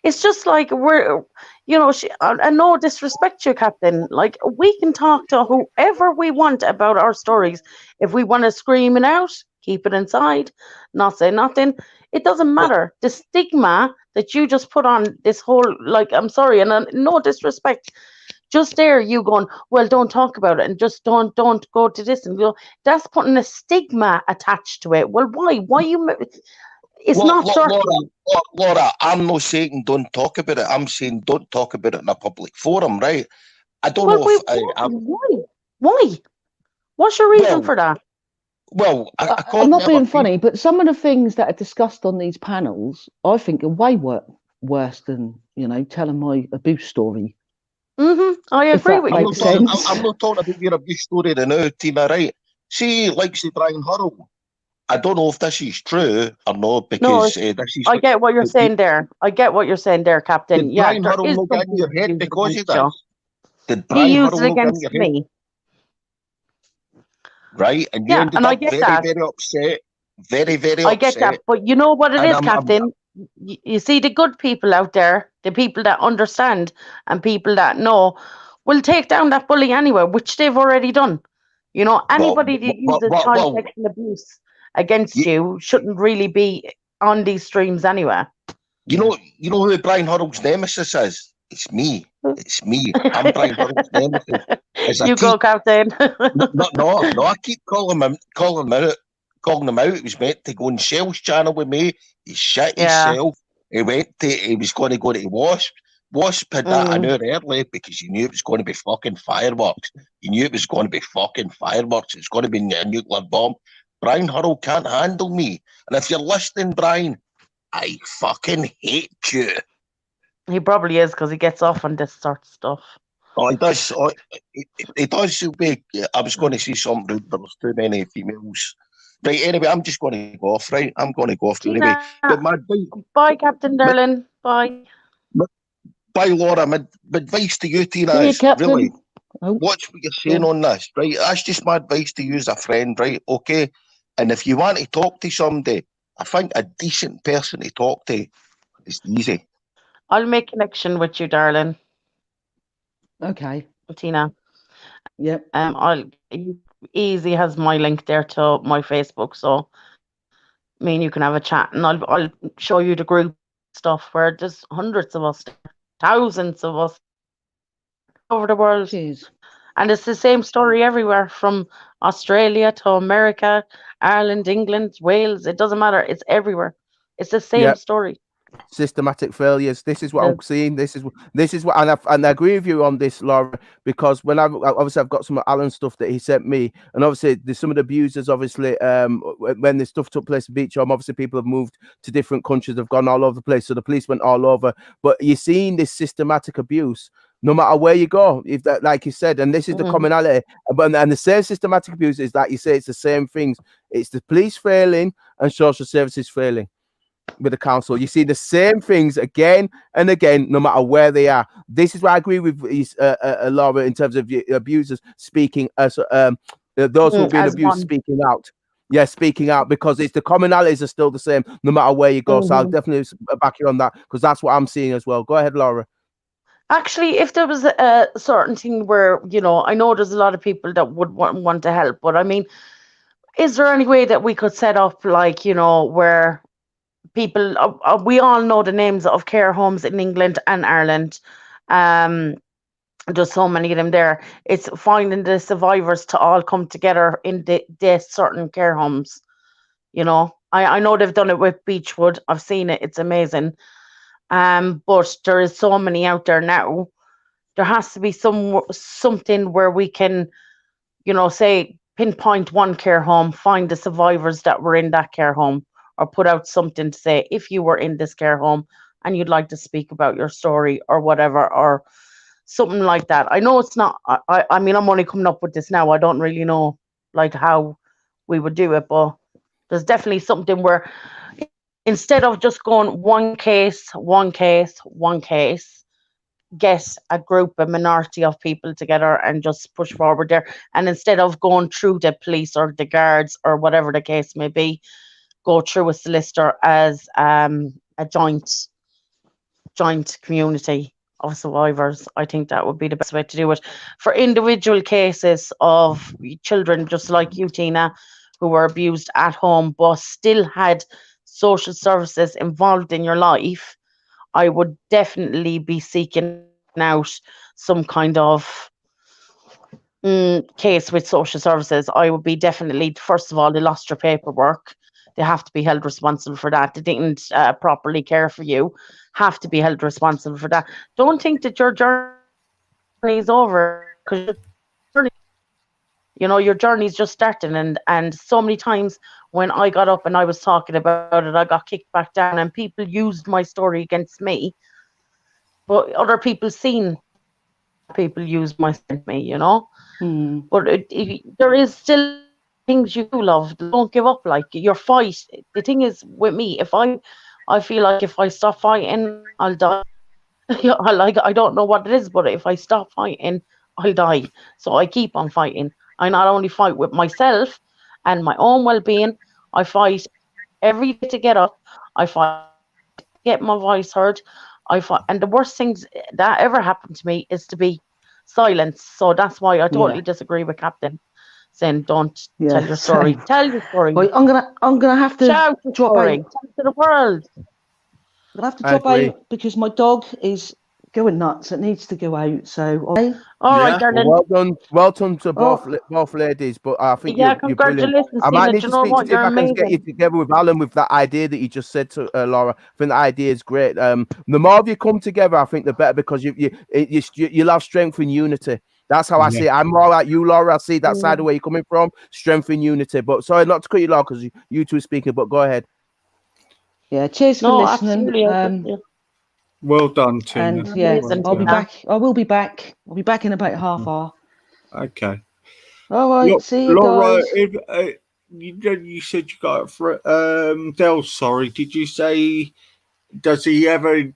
It's just like and no disrespect to you, Captain. Like, we can talk to whoever we want about our stories. If we want to scream it out, keep it inside, not say nothing. It doesn't matter. The stigma that you just put on this whole, I'm sorry, and no disrespect. Just there, you going, well, don't talk about it, and just don't go to this, and that's putting a stigma attached to it. Well, why? Why you? It's not certain. Laura, I'm not saying don't talk about it. I'm saying don't talk about it in a public forum, right? I don't know if Why? What's your reason for that? Well, I'm not being funny, but some of the things that are discussed on these panels, I think, are way worse than telling my abuse story. I agree with you. I'm not talking about your abuse story now, Tina, right? See, like Brian Hurrell. I don't know if this is true or not, because this is. I get what you're saying there. Captain. Did Brian Hurrell not get in your head because of this? Did Brian Hurrell not get against me? Right, and you ended up very upset. Very, very upset. I get that, but you know what it is, Captain? You see, the good people out there, the people that understand and people that know, will take down that bully anyway, which they've already done. Anybody that uses child sexual abuse against you shouldn't really be on these streams anyway. You know who Brian Hurrell's nemesis is? It's me. I'm Brian Hurrell's nemesis. You go, Captain. No, I keep calling him out. He was meant to go on Shell's channel with me. He shit himself. He was going to go to Wasp. Wasp had that an hour early because he knew it was going to be fucking fireworks. It's going to be a nuclear bomb. Brian Hurrell can't handle me. And if you're listening, Brian, I fucking hate you. He probably is, because he gets off on this sort of stuff. Oh, he does. He does. I was going to say something rude, but there's too many females. Right, anyway, I'm just going to go off, right? I'm going to go off anyway. Bye, Captain Darlin. Bye. Bye, Laura. My advice to you, Tina, is really watch what you're saying on this, right? That's just my advice to you as a friend, right? Okay? And if you want to talk to somebody, I think a decent person to talk to is Easy. I'll make connection with you, darling. Okay. Tina. Yep. Easy has my link there to my Facebook, so me and you can have a chat, and I'll show you the group stuff where there's hundreds of us, thousands of us over the world. Jeez. And it's the same story everywhere, from Australia to America, Ireland, England, Wales. It doesn't matter. It's everywhere. It's the same story. Systematic failures. This is what I'm seeing. This is what, and I agree with you on this, Laura, because when I've got some of Alan's stuff that he sent me, and obviously there's some of the abusers. Obviously, when this stuff took place at Beach Home, obviously people have moved to different countries, have gone all over the place, so the police went all over. But you're seeing this systematic abuse. No matter where you go, if that, like you said, and this is the commonality, and the same systematic abuse is that you say it's the same things. It's the police failing and social services failing with the council. You see the same things again and again, no matter where they are. This is why I agree with Laura in terms of abusers speaking as those who've been abused speaking out. Yeah, speaking out, because it's the commonalities are still the same no matter where you go. So I'll definitely back you on that, because that's what I'm seeing as well. Go ahead, Laura. Actually, if there was a certain thing where, you know, I know there's a lot of people that would want to help, but I mean, is there any way that we could set up, like, you know, where people, we all know the names of care homes in England and Ireland. There's so many of them there. It's finding the survivors to all come together in the certain care homes. You know, I know they've done it with Beechwood. I've seen it. It's amazing. But there is so many out there now. There has to be something where we can, you know, say pinpoint one care home, find the survivors that were in that care home, or put out something to say, if you were in this care home and you'd like to speak about your story or whatever, or something like that. I know it's not, I mean, I'm only coming up with this now. I don't really know like how we would do it, but there's definitely something where instead of just going one case, get a group, a minority of people together and just push forward there. And instead of going through the police or the guards or whatever the case may be, go through a solicitor as a joint community of survivors. I think that would be the best way to do it. For individual cases of children, just like you, Tina, who were abused at home but still had social services involved in your life, I would definitely be seeking out some kind of case with social services. I would be definitely, first of all, they lost your paperwork. They have to be held responsible for that. They didn't properly care for you. Have to be held responsible for that. Don't think that your journey is over, because your journey is just starting. And so many times when I got up and I was talking about it, I got kicked back down, and people used my story against me. But other people seen people use my story against me, you know. But there is still things you love. Don't give up. Like your fight. The thing is with me, if I feel like if I stop fighting, I'll die. I don't know what it is, but if I stop fighting, I'll die. So I keep on fighting. I not only fight with myself and my own well-being, I fight every day to get up. I fight to get my voice heard. I fight, and the worst things that ever happened to me is to be silenced. So that's why I totally disagree with Captain saying don't tell your story. Tell your story. Wait, I'm gonna have to Shout drop out. to the world. I'm gonna have to drop out because my dog is going nuts. It needs to go out. So all right, darling. Well done to both ladies. But I think congratulations. I might need to Tina, speak to you back and get you together with Alan with that idea that you just said to Laura. I think the idea is great. The more of you come together, I think the better, because you'll have strength and unity. That's how I see it. I'm more like you, Laura. I see that side of where you're coming from, strength and unity. But sorry, not to cut you, Laura, because you two are speaking. But go ahead. Yeah, cheers for listening. Well done, Tina. And I'll be back. I will be back. I'll be back in about half hour. Okay. All right. See you, Laura, guys. You said you got it for Del. Sorry, did you say? Does he ever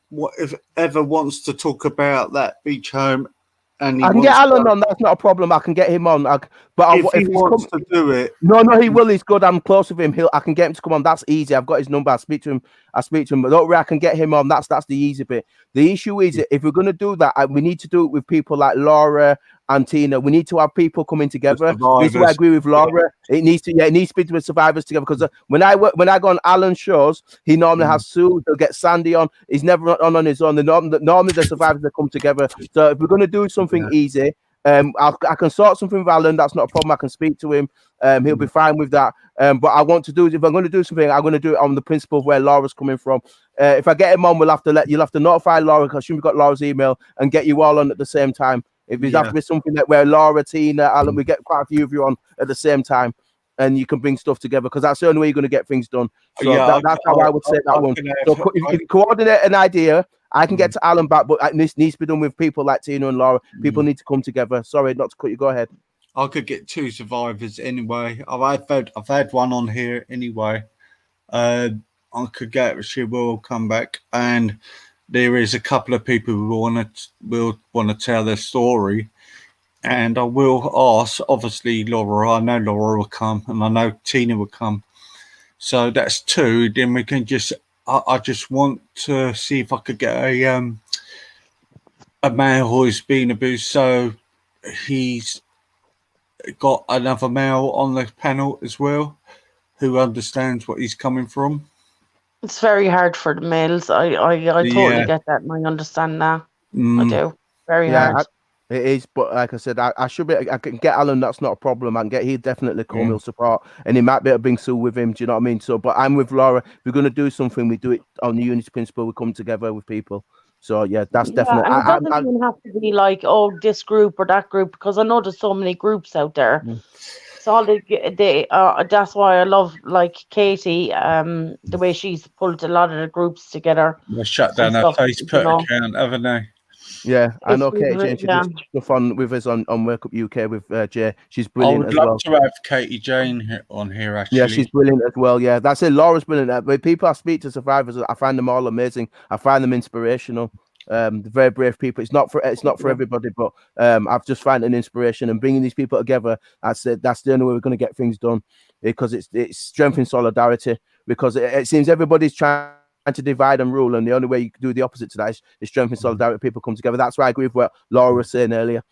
wants to talk about that beach home? And I can get Alan on. That's not a problem. I can get him on. But if he wants to do it, no, he will. He's good. I'm close with him. I can get him to come on. That's easy. I've got his number. I speak to him. But don't worry, I can get him on. That's the easy bit. The issue is if we're going to do that, we need to do it with people like Laura and Tina. We need to have people coming together. This is where I agree with Laura. It needs to be with survivors together, because when I go on Alan's shows, he normally has Sue. He'll get Sandy on. He's never on his own. Normally the survivors that come together. So if we're going to do something easy, I can sort something with Alan. That's not a problem. I can speak to him. He'll be fine with that. But I want to do, if I'm going to do something, I'm going to do it on the principle of where Laura's coming from. If I get him on, you'll have to notify Laura, because we've got Laura's email, and get you all on at the same time. If it has to be something that where Laura, Tina, Alan, we get quite a few of you on at the same time, and you can bring stuff together, because that's the only way you're going to get things done. So that's how I would say that one. So if you coordinate an idea, I can get to Alan back, but this needs to be done with people like Tina and Laura. People need to come together. Sorry, not to cut you. Go ahead. I could get 2 survivors anyway. I've had one on here anyway. I could get, she will come back, and there is a couple of people who will want to tell their story, and I will ask. Obviously, Laura. I know Laura will come, and I know Tina will come. So that's 2. Then we can just. I just want to see if I could get a male who's been abused. So he's got another male on the panel as well, who understands what he's coming from. It's very hard for the males. I totally get that, and I understand that. I do. Very hard. It is, but like I said, I should be. I can get Alan. That's not a problem. I can get. He'll definitely come. He'll support, and he might be able to bring Sue with him. Do you know what I mean? So, but I'm with Laura. If we're going to do something, we do it on the unity principle. We come together with people. So yeah, that's definitely. And it doesn't even have to be like, oh, this group or that group, because I know there's so many groups out there. It's all that's why I love like Katie. The way she's pulled a lot of the groups together. They shut down her Facebook account, haven't they? Yeah, I know Katie Jane. She does stuff on with us on Wake Up UK with Jay. She's brilliant as well. I would love to have Katie Jane on here, actually. Yeah, she's brilliant as well. Yeah, that's it. Laura's brilliant. When people I speak to survivors, I find them all amazing. I find them inspirational. They're very brave people. It's not for everybody, but I've just found an inspiration, and bringing these people together. That's it. That's the only way we're going to get things done, because it's strength in solidarity. Because it seems everybody's trying to divide and rule, and the only way you can do the opposite to that is strength and solidarity. People come together. That's why I agree with what Laura was saying earlier.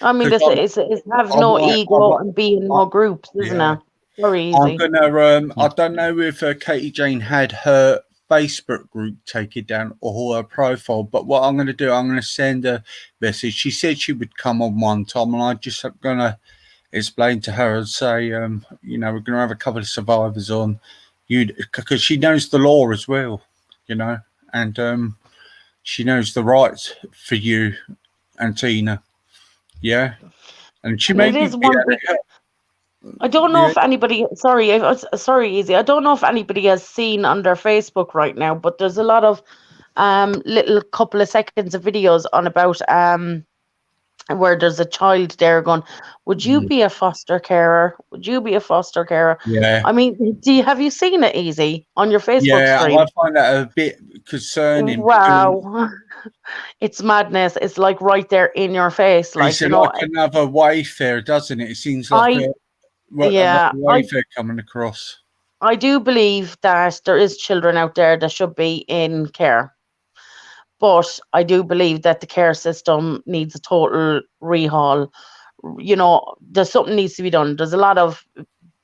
I mean, it's have no ego and be in more groups, isn't it? Very easy. I'm gonna. I don't know if Katie Jane had her Facebook group taken down or her profile, but what I'm going to do, I'm going to send a message. She said she would come on one time, and I just going to explain to her and say, we're going to have a couple of survivors on. Because she knows the law as well, and she knows the rights for you and Tina, and she may be. I don't know if anybody. Sorry, Easy. I don't know if anybody has seen on their Facebook right now, but there's a lot of little couple of seconds of videos on about where there's a child there going, would you be a foster carer? Would you be a foster carer? Yeah. I mean, have you seen it, Easy, on your Facebook stream? I find that a bit concerning. Wow. It's madness. It's like right there in your face. Like, it's like another Wayfair, doesn't it? It seems like another Wayfair coming across. I do believe that there is children out there that should be in care. But I do believe that the care system needs a total rehaul. There's something needs to be done. There's a lot of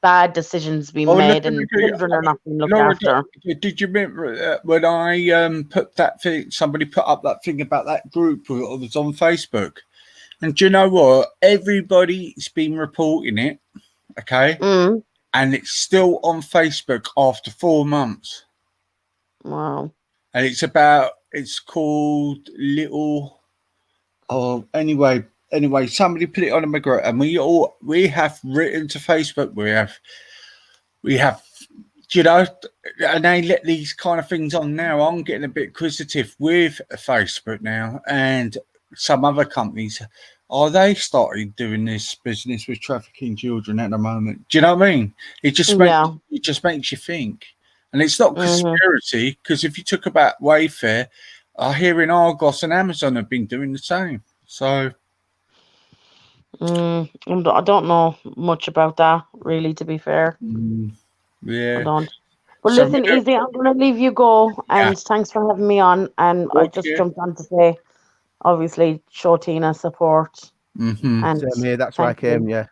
bad decisions being made, and children are not being looked after. Did you remember when I put that thing? Somebody put up that thing about that group that was on Facebook, and do you know what? Everybody's been reporting it, okay, and it's still on Facebook after 4 months. Wow! And it's called Little. Oh, anyway, somebody put it on a McGraw, and we have written to Facebook. We have, and they let these kind of things on now. I'm getting a bit inquisitive with Facebook now, and some other companies. Are they starting doing this business with trafficking children at the moment? Do you know what I mean? It just makes you think. And it's not conspiracy, because if you talk about Wayfair, I hear in Argos and Amazon have been doing the same. So I don't know much about that, really, to be fair. Yeah. I don't. But listen, Easy, I'm going to leave you go, and thanks for having me on. And I just jumped on to say, obviously, show Tina support. Same here. That's why I came. Yeah.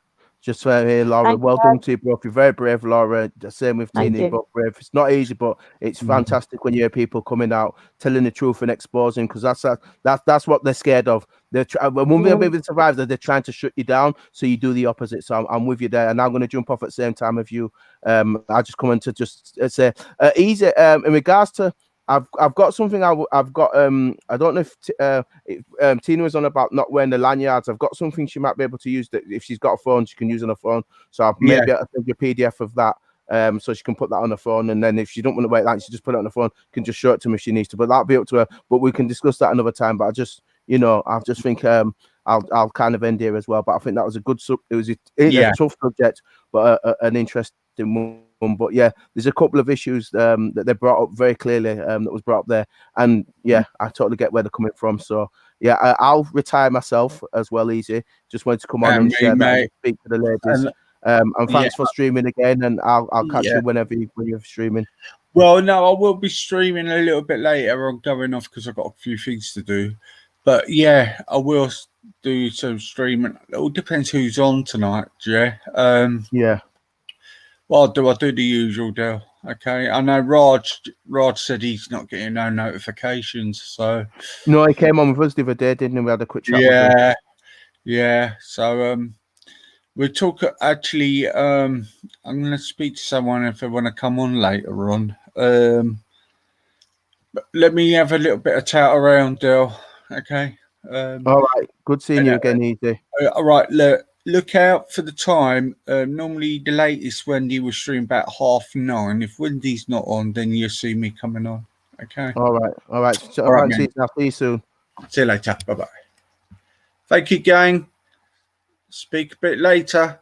Just here, Laura. Thank Well you. done to you both. You're very brave, Laura. The same with Thank Tina. you. You're both brave. It's not easy, but it's fantastic when you hear people coming out, telling the truth and exposing, because that's what they're scared of. One thing with survivors, they're trying to shut you down, so you do the opposite. So I'm with you there, and I'm going to jump off at the same time with you. I just come in to just say easy in regards to. I've got something. I've got. I don't know if Tina was on about not wearing the lanyards. I've got something she might be able to use that if she's got a phone, she can use on her phone. So I've maybe I'll send you a PDF of that. So she can put that on her phone, and then if she don't want to wear that, she just put it on her phone. Can just show it to me if she needs to. But that'll be up to her. But we can discuss that another time. But I just, I just think I'll kind of end here as well. But I think that was a good. It was a tough subject, but an interesting one. But yeah, there's a couple of issues that they brought up very clearly that was brought up there, and yeah, I totally get where they're coming from. So yeah, I'll retire myself as well. Easy, just wanted to come on and share that and speak to the ladies. And thanks for streaming again, and I'll catch you when you're streaming. Well, no, I will be streaming a little bit later. I'm going off because I've got a few things to do. But yeah, I will do some streaming. It all depends who's on tonight, yeah. Yeah. Well, I'll do the usual, Dale. Okay. I know Raj said he's not getting no notifications, so no, he came on with us the other day, didn't he? We had a quick chat with him. Yeah. So we'll talk actually. I'm gonna speak to someone if they want to come on later on. But let me have a little bit of chat around, Dale. Okay. All right. Good seeing you again, Easy. All right. Look out for the time. Normally, the latest Wendy will stream about 9:30. If Wendy's not on, then you'll see me coming on. Okay. All right. So, All right, I'll see you soon. See you later. Bye bye. Thank you, gang. Speak a bit later.